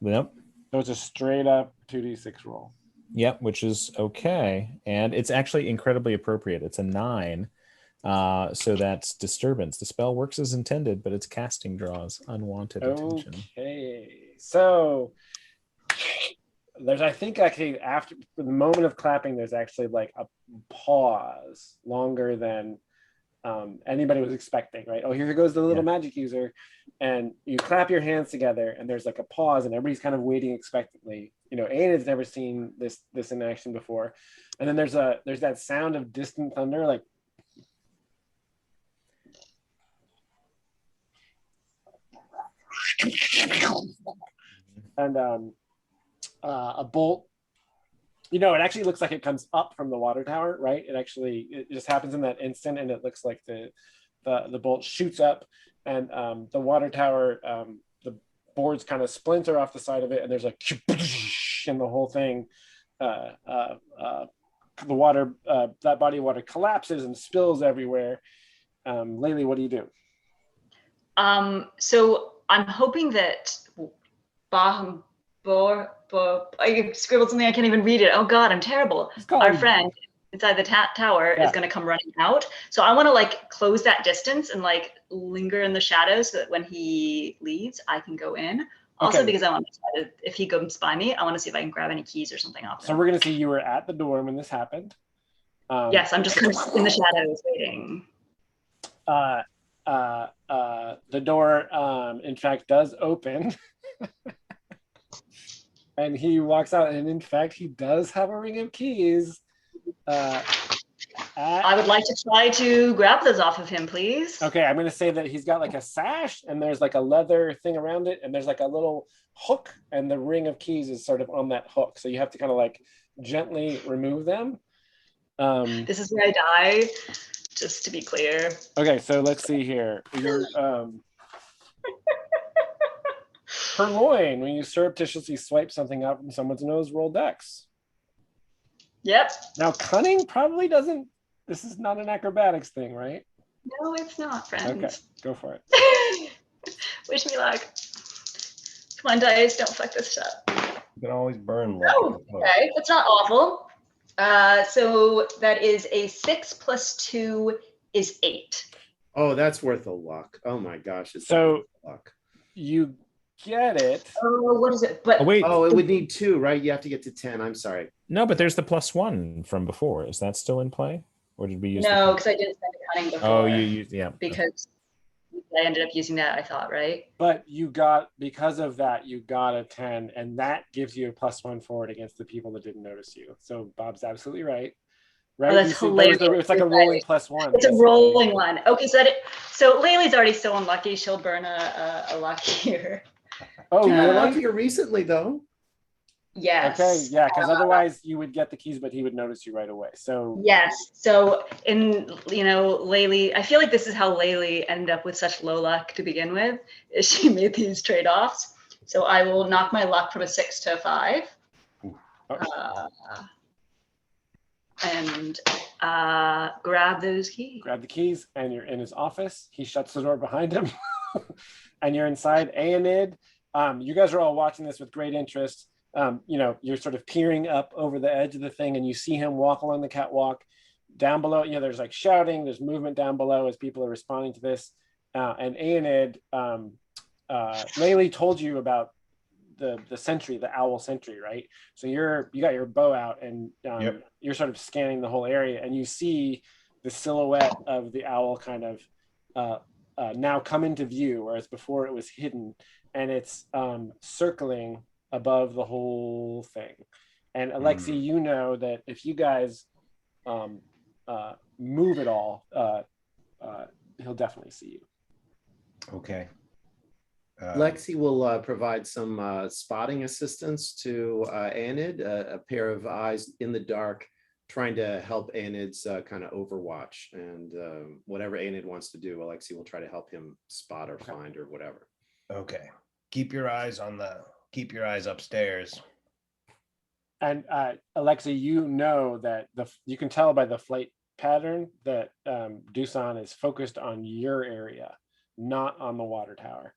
Yep. So it's a straight up 2d6 roll. Yep, which is okay. And it's actually incredibly appropriate. It's a 9. So that's disturbance. The spell works as intended, but its casting draws unwanted attention. Okay. So there's, I think, actually after the moment of clapping, there's actually like a pause longer than anybody was expecting, right? Oh, here goes the little magic user, and you clap your hands together, and there's like a pause, and everybody's kind of waiting expectantly. Aeden's never seen this in action before, and then there's that sound of distant thunder, like, and a bolt. It actually looks like it comes up from the water tower, right? It just happens in that instant, and it looks like the bolt shoots up, and the water tower, the boards kind of splinter off the side of it, and there's like, and the whole thing, the water, that body of water collapses and spills everywhere. Laylee, what do you do? So I'm hoping that I scribbled something, I can't even read it. Oh God, I'm terrible. Our friend inside the tower is going to come running out. So I want to close that distance and linger in the shadows so that when he leaves, I can go in. Also Okay. because I want to try to, if he comes by me, I want to see if I can grab any keys or something off So him. we're gonna see you were at the door when this happened. Yes, I'm just kind of in the shadows waiting. The door, in fact, does open. And he walks out, and in fact, he does have a ring of keys. I would like to try to grab those off of him, please. Okay, I'm gonna say that he's got like a sash, and there's like a leather thing around it, and there's like a little hook, and the ring of keys is sort of on that hook. So you have to kind of like gently remove them. This is where I die, just to be clear. Okay, so let's see here. You're purloin, when you surreptitiously swipe something out from someone's nose, roll dex. Yep. Now, cunning probably doesn't, this is not an acrobatics thing, right? No, it's not, friends. Okay, go for it. Wish me luck. Come on, dice, don't fuck this up. You can always burn luck. Oh, okay, that's not awful. So that is a 6 + 2 is 8. Oh, that's worth a luck. Oh my gosh. It's So- worth a luck. You get it. Oh, what is it? But Oh wait, Oh, it would need 2, right? You have to get to 10. I'm sorry. no, but there's the +1 from before. Is that still in play, or did we use? no, because I didn't spend a cunning before. Oh, you used yeah. Because I ended up using that, I thought, right? But you got, because of that, you got a 10, and that gives you a +1 forward against the people that didn't notice you. So Bob's absolutely right. Right? Oh, that's You see, those hilarious. it's like a rolling +1. It's a rolling one. Okay, so Laylee's already so unlucky. She'll burn a luck here. Oh, You got really? luckier recently, though. Yes. Okay, yeah, because otherwise you would get the keys, but he would notice you right away. So Yes. So Laylee, I feel like this is how Laylee ended up with such low luck to begin with, is she made these trade-offs. So I will knock my luck from a 6 to a 5. And grab those keys. grab the keys, and you're in his office. He shuts the door behind him, and you're inside. Aenid, you guys are all watching this with great interest. You're sort of peering up over the edge of the thing, and you see him walk along the catwalk. Down below, there's like shouting, there's movement down below as people are responding to this. And Aenid, Laylee told you about the sentry, the owl sentry, right? So you got your bow out, and Yep. you're sort of scanning the whole area, and you see the silhouette of the owl kind of now come into view, whereas before it was hidden, and it's circling above the whole thing. And Alexi, you know that if you guys move at all, he'll definitely see you. Okay. Lexi will provide some spotting assistance to Aenid, a pair of eyes in the dark, trying to help Aenid's kind of overwatch. And whatever Aenid wants to do, Alexi will try to help him spot or find or whatever. Okay. Keep your eyes upstairs. And Alexi, you know that you can tell by the flight pattern that Doosan is focused on your area, not on the water tower.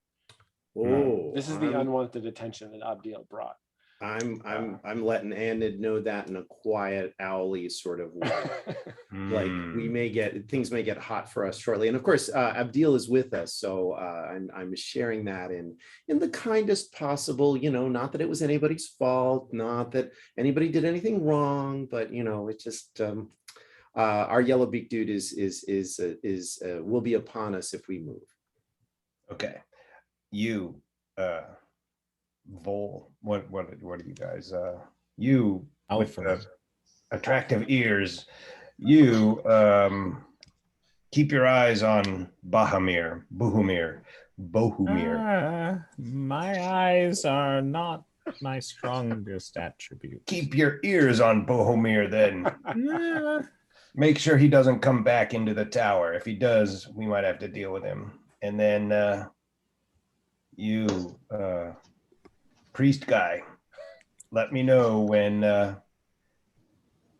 Oh, This is the unwanted attention that Abdiel brought. I'm letting Aenid know that in a quiet, owly sort of way. Like things may get hot for us shortly, and of course Abdiel is with us, so I'm sharing that in the kindest possible, not that it was anybody's fault, not that anybody did anything wrong, but it's just our yellow-beaked dude is will be upon us if we move. Okay. You Vol, what are you guys? You with the attractive ears, you keep your eyes on Bohumir. My eyes are not my strongest attribute. Keep your ears on Bohumir then. Make sure he doesn't come back into the tower. If he does, we might have to deal with him. And then you priest guy, let me know when I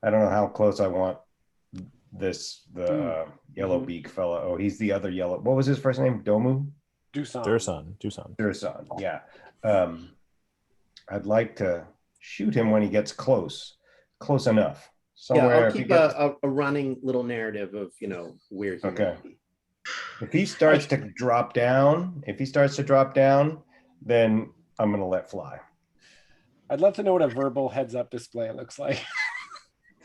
don't know how close I want the yellow beak fella. Oh, he's the other yellow. What was his first name? Doosan. Yeah. I'd like to shoot him when he gets close enough. Somewhere. I'll keep a running little narrative of where he might be. If he starts to drop down, then I'm gonna let fly. I'd love to know what a verbal heads up display looks like.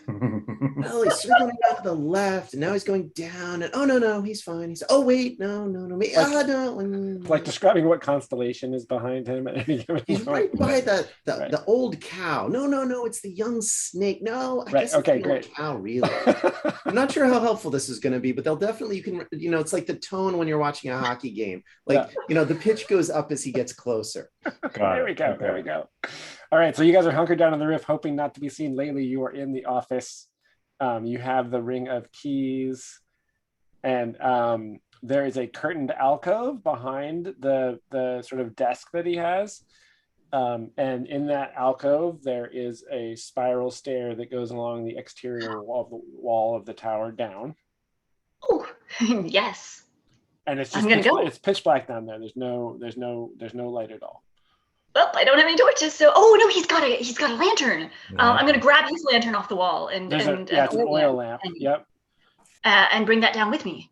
Oh, he's circling out to the left, and now he's going down. And oh no, he's fine. He's wait, no, me. Like, no. Like describing what constellation is behind him at any given He's moment. right by the Right. old cow. No, it's the young snake. No, I guess it's Okay, the great. old cow, really. I'm not sure how helpful this is going to be, but they'll definitely, you can, it's like the tone when you're watching a hockey game. Like, the pitch goes up as he gets closer. There we go. All right, so you guys are hunkered down on the roof, hoping not to be seen. Lately, you are in the office. You have the ring of keys, and there is a curtained alcove behind the sort of desk that he has. And in that alcove, there is a spiral stair that goes along the exterior wall of the tower down. Oh, yes. And it's just it's pitch black down there. There's no light at all. Well, I don't have any torches, so no, he's got a lantern. I'm gonna grab his lantern off the wall and it's an oil lamp. Yep. And bring that down with me.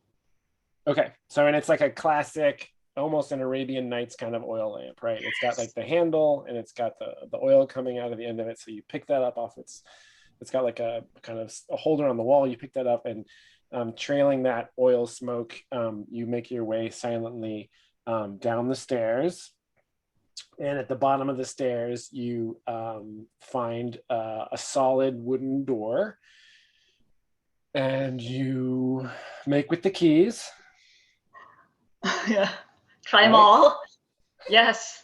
Okay, so and it's like a classic, almost an Arabian Nights kind of oil lamp, right? It's got like the handle and it's got the oil coming out of the end of it. So you pick that up off it's got like a kind of a holder on the wall. You pick that up and trailing that oil smoke, you make your way silently down the stairs. And at the bottom of the stairs, you find a solid wooden door, and you make with the keys. Yeah, try them all. Yes.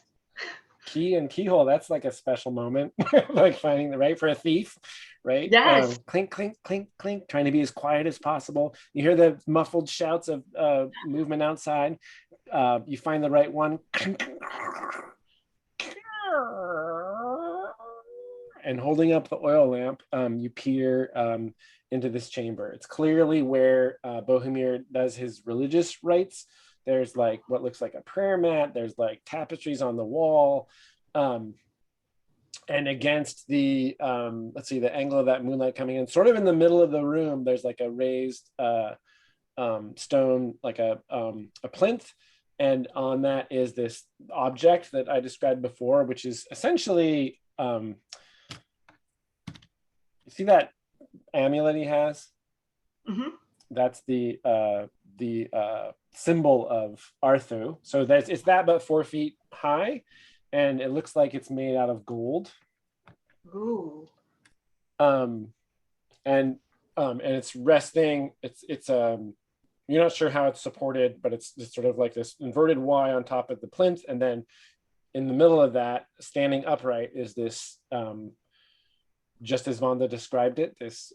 Key and keyhole, that's like a special moment, like finding the right for a thief, right? Yes. Clink, clink, clink, clink, trying to be as quiet as possible. You hear the muffled shouts of movement outside. You find the right one. And holding up the oil lamp, you peer into this chamber. It's clearly where Bohemir does his religious rites. There's like what looks like a prayer mat. There's like tapestries on the wall. And against the, the angle of that moonlight coming in, sort of in the middle of the room, there's like a raised stone, like a plinth. And on that is this object that I described before, which is essentially, you see that amulet he has? Mm-hmm. That's the symbol of Arthu. So it's that but 4 feet high, and it looks like it's made out of gold. Ooh. And it's resting. It's you're not sure how it's supported, but it's sort of like this inverted Y on top of the plinth, and then in the middle of that, standing upright, is this, just as Vonda described it, this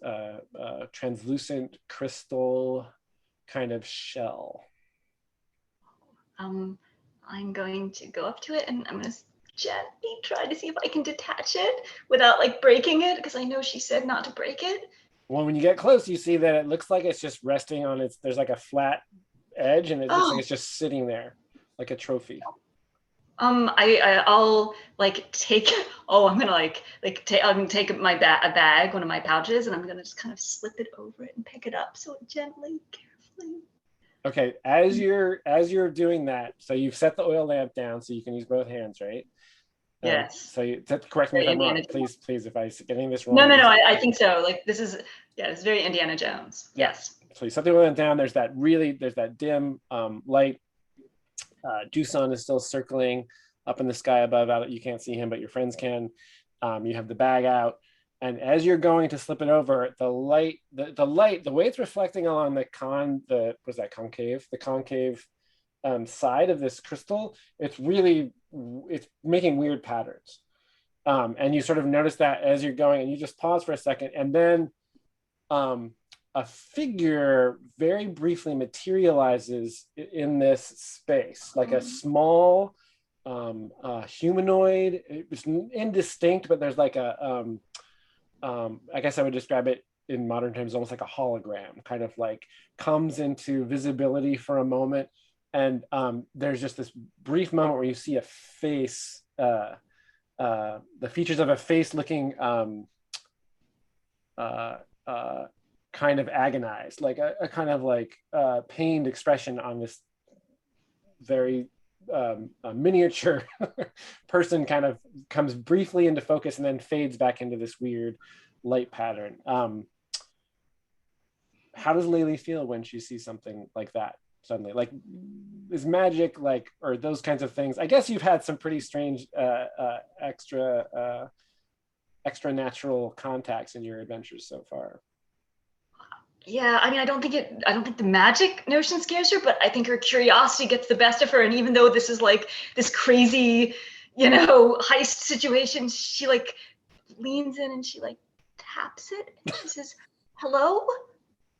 translucent crystal kind of shell. I'm going to go up to it and I'm going to gently try to see if I can detach it without like breaking it, because I know she said not to break it. Well, when you get close, you see that it looks like it's just resting on there's like a flat edge, and it looks like it's just sitting there like a trophy. I'll like take, I'm gonna I'm gonna take my bag, one of my pouches, and I'm gonna just kind of slip it over it and pick it up so gently, carefully. Okay, as you're doing that, so you've set the oil lamp down so you can use both hands, right? Yes. So correct me if I'm wrong, please, if I'm getting this wrong. No, I think so. Like it's very Indiana Jones. Yes. So you set the oil lamp down. There's that dim light. Doosan is still circling up in the sky above. You can't see him, but your friends can. You have the bag out, and as you're going to slip it over, the light, the way it's reflecting along the concave side of this crystal, it's making weird patterns. And you sort of notice that as you're going, and you just pause for a second, and then a figure very briefly materializes in this space, like a small humanoid. It's indistinct, but there's like a, I guess I would describe it in modern terms almost like a hologram, kind of like comes into visibility for a moment. And there's just this brief moment where you see a face, the features of a face looking kind of agonized, like a kind of like pained expression on this very a miniature person kind of comes briefly into focus and then fades back into this weird light pattern. How does Laylee feel when she sees something like that suddenly? Like, is magic like, or those kinds of things? I guess you've had some pretty strange extra natural contacts in your adventures so far. Yeah, I mean, I don't think the magic notion scares her, but I think her curiosity gets the best of her. And even though this is like this crazy, heist situation, she like leans in and she like taps it. And she says, "Hello?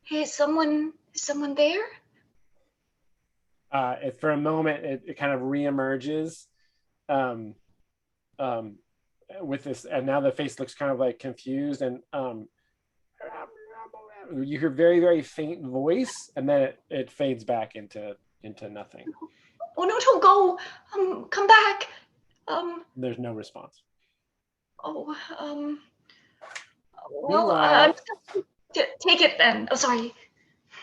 Hey, is someone there?" For a moment, it kind of reemerges with this, and now the face looks kind of like confused, and you hear very, very faint voice, and then it fades back into nothing. "Oh no, don't go. Come back." There's no response. Well, I'm take it then. Oh, sorry.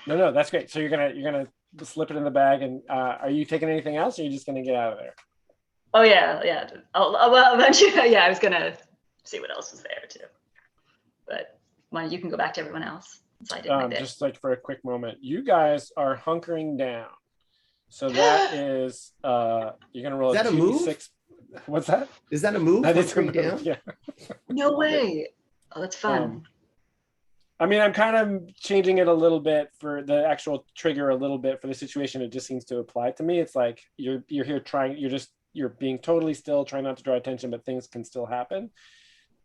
No, that's great. So you're gonna slip it in the bag, and are you taking anything else, or are you just gonna get out of there? Oh yeah. Well, eventually, yeah, I was gonna see what else was there too. But you can go back to everyone else. So I did my bit. Just like for a quick moment, you guys are hunkering down. So that is you're gonna roll. Is that a move? 2d6. What's that? Is that a move? That is a move, down? yeah. No way. Oh, that's fun. I mean, I'm kind of changing it a little bit for the actual trigger a little bit for the situation. It just seems to apply to me. It's like you're here trying. You're being totally still, trying not to draw attention, but things can still happen.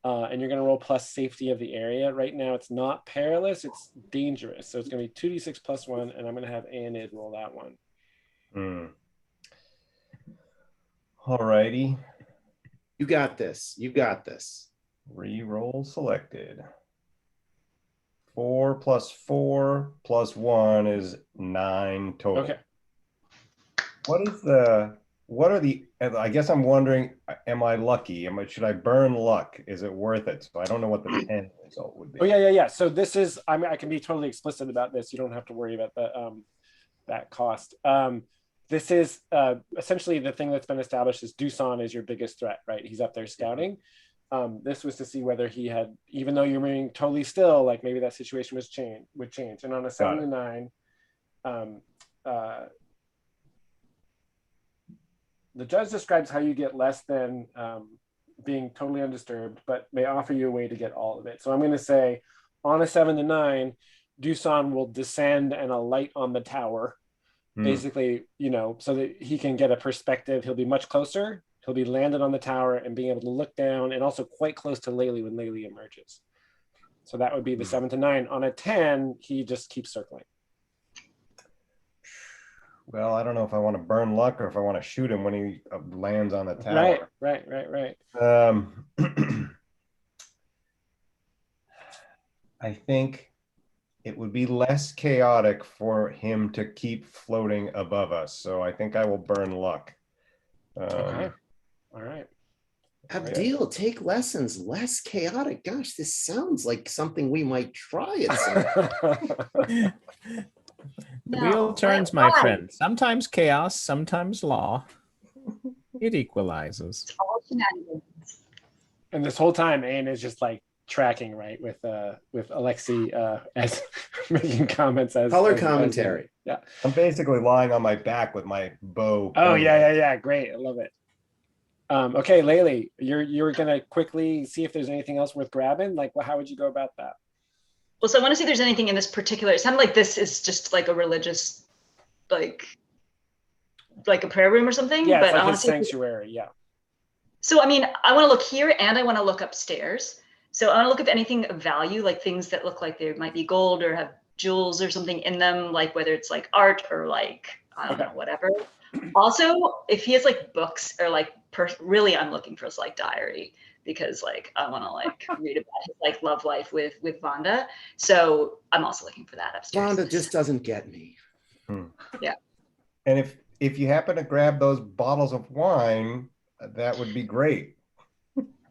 And you're going to roll plus safety of the area. Right now, it's not perilous, it's dangerous. So it's going to be 2d6 plus 1, and I'm going to have Aenid roll that one. All righty. You got this. Reroll selected. 4 plus 4 plus 1 is 9 total. Okay. What are the, I guess I'm wondering, am I lucky? Should I burn luck? Is it worth it? So I don't know what the 10 result would be. Oh, yeah. So this is, I mean, I can be totally explicit about this. You don't have to worry about that cost. This is essentially the thing that's been established is Doosan is your biggest threat, right? He's up there scouting. This was to see whether he had, even though you're being totally still, like maybe that situation would change. And on a 7 to 9, the judge describes how you get less than being totally undisturbed, but may offer you a way to get all of it. So I'm going to say on a 7 to 9, Doosan will descend and alight on the tower, basically, so that he can get a perspective. He'll be much closer. He'll be landed on the tower and being able to look down, and also quite close to Laylee when Laylee emerges. So that would be the 7 to 9. On a 10, he just keeps circling. Well, I don't know if I want to burn luck or if I want to shoot him when he lands on the tower. Right. I think it would be less chaotic for him to keep floating above us. So I think I will burn luck. Okay. All right. Abdil, take lessons. Less chaotic. Gosh, this sounds like something we might try at some point. The wheel turns, my friend. Sometimes chaos, sometimes law. It equalizes. All shenanigans. And this whole time, Aen is just like tracking, right, with Alexei as making comments as color commentary. Yeah, I'm basically lying on my back with my bow. Oh yeah, great, I love it. Okay, Laylee, you're gonna quickly see if there's anything else worth grabbing. Like, well, how would you go about that? Well, so I want to see if there's anything in this particular. It sounded like this is just like a religious, like a prayer room or something. Yeah, but it's like I want his to see sanctuary. Yeah. So I mean, I want to look here and I want to look upstairs. So I want to look at anything of value, like things that look like they might be gold or have jewels or something in them, like whether it's like art or like, I don't know, whatever. Also, if he has like books or like, really I'm looking for his like diary, because like I want to like read about his like love life with Vonda. So I'm also looking for that upstairs. Vonda just doesn't get me. Yeah. And if you happen to grab those bottles of wine, that would be great.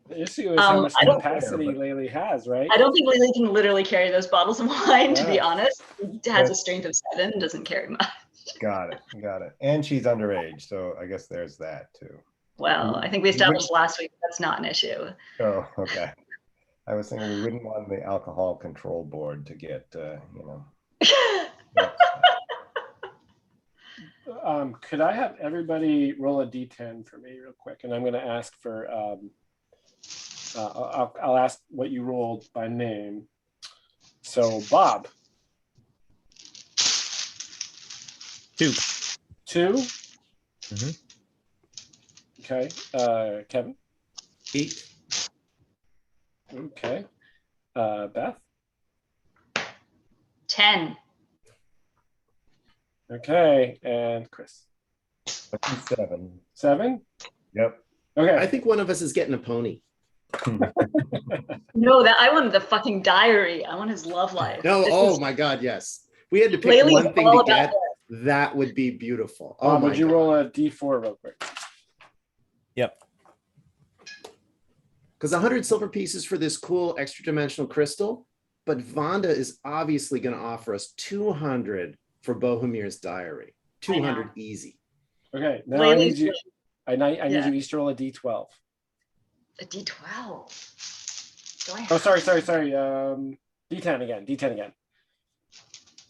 The issue is how much capacity Laylee has, right? I don't think Laylee can literally carry those bottles of wine, to be honest. He has a strength of 7, doesn't carry much. Got it. And she's underage, so I guess there's that too. Well, I think we established last week that's not an issue. Oh, okay. I was thinking we wouldn't want the alcohol control board to get, Could I have everybody roll a d10 for me real quick? And I'm going to ask for, I'll ask what you rolled by name. So Bob. 2. 2? Mm-hmm. Okay. Kevin? 8. Okay. Beth? 10. Okay. And Chris? 7. 7? Yep. Okay. I think one of us is getting a pony. No, that I wanted the fucking diary. I want his love life. No, This is- my God, yes. We had to pick Laylee's one thing all to about get. That would be beautiful. Bob, my would you God. roll a d4 real quick? Yep. Because 100 silver pieces for this cool extra dimensional crystal, but Vonda is obviously going to offer us 200 for Bohemir's diary. 200 easy. Okay. Now I need Laylee's you. I need Yeah. you each to roll a d12. a D12. Do I Oh, have- sorry. D10 again. D10 again.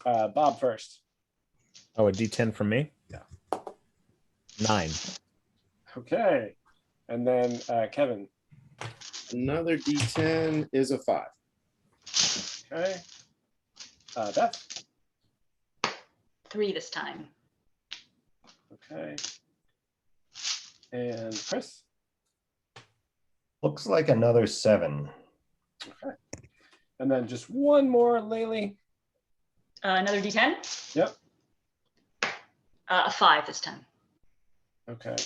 Bob first. Oh, a D10 from me? Yeah. 9. Okay. And then Kevin. Another D10 is a 5. Okay. Beth. 3 this time. Okay. And Chris. Looks like another 7. Okay. And then just one more, Laylee. Another D10. Yep. A 5 this time. Okay.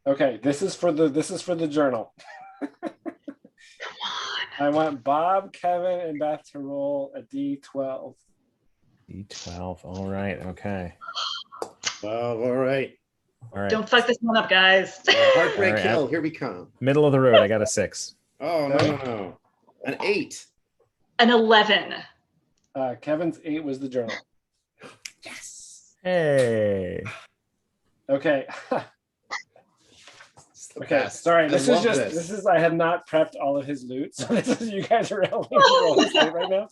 Okay. This is for the journal. Come on. I want Bob, Kevin, and Beth to roll a d12. D12. All right. Okay. Well, all right. All right. Don't fuck this one up, guys. Heartbreak All right. Hill, here we come. Middle of the road. I got a 6. Oh, no. An 8. An 11. Kevin's 8 was the journal. Yes. Hey. Okay. It's the Okay, best. sorry. I This love is I have not prepped all of his loot, so this is you guys are helping me roll this loot right now.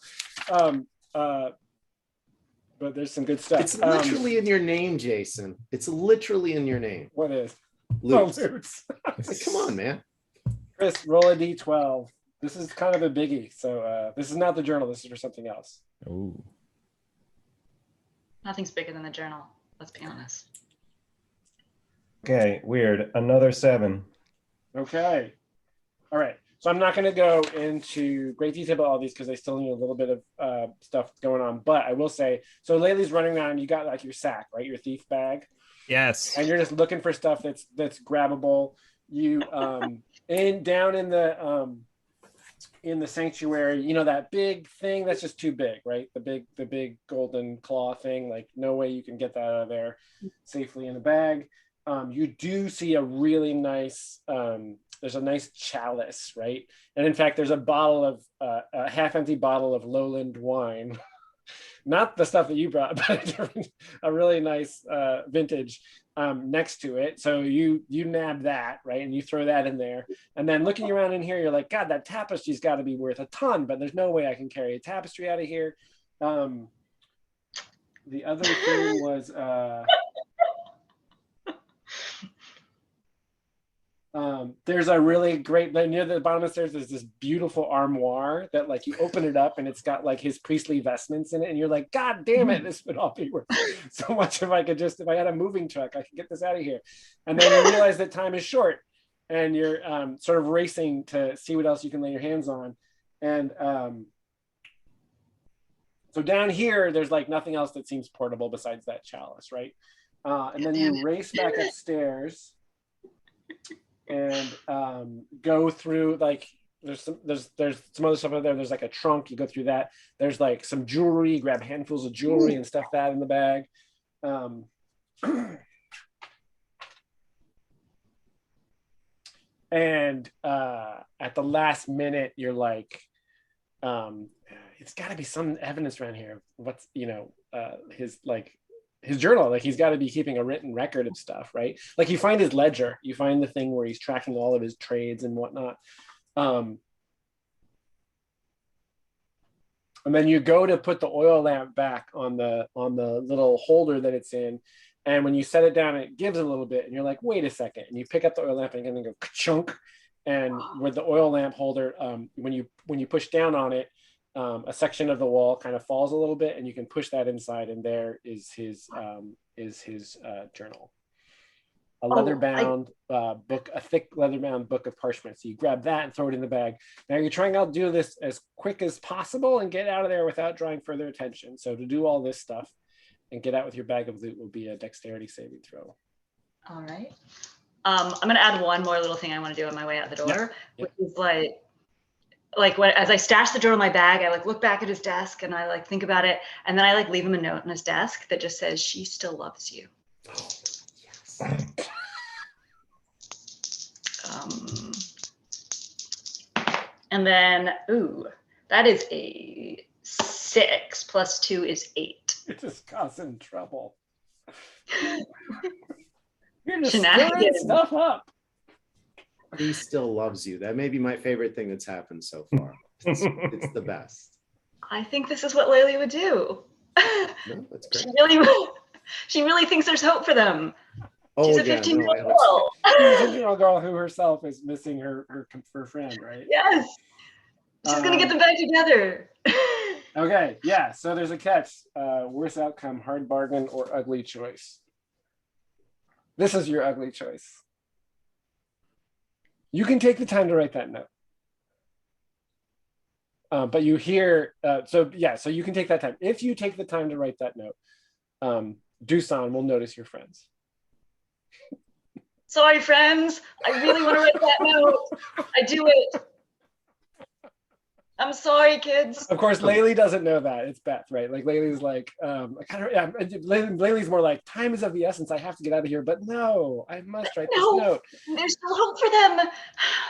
But there's some good stuff. It's literally in your name, Jason. It's literally in your name. What is? Loot. Oh, loots. Like, come on, man. Chris, roll a d12. This is kind of a biggie. So this is not the journal. This is for something else. Ooh. Nothing's bigger than the journal. Let's be honest. Okay, weird. Another 7. Okay. All right. So I'm not going to go into great detail about all these because I still need a little bit of stuff going on. But I will say, so Laylee's running around. You got like your sack, right? Your thief bag. Yes. And you're just looking for stuff that's grabbable. You down in the sanctuary, you know, that big thing that's just too big, right? The big golden claw thing, like no way you can get that out of there safely in a bag. You do see a really nice there's a nice chalice, right? And in fact, there's a bottle of a half-empty bottle of Lowland wine, not the stuff that you brought, but a really nice vintage next to it. So you nab that, right? And you throw that in there. And then looking around in here, you're like, God, that tapestry's got to be worth a ton, but there's no way I can carry a tapestry out of here. The other thing was there's a really great, near the bottom of the stairs, there's this beautiful armoire that like you open it up and it's got like his priestly vestments in it. And you're like, God damn it, this would all be worth so much if I had a moving truck, I could get this out of here. And then you realize that time is short and you're sort of racing to see what else you can lay your hands on. And so down here, there's like nothing else that seems portable besides that chalice, right? And then you race back upstairs and go through, like there's some other stuff over there. There's like a trunk, you go through that. There's like some jewelry, you grab handfuls of jewelry and stuff that in the bag. And at the last minute, you're like, it's got to be some evidence around here. What's, his journal, like he's got to be keeping a written record of stuff, right? Like you find his ledger, you find the thing where he's tracking all of his trades and whatnot. And then you go to put the oil lamp back on the little holder that it's in. And when you set it down, it gives a little bit and you're like, wait a second. And you pick up the oil lamp and then go chunk. And with the oil lamp holder, when you push down on it, a section of the wall kind of falls a little bit, and you can push that inside, and there is his journal, a leather-bound book, a thick leather-bound book of parchment. So you grab that and throw it in the bag. Now you're trying to do this as quick as possible and get out of there without drawing further attention. So to do all this stuff and get out with your bag of loot will be a dexterity saving throw. All right. I'm going to add one more little thing I want to do on my way out the door, which is like when, as I stash the journal in my bag, I look back at his desk and I think about it. And then I leave him a note on his desk that just says, she still loves you. Oh, yes. And then, that is a 6 plus 2 is 8. You're just causing trouble. You're just stirring stuff up. He still loves you. That may be my favorite thing that's happened so far. It's the best. I think this is what Laylee would do. No, that's great. She really thinks there's hope for them. She's a 15-year-old girl. She's a 15-year-old girl who herself is missing her friend, right? Yes. She's going to get them back together. Okay, yeah. So there's a catch. Worst outcome, hard bargain, or ugly choice. This is your ugly choice. You can take the time to write that note. But you hear, so you can take that time. If you take the time to write that note, Doosan will notice your friends. Sorry, friends. I really want to write that note. I do it. I'm sorry, kids. Of course, Laylee doesn't know that. It's Beth, right? Like Laylee's like, Laylee's more like, time is of the essence. I have to get out of here. But no, I must write this note. There's still hope for them.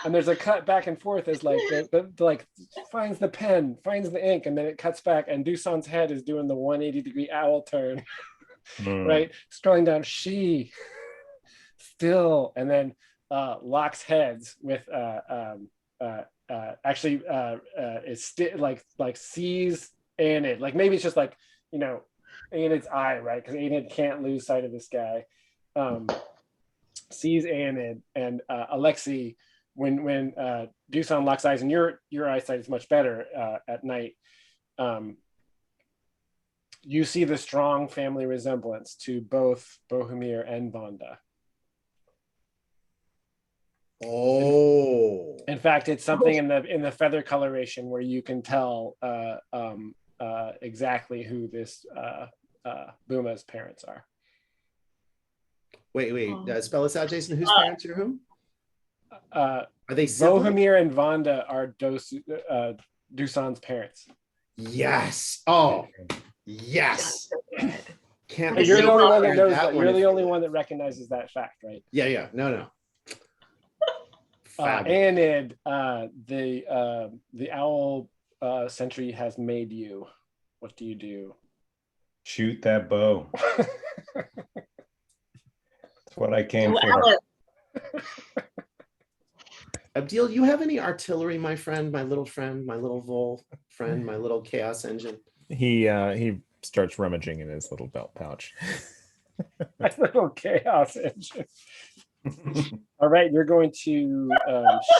And there's a cut back and forth as finds the pen, finds the ink, and then it cuts back, and Doosan's head is doing the 180-degree owl turn, right? Scrolling down, she still, and then locks heads with sees Anid, like maybe it's just Anid's eye, right? Because Anid can't lose sight of this guy. Sees Anid and Alexei when Doosan locks eyes, and your eyesight is much better at night. You see the strong family resemblance to both Bohumir and Vonda. Oh. In fact, it's something in the feather coloration where you can tell exactly who this Buma's parents are. Wait. Spell this out, Jason. Whose parents are whom? Are they siblings? Bohumir and Vonda are Doosan's parents. Yes. Oh, yes. Can't you're the only one that knows that. You're the only one that recognizes that fact, right? Yeah. No. Anid, the owl sentry has made you. What do you do? Shoot that bow. That's what I came for. Abdil, you have any artillery, my friend, my little Vol friend, my little chaos engine? He starts rummaging in his little belt pouch. My little chaos engine. All right, you're going to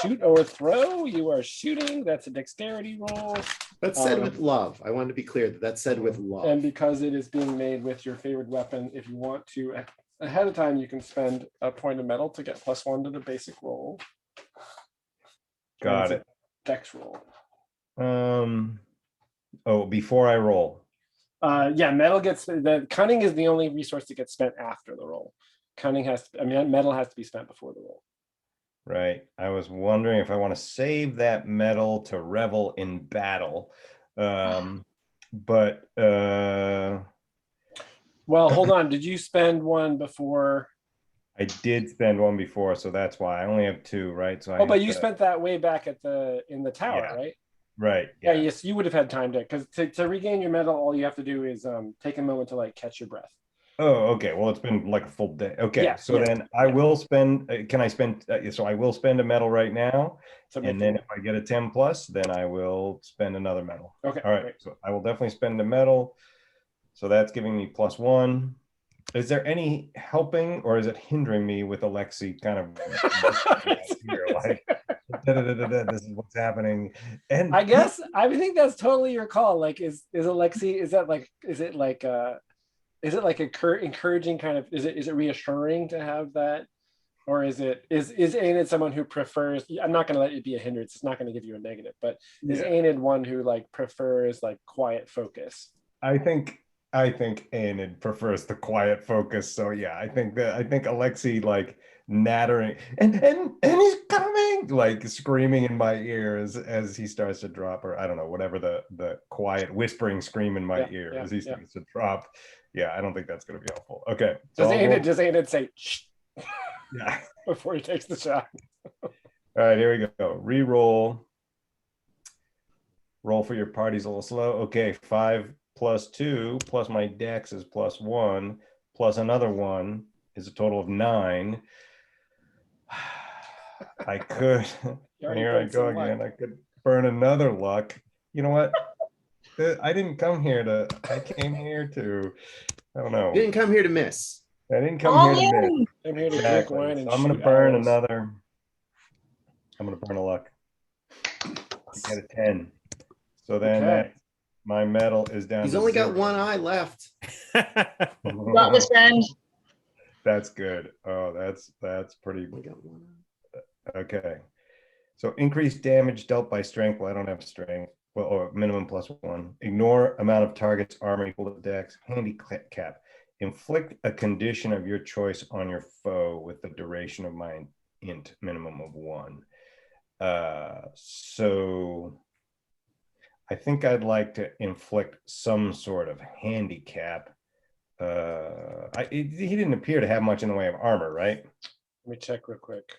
shoot or throw. You are shooting. That's a dexterity roll. That's said with love. I want to be clear that that's said with love. And because it is being made with your favorite weapon, if you want to, ahead of time, you can spend a point of metal to get +1 to the basic roll. Got it. Dex roll. Before I roll. Metal gets, the cunning is the only resource that gets spent after the roll. Metal has to be spent before the roll. Right. I was wondering if I want to save that metal to revel in battle. Well, hold on. Did you spend one before? I did spend one before, so that's why I only have 2, right? So but you spent that way back in the tower, right? Right. Yeah. Yes, you would have had time because to regain your medal, all you have to do is take a moment to like catch your breath. Oh, okay. Well, it's been like a full day. Okay, Yeah, so then I will spend. Can I spend? So I will spend a medal right now, and then if I get a 10 plus, then I will spend another medal. Okay. All right. Great. So I will definitely spend a medal. So that's giving me +1. Is there any helping or is it hindering me with Alexei kind of here, like this is what's happening? And I guess I think that's totally your call. Like, is Alexei? Is it like encouraging kind of? Is it reassuring to have that, or is Aenid someone who prefers? I'm not going to let it be a hindrance. It's not going to give you a negative. But is Aenid one who like prefers like quiet focus? I think Aenid prefers the quiet focus. So yeah, I think Alexei like nattering and he's coming, like screaming in my ears as he starts to drop, or I don't know, whatever the quiet whispering scream in my ear as he starts to drop. Yeah, I don't think that's going to be helpful. Okay. So does Aenid say shh before he takes the shot? All right, here we go. Re-roll. Roll for your party's a little slow. Okay, 5 plus 2 plus my dex is +1 plus another 1 is a total of 9. I could, here I go again. Luck. I could burn another luck. You know what? I didn't come here to, I came here to, I don't know. You didn't come here to miss. I didn't come here to miss. I'm here to drink wine and I'm going to burn another. I'm going to burn a luck. I get a 10. So then my medal is down. He's only got one eye left. Got this, friend. That's good. Oh, that's pretty. Okay. So increased damage dealt by strength. Well, I don't have strength. Well, or minimum +1. Ignore amount of target's armor equal to dex. Handicap. Inflict a condition of your choice on your foe with the duration of my int minimum of 1. So I think I'd like to inflict some sort of handicap. He didn't appear to have much in the way of armor, right? Let me check real quick.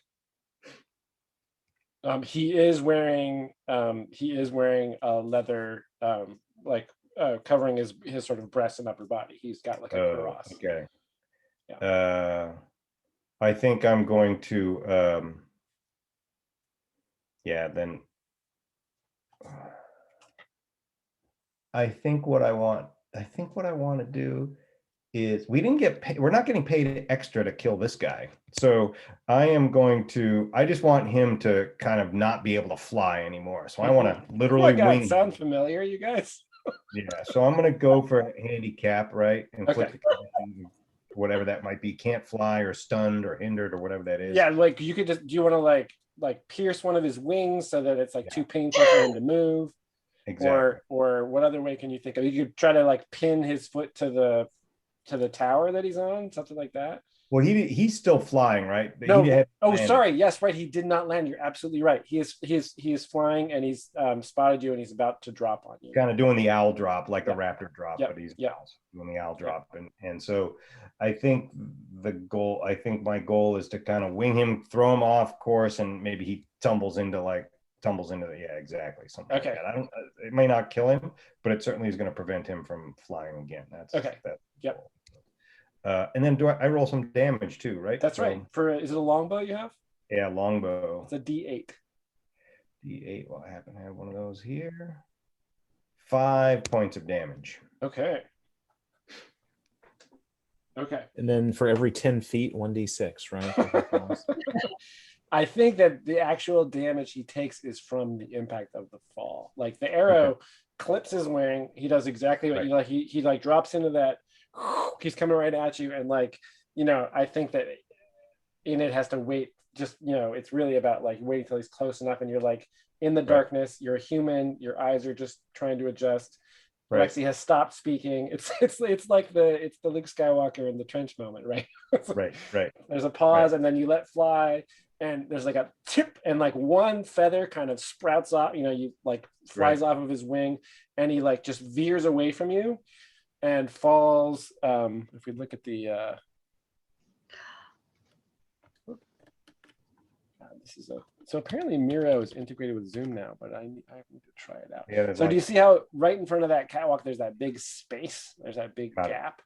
He is wearing a leather covering his sort of breast and upper body. He's got like a cuirass. Okay. Yeah. I think I'm going to then I think what I want to do is we're not getting paid extra to kill this guy. So I just want him to kind of not be able to fly anymore. So I want to literally wing. Sound familiar, you guys? Yeah. So I'm going to go for a handicap, right? Inflict whatever that might be. Can't fly or stunned or hindered or whatever that is. Yeah. Like you could do you want to like pierce one of his wings so that it's like too painful for him to move? Exactly. Or what other way can you think of? You could try to like pin his foot to the tower that he's on, something like that. Well, he's still flying, right? No. Sorry. Yes, right. He did not land. You're absolutely right. He is flying, and he's spotted you, and he's about to drop on you. Kind of doing the owl drop, like the raptor drop, but he's doing the owl drop, and so I think my goal is to kind of wing him, throw him off course, and maybe he tumbles into exactly something like that. It may not kill him, but it certainly is going to prevent him from flying again. That's okay. Yep. And then I roll some damage too, right? That's right. Is it a longbow you have? Yeah, longbow. It's a D8. D8. Well, I happen to have one of those here. 5 points of damage. Okay. And then for every 10 feet, 1d6, right? I think that the actual damage he takes is from the impact of the fall. Like the arrow clips his wing. He does exactly what you like. He like drops into that. He's coming right at you, and I think that Aenid has to wait. Just it's really about like waiting till he's close enough, and you're like in the darkness. You're a human. Your eyes are just trying to adjust. Right. Lexi has stopped speaking. It's like the Luke Skywalker in the trench moment, right? right. There's a pause, and then you let fly, and there's like a tip, and like one feather kind of sprouts off. You like flies off of his wing, and he like just veers away from you. And falls. If we look at the, this is so apparently Miro is integrated with Zoom now, but I need to try it out. Yeah, so do you see how right in front of that catwalk there's that big space? There's that big gap.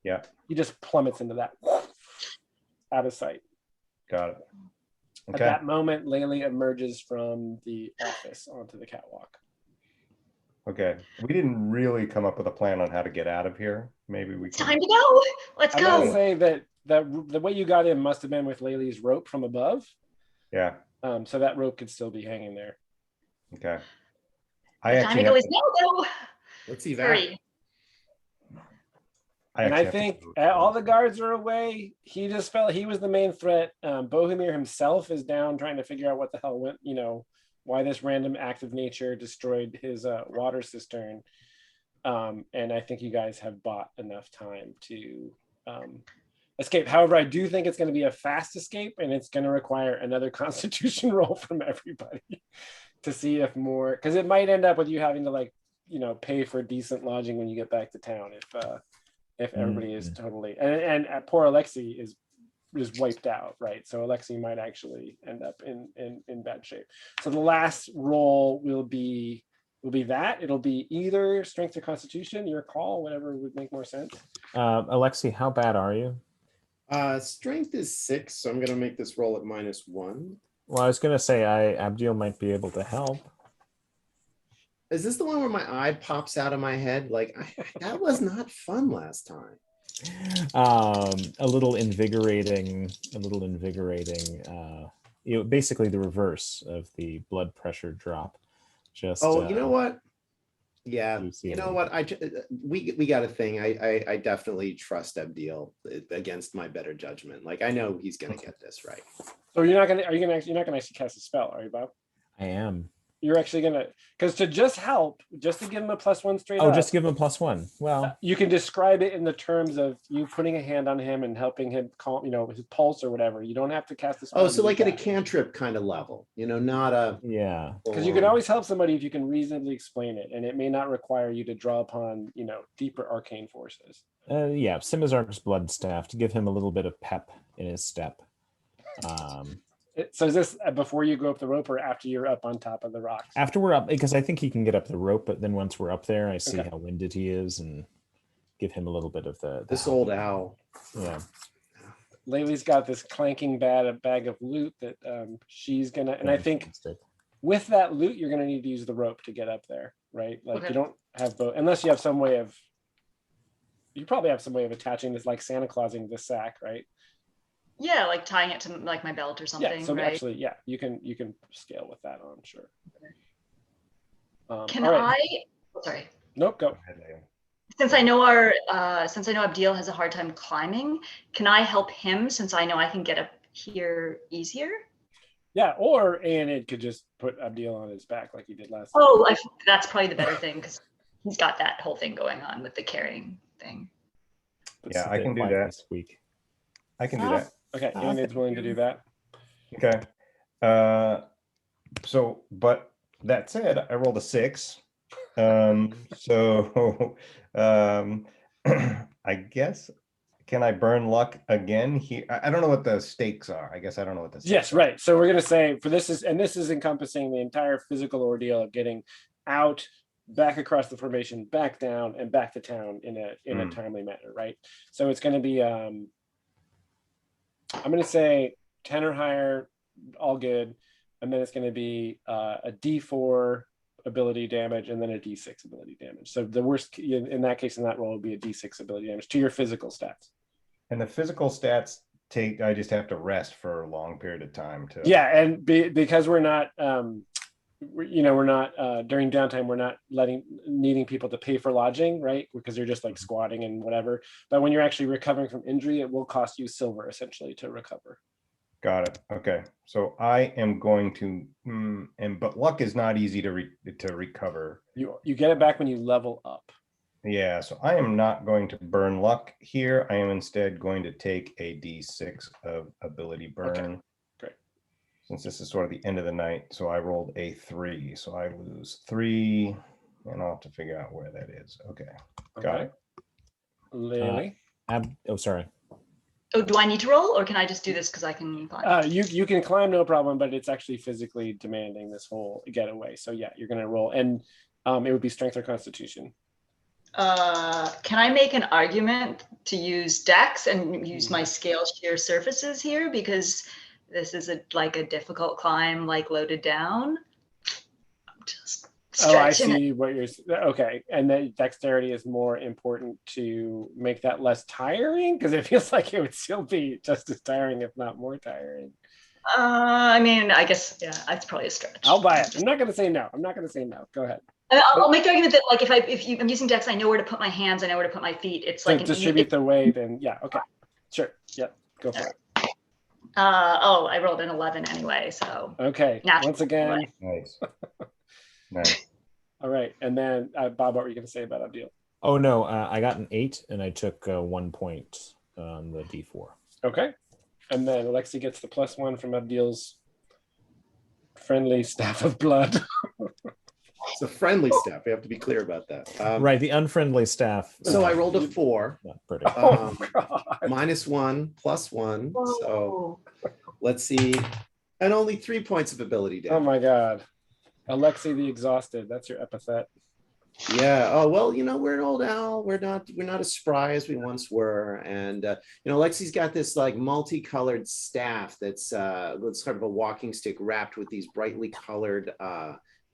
Yeah. He just plummets into that, out of sight. Got it. Okay. At that moment, Laylee emerges from the office onto the catwalk. Okay. We didn't really come up with a plan on how to get out of here. Maybe we can. Time to go. Let's go. I'm gonna say that the way you got in must have been with Laylee's rope from above. Yeah. So that rope could still be hanging there. Okay. Time to go is now, though. Let's see that. Hurry. I think all the guards are away. He just felt he was the main threat. Bohemir himself is down trying to figure out what the hell went, why this random act of nature destroyed his water cistern. And I think you guys have bought enough time to escape. However, I do think it's going to be a fast escape, and it's going to require another Constitution roll from everybody to see if more, because it might end up with you having to pay for decent lodging when you get back to town if everybody is totally and poor Alexei is wiped out, right? So Alexei might actually end up in bad shape. So the last roll will be that. It'll be either strength or constitution, your call, whatever would make more sense. Alexei, how bad are you? Strength is 6, so I'm gonna make this roll at -1. Well, I was gonna say Abdiel might be able to help. Is this the one where my eye pops out of my head? That was not fun last time. A little invigorating, basically the reverse of the blood pressure drop. Just you know what? Yeah, you know what? We got a thing. I definitely trust Abdiel against my better judgment. I know he's gonna get this right. So you're not gonna actually cast a spell, are you, Bob? I am. You're actually gonna, because to just help, just to give him a +1 straight up. Oh, just give him a +1. Well, you can describe it in the terms of you putting a hand on him and helping him calm, his pulse or whatever. You don't have to cast a spell. Oh, so at a cantrip kind of level, not a. Yeah. Because you can always help somebody if you can reasonably explain it, and it may not require you to draw upon, deeper arcane forces. Yeah, Simazark's blood staff to give him a little bit of pep in his step. So is this before you go up the rope or after you're up on top of the rocks? After we're up, because I think he can get up the rope, but then once we're up there, I see how winded he is and give him a little bit of this old owl. Yeah. Laylee's got this clanking bag of loot that she's gonna, and I think with that loot, you're gonna need to use the rope to get up there, right? You don't have both, unless you have some way of, you probably have some way of attaching this, like Santa Clausing the sack, right? Yeah, tying it to my belt or something. Yeah, so right? actually, yeah, you can scale with that on, sure. Can I? Sorry. Nope, go. Since I know Abdiel has a hard time climbing, can I help him since I know I can get up here easier? Yeah, or Aenid could just put Abdiel on his back like he did last time. Oh, that's probably the better thing because he's got that whole thing going on with the carrying thing. Yeah, I can do that this week. I can do that. Okay, Aenid's willing to do that. Okay. So, but that said, I rolled a 6. So I guess, can I burn luck again here? I don't know what the stakes are. I guess I don't know what the stakes Yes, right. So we're gonna say this is encompassing the entire physical ordeal of getting out, back across the formation, back down, and back to town in a timely manner, right? So it's gonna be I'm going to say 10 or higher, all good. And then it's going to be a D4 ability damage and then a D6 ability damage. So the worst, in that case, in that roll, would be a D6 ability damage to your physical stats. And the physical stats I just have to rest for a long period of time to. Yeah. And because we're not, we're not, during downtime, we're not needing people to pay for lodging, right? Because they're just squatting and whatever. But when you're actually recovering from injury, it will cost you silver essentially to recover. Got it. Okay. So I am going to, but luck is not easy to recover. You get it back when you level up. Yeah. So I am not going to burn luck here. I am instead going to take a D6 of ability burn. Okay. Great. Since this is sort of the end of the night, so I rolled a 3, so I lose 3, and I'll have to figure out where that is. Okay, got it. Lily. Sorry. Oh, do I need to roll, or can I just do this because I can climb? You can climb, no problem, but it's actually physically demanding this whole getaway. So yeah, you're gonna roll, and it would be strength or constitution. Can I make an argument to use Dex and use my scale sheer surfaces here, because this is like a difficult climb, like loaded down? I'm just I stretching it. see what you're. Okay, and then dexterity is more important to make that less tiring, because it feels like it would still be just as tiring, if not more tiring. I mean, I guess, yeah, it's probably a stretch. I'll buy it. I'm not gonna say no. I'm not gonna say no. Go ahead. I'll make the argument that, like, I'm using Dex, I know where to put my hands, I know where to put my feet. It's like distribute the weight, and yeah, okay, sure, yeah, go for it. I rolled an 11 anyway, so okay. Once again, Nice. Nice. All right, and then Bob, what were you going to say about Abdiel? Oh no, I got an 8, and I took 1 point on the D4. Okay, and then Alexi gets the +1 from Abdiel's friendly staff of blood. It's a friendly staff. We have to be clear about that. Right, the unfriendly staff. So I rolled a 4. Not pretty. God. -1, +1. Whoa. So let's see. And only 3 points of ability damage. Oh my God. Alexi the Exhausted. That's your epithet. Yeah. Oh, well, we're an old owl. We're not as spry as we once were. And, Lexi's got this like multicolored staff that's sort of a walking stick wrapped with these brightly colored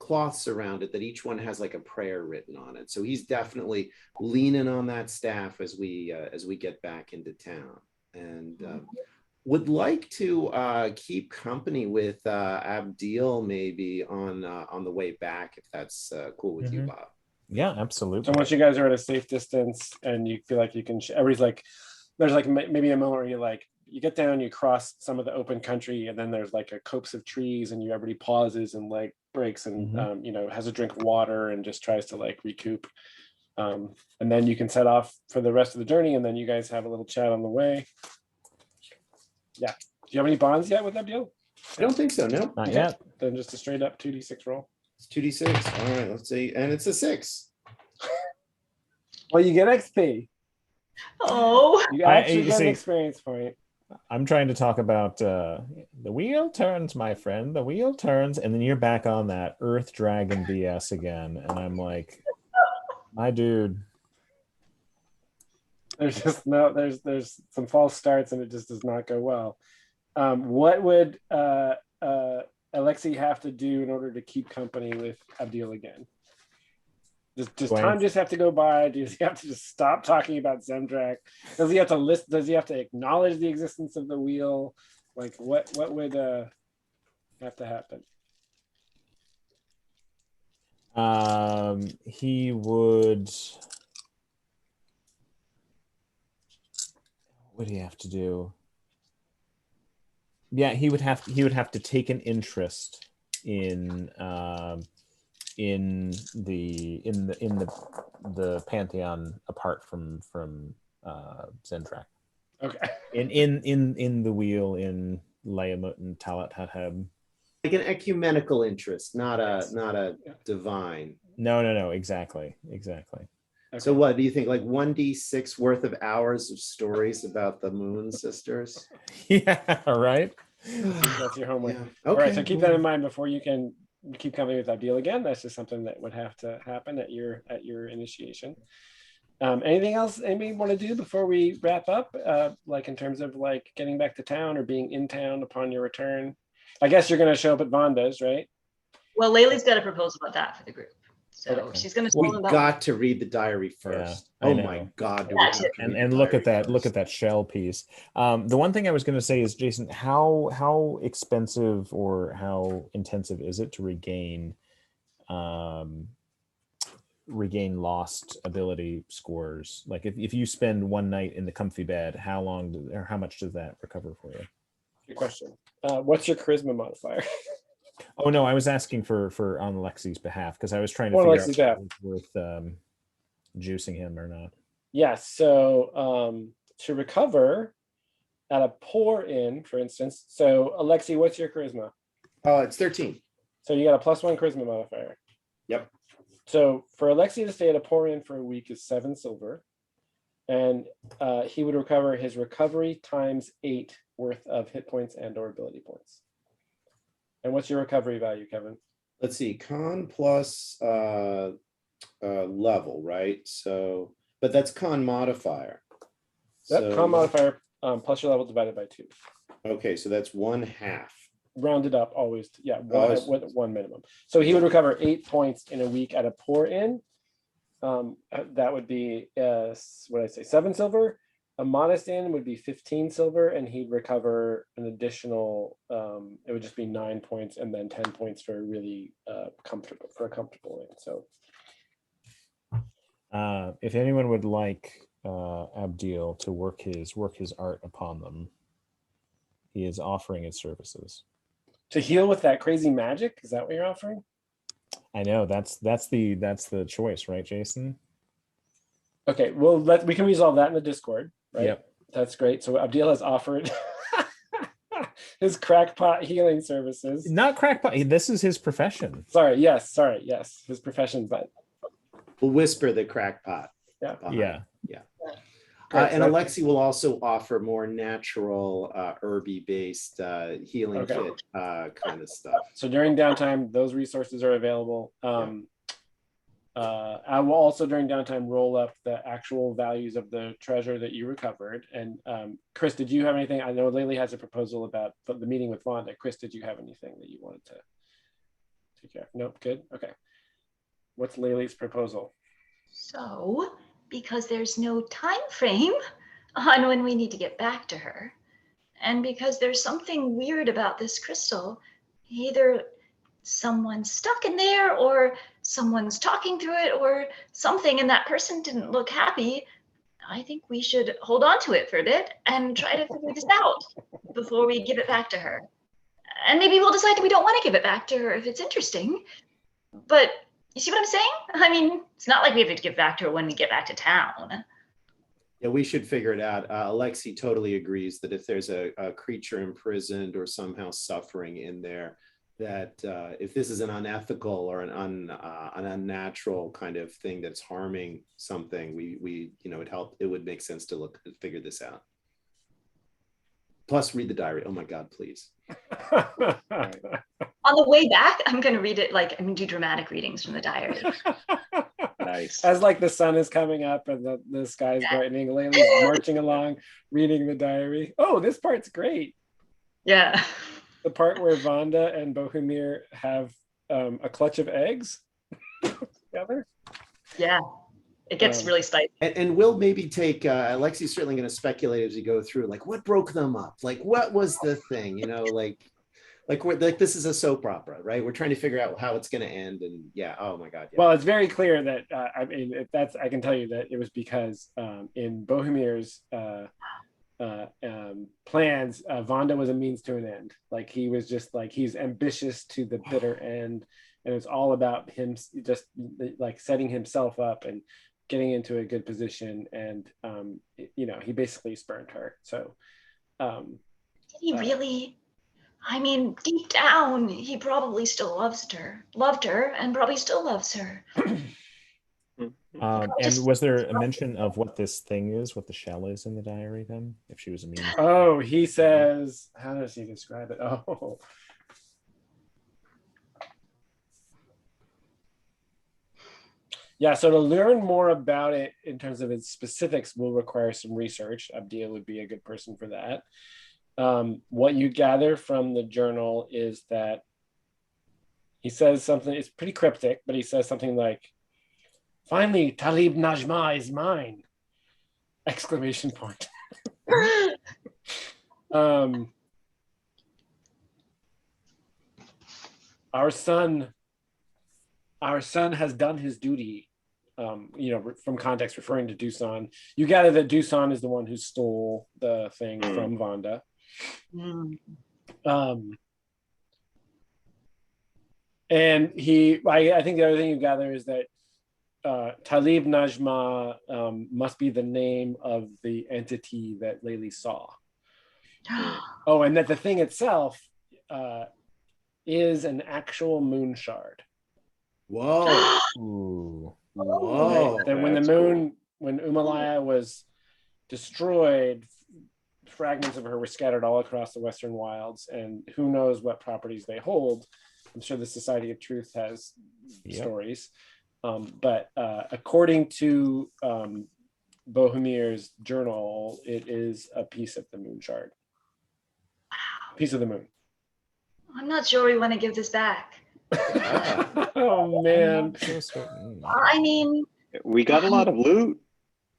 cloths around it that each one has like a prayer written on it. So he's definitely leaning on that staff as we get back into town, and would like to keep company with Abdiel maybe on the way back, if that's cool with you, Bob. Yeah, absolutely. So once you guys are at a safe distance and you feel like you can, everybody's like, there's like maybe a moment where you get down, you cross some of the open country, and then there's like a copse of trees, and everybody pauses and like breaks and has a drink of water and just tries to like recoup, and then you can set off for the rest of the journey, and then you guys have a little chat on the way. Yeah. Do you have any bonds yet with that deal? I don't think so. No, not yet. Then just a straight up 2d6 roll. It's 2d6. All right, let's see, and it's a 6. Well, you get XP. Oh, You actually get an experience point. I'm trying to talk about the wheel turns, my friend. The wheel turns, and then you're back on that Earth Dragon BS again, and I'm like, my dude. There's just there's some false starts, and it just does not go well. What would Alexi have to do in order to keep company with Abdiel again? Does time just have to go by? Does he have to just stop talking about Zemdrak? Does he have to list? Does he have to acknowledge the existence of the wheel? Like what would have to happen? He would. What would he have to do? Yeah, he would have to take an interest in the pantheon apart from Zemdrak. Okay. In the wheel, in Layamut and Talat Hatheb. Like an ecumenical interest, not a divine. No, exactly. Okay. So what do you think? Like 1d6 worth of hours of stories about the Moon Sisters? Yeah, right. That's your homework. Yeah. Okay. All right, so keep that in mind before you can keep company with Abdiel again. That's just something that would have to happen at your initiation. Anything else anybody want to do before we wrap up? Like in terms of like getting back to town or being in town upon your return? I guess you're going to show up at Vonda's, right? well, Laylee's got a proposal about that for the group. So Okay. she's going to We tell them about got to read the diary first. Yeah, I Oh know. my God! do we Yeah, have to read And the look at diary that! Look at first. that shell piece. The one thing I was going to say is, Jason, how expensive or how intensive is it to regain lost ability scores? Like if you spend one night in the comfy bed, how much does that recover for you? Good question. What's your charisma modifier? Oh no, I was asking for on Alexi's behalf because I was trying to On figure Alexi's out if it was worth juicing him or not. Yes. So to recover at a pour in, for instance. So Alexi, what's your charisma? Oh, it's 13. So you got a +1 charisma modifier. Yep. So for Alexi to stay at a pour in for a week is 7 silver. and he would recover his recovery times 8 worth of hit points and or ability points. And what's your recovery value, Kevin? Let's see, con plus level, right? So, but that's con modifier. Yep, con modifier plus your level divided by 2. Okay, so that's 1/2. Rounded up always, one minimum. So he would recover 8 points in a week at a poor inn. That would be what did I say, 7 silver. A modest inn would be 15 silver, and he'd recover an additional. It would just be 9 points, and then 10 points for a really comfortable inn. So, if anyone would like Abdiel to work his art upon them, he is offering his services. To heal with that crazy magic? Is that what you're offering? I know that's the choice, right, Jason? Okay, well we can resolve that in the Discord, right? Yep. That's great. So Abdiel has offered his crackpot healing services. Not crackpot. This is his profession. Sorry, yes, his profession, but we'll whisper the crackpot. Yeah. Yeah. And Alexi will also offer more natural herby based healing kit kind of stuff. So during downtime, those resources are available. I will also during downtime roll up the actual values of the treasure that you recovered. And Chris, did you have anything? I know Laylee has a proposal about the meeting with Vonda. Chris, did you have anything that you wanted to take care of? Nope, good. Okay. What's Laylee's proposal? So, because there's no time frame on when we need to get back to her, and because there's something weird about this crystal, either someone's stuck in there or someone's talking through it or something, and that person didn't look happy, I think we should hold on to it for a bit and try to figure this out before we give it back to her. And maybe we'll decide that we don't want to give it back to her if it's interesting. But you see what I'm saying? I mean, it's not like we have to give back to her when we get back to town. Yeah, we should figure it out. Alexi totally agrees that if there's a creature imprisoned or somehow suffering in there, that if this is an unethical or an unnatural kind of thing that's harming something, it would make sense to figure this out. Plus, read the diary. Oh my God, please. On the way back, I'm going to read it I'm going to do dramatic readings from the diary. Nice. As the sun is coming up and the sky is brightening, Laylee's marching along, reading the diary. Oh, this part's great. Yeah. The part where Vonda and Bohumir have a clutch of eggs together. Yeah. It gets really spicy. And we'll maybe take, Alexi's certainly going to speculate as we go through, what broke them up? What was the thing? This is a soap opera, right? We're trying to figure out how it's going to end. And oh my God. Yeah. Well, it's very clear that, I can tell you that it was because in Bohumir's plans, Vonda was a means to an end. He was just he's ambitious to the bitter end. And it's all about him just setting himself up and getting into a good position. And, he basically spurned her. So. Did he really? I mean, deep down, he probably still loved her, and probably still loves her. And was there a mention of what this thing is, what the shell is in the diary then? If she was a mean. Oh, he says, how does he describe it? Oh. Yeah, so to learn more about it in terms of its specifics will require some research. Abdiel would be a good person for that. What you gather from the journal is that he says something, it's pretty cryptic, but he says something like, "Finally, Talib Najma is mine!" Exclamation point. Our son has done his duty. From context referring to Dusan. You gather that Dusan is the one who stole the thing from Vonda. And I think the other thing you gather is that Talib Najma must be the name of the entity that Laylee saw. Oh, and that the thing itself is an actual moon shard. Whoa. Ooh. Whoa. That when the moon, when Umalaya was destroyed. Fragments of her were scattered all across the Western wilds, and who knows what properties they hold. I'm sure the Society of Truth has stories. But according to Bohemir's journal, it is a piece of the moon shard. Piece of the moon. I'm not sure we want to give this back. Oh man. I mean, we got a lot of loot.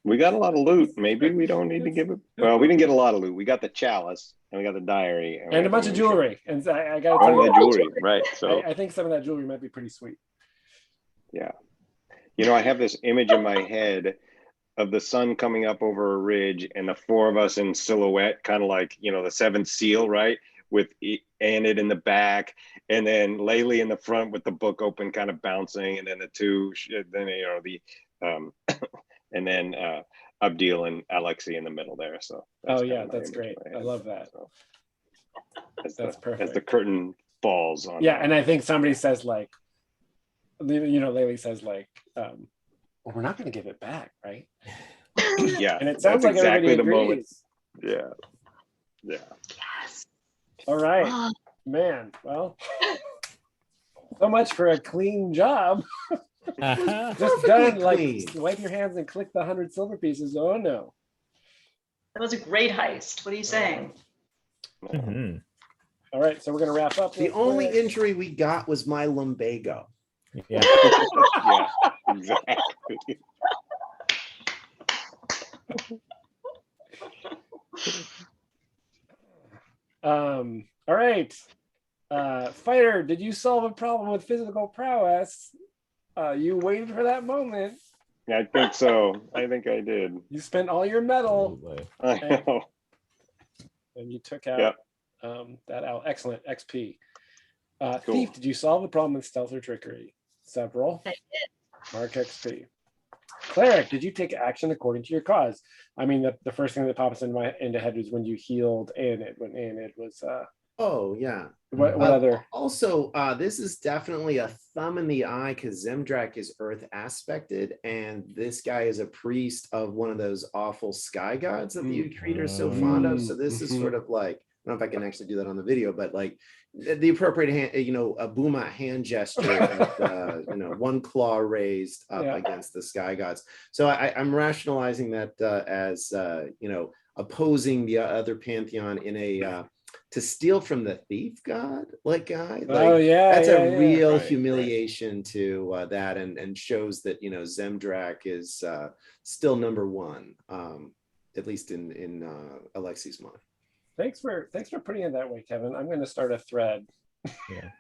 Maybe we don't need to give it. Well, we didn't get a lot of loot. We got the chalice and we got the diary and a bunch of jewelry. And I got the jewelry, right? So I think some of that jewelry might be pretty sweet. Yeah, you know, I have this image in my head of the sun coming up over a ridge and the four of us in silhouette, kind of like, you know, the seventh seal, right? With Enid in the back, and then Laylee in the front with the book open, kind of bouncing, and then the two, then you know the, and then Abdil and Alexei in the middle there. So that's great. I love that. So, that's perfect. As the curtain falls on. Yeah, and I think somebody says like, you know, Laylee says like, well, we're not going to give it back, right? Yeah, and it sounds like exactly the moment. Yeah. Yes. All right, man. Well, so much for a clean job. Just done, like wipe your hands and click the 100 silver pieces. Oh no. That was a great heist. What are you saying? Mm-hmm. All right, so we're gonna wrap up. The only injury we got was my lumbago. Yeah. Yeah, exactly. All right. Fighter, did you solve a problem with physical prowess? You waited for that moment. I think so. I think I did. You spent all your metal. I know. And you took out that out. Excellent. XP. Cool. Thief, did you solve the problem with stealth or trickery? Several. I did. Mark XP. Cleric, did you take action according to your cause? I mean, the first thing that pops into head was when you healed Enid, when Enid was... Oh, yeah. What other? Also, this is definitely a thumb in the eye because Zemdrak is Earth aspected, and this guy is a priest of one of those awful sky gods that the Ukreed are so fond of. So this is sort of like, I don't know if I can actually do that on the video, but like the appropriate hand, you know, a Buma hand gesture, with, you know, one claw raised up against the sky gods. So I'm rationalizing that as, you know, opposing the other pantheon in a, to steal from the thief god guy. Like, that's a real humiliation to that, and shows that, you know, Zemdrak is still number one, at least in Alexei's mind. Thanks for putting it that way, Kevin. I'm going to start a thread. Yeah.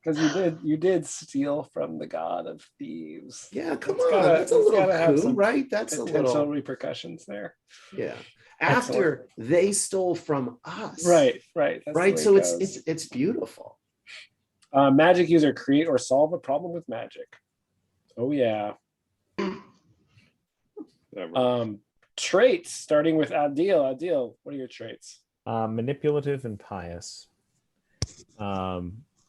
Because you did steal from the god of thieves. Yeah, come on, that's a little coup, right? That's a little repercussions there. Yeah. After they stole from us. Right. Right. So it's beautiful. Magic user, create or solve a problem with magic. Oh yeah. Traits, starting with Adil. Adil, what are your traits? Manipulative and pious.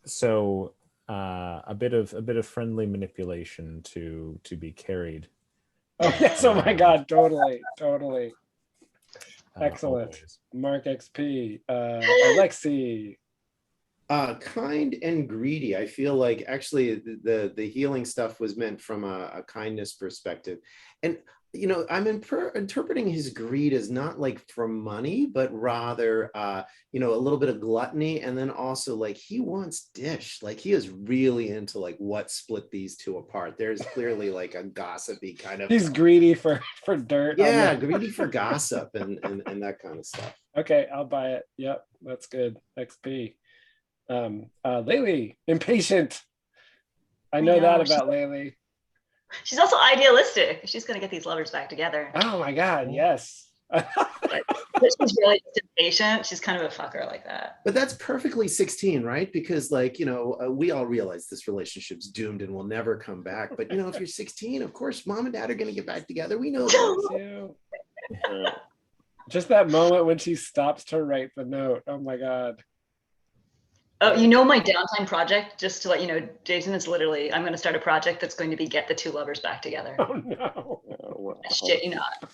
So a bit of friendly manipulation to be carried. Oh yes! Oh my God! Totally. Excellent. Always. Mark XP. Alexei. Kind and greedy. I feel like actually the healing stuff was meant from a kindness perspective, and you know, I'm interpreting his greed as not like for money, but rather, you know, a little bit of gluttony. And then also like he wants dish, like he is really into like what split these two apart. There's clearly like a gossipy kind of. He's greedy for dirt. Yeah, greedy for gossip and that kind of stuff. Okay, I'll buy it. Yep, that's good. XP. Laylee, impatient. I know that about Laylee. She's also idealistic. She's going to get these lovers back together. Oh my God, yes. But she's really just impatient. She's kind of a fucker like that. But that's perfectly 16, right? Because like, you know, we all realize this relationship's doomed and will never come back. But you know, if you're 16, of course, mom and dad are going to get back together. We know that. Just that moment when she stops to write the note. Oh my God. Oh, you know, my downtime project, just to let you know, Jason, is literally, I'm going to start a project that's going to be get the two lovers back together. Oh no. Shit, you not.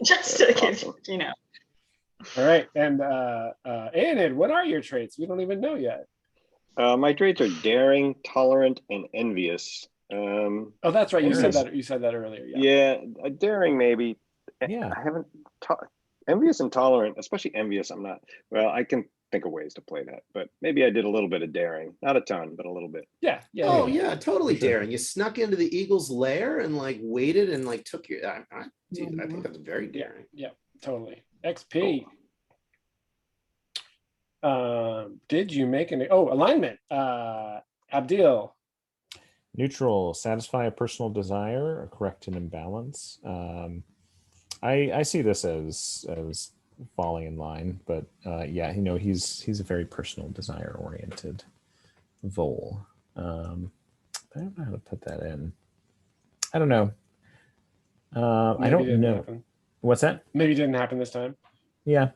Just to That's give awesome. you know. All right, and Anid, what are your traits? We don't even know yet. My traits are daring, tolerant, and envious. Oh, that's right. You said Envious. that. You said that earlier. Yeah. Yeah, daring maybe. Yeah. I haven't envious and tolerant, especially envious. I'm not. Well, I can think of ways to play that, but maybe I did a little bit of daring, not a ton, but a little bit. Yeah. Yeah. Oh yeah. yeah, totally For sure. daring. You snuck into the eagle's lair and like waited and like took your. Dude, I think that's very daring. Yeah. Totally. XP. Did you make any? Oh, alignment. Abdil. Neutral, satisfy a personal desire, or correct an imbalance. I see this as falling in line, but yeah, you know, he's a very personal desire oriented vole. I don't know how to put that in. I don't know. I don't know. Happen. What's that? Maybe it didn't happen this time. Yeah.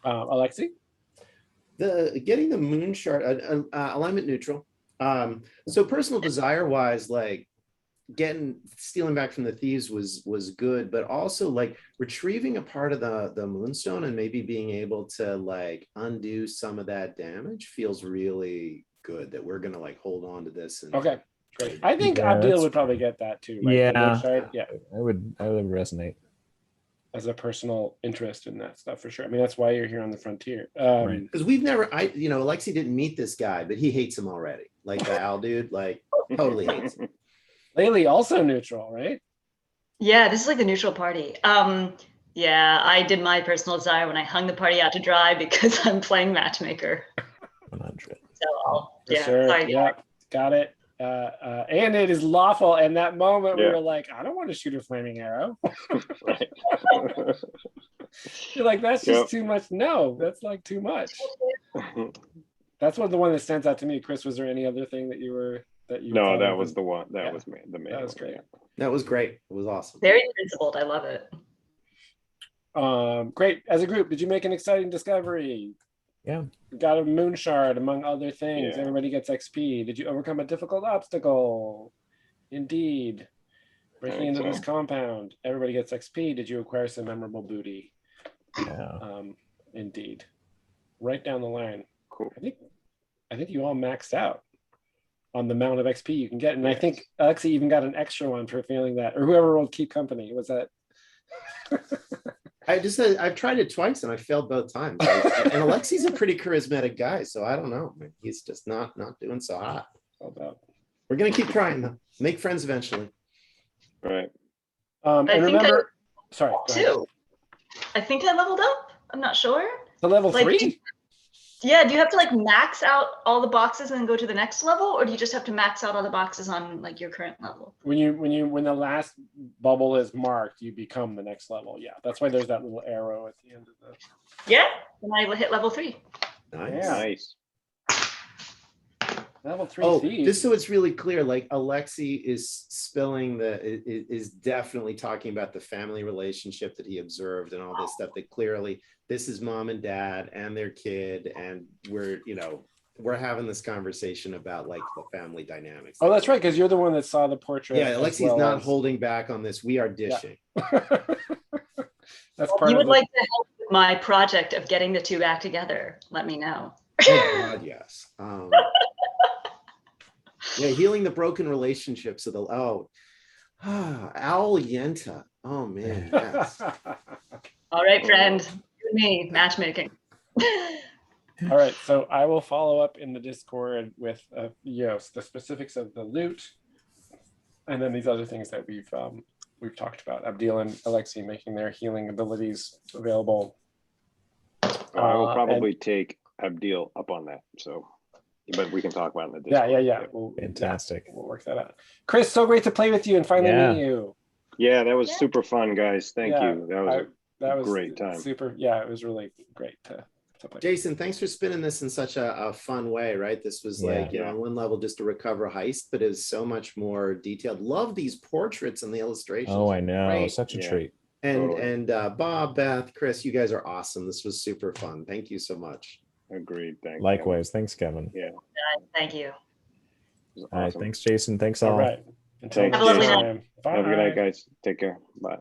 Alexi. The getting the moon shard alignment neutral. So personal desire wise, like stealing back from the thieves was good, but also like retrieving a part of the moonstone and maybe being able to like undo some of that damage feels really good. That we're gonna like hold on to this. And okay, great. I think Yeah, Abdil that's would probably get that too. Right? Yeah. The moon shard, yeah. I would resonate. As a personal interest in that stuff for sure. I mean, that's why you're here on the frontier. Right. because we've never, Alexi didn't meet this guy, but he hates him already. Like the owl dude, like totally hates him. Laylee also neutral, right? Yeah, this is like the neutral party. Yeah, I did my personal desire when I hung the party out to dry because I'm playing matchmaker. 100. So For sure. Yeah, got it. And it is lawful. And that moment we were like, I don't want to shoot a flaming arrow. Right. You're like, that's just too much. No, that's like too much. That's the one that stands out to me. Chris, was there any other thing that you No, that was the one. That was the main. That was great. That was great. It was awesome. Very principled. I love it. Great. As a group, did you make an exciting discovery? Yeah. Got a moon shard, among other things. Yeah. Everybody gets XP. Did you overcome a difficult obstacle? Indeed. Breaking into this compound. Everybody gets XP. Did you acquire some memorable booty? Yeah. Indeed. Right down the line. Cool. I think you all maxed out on the amount of XP you can get. And I think Alexi even got an extra one for feeling that, or whoever will keep company. Was that? I've tried it twice and I failed both times. And Alexi's a pretty charismatic guy, so I don't know. He's just not doing so hot. We're gonna keep trying though. Make friends eventually. Right. And remember, sorry. Too. I think I leveled up. I'm not sure. The level 3? Yeah, do you have to like max out all the boxes and then go to the next level, or do you just have to max out all the boxes on like your current level? When the last bubble is marked, you become the next level. Yeah, that's why there's that little arrow at the end of the. Yeah, and I will hit level 3. Nice. Yeah. Nice. Level 3 Oh, thieves. just so it's really clear, like Alexi is definitely talking about the family relationship that he observed and all this stuff. That clearly this is mom and dad and their kid, and we're having this conversation about like the family dynamics. Oh, that's right, because you're the one that saw the portrait. Yeah, Alexi's not holding back on this. We are dishing. Yeah. That's part you of would like to help with my project of getting the two back together. Let me know. Oh God, yes. Yeah, healing the broken relationships of Owl Yenta. Oh man, yes. All right, friend. You and me, matchmaking. All right, so I will follow up in the Discord with the specifics of the loot, and then these other things that we've talked about. Abdil and Alexi making their healing abilities available. I will probably take Abdil up on that. So, but we can talk about it in the Discord. Yeah. Fantastic. We'll work that out. Chris, so great to play with you and finally meet you. Yeah, that was super fun, guys. Thank you. That was a great time. Super. Yeah, it was really great to play. Jason, thanks for spinning this in such a fun way, right? This was like, on one level just to recover heist, but it's so much more detailed. Love these portraits and the illustrations. Oh, I know. Right? Such a treat. And Bob, Beth, Chris, you guys are awesome. This was super fun. Thank you so much. Agreed. Thanks. Likewise. Thanks, Kevin. Yeah. Thank you. All right. Thanks, Jason. Thanks all. All right. Until Thanks, next Have a lovely time. Have a good Bye. night, guys. Take care. Bye.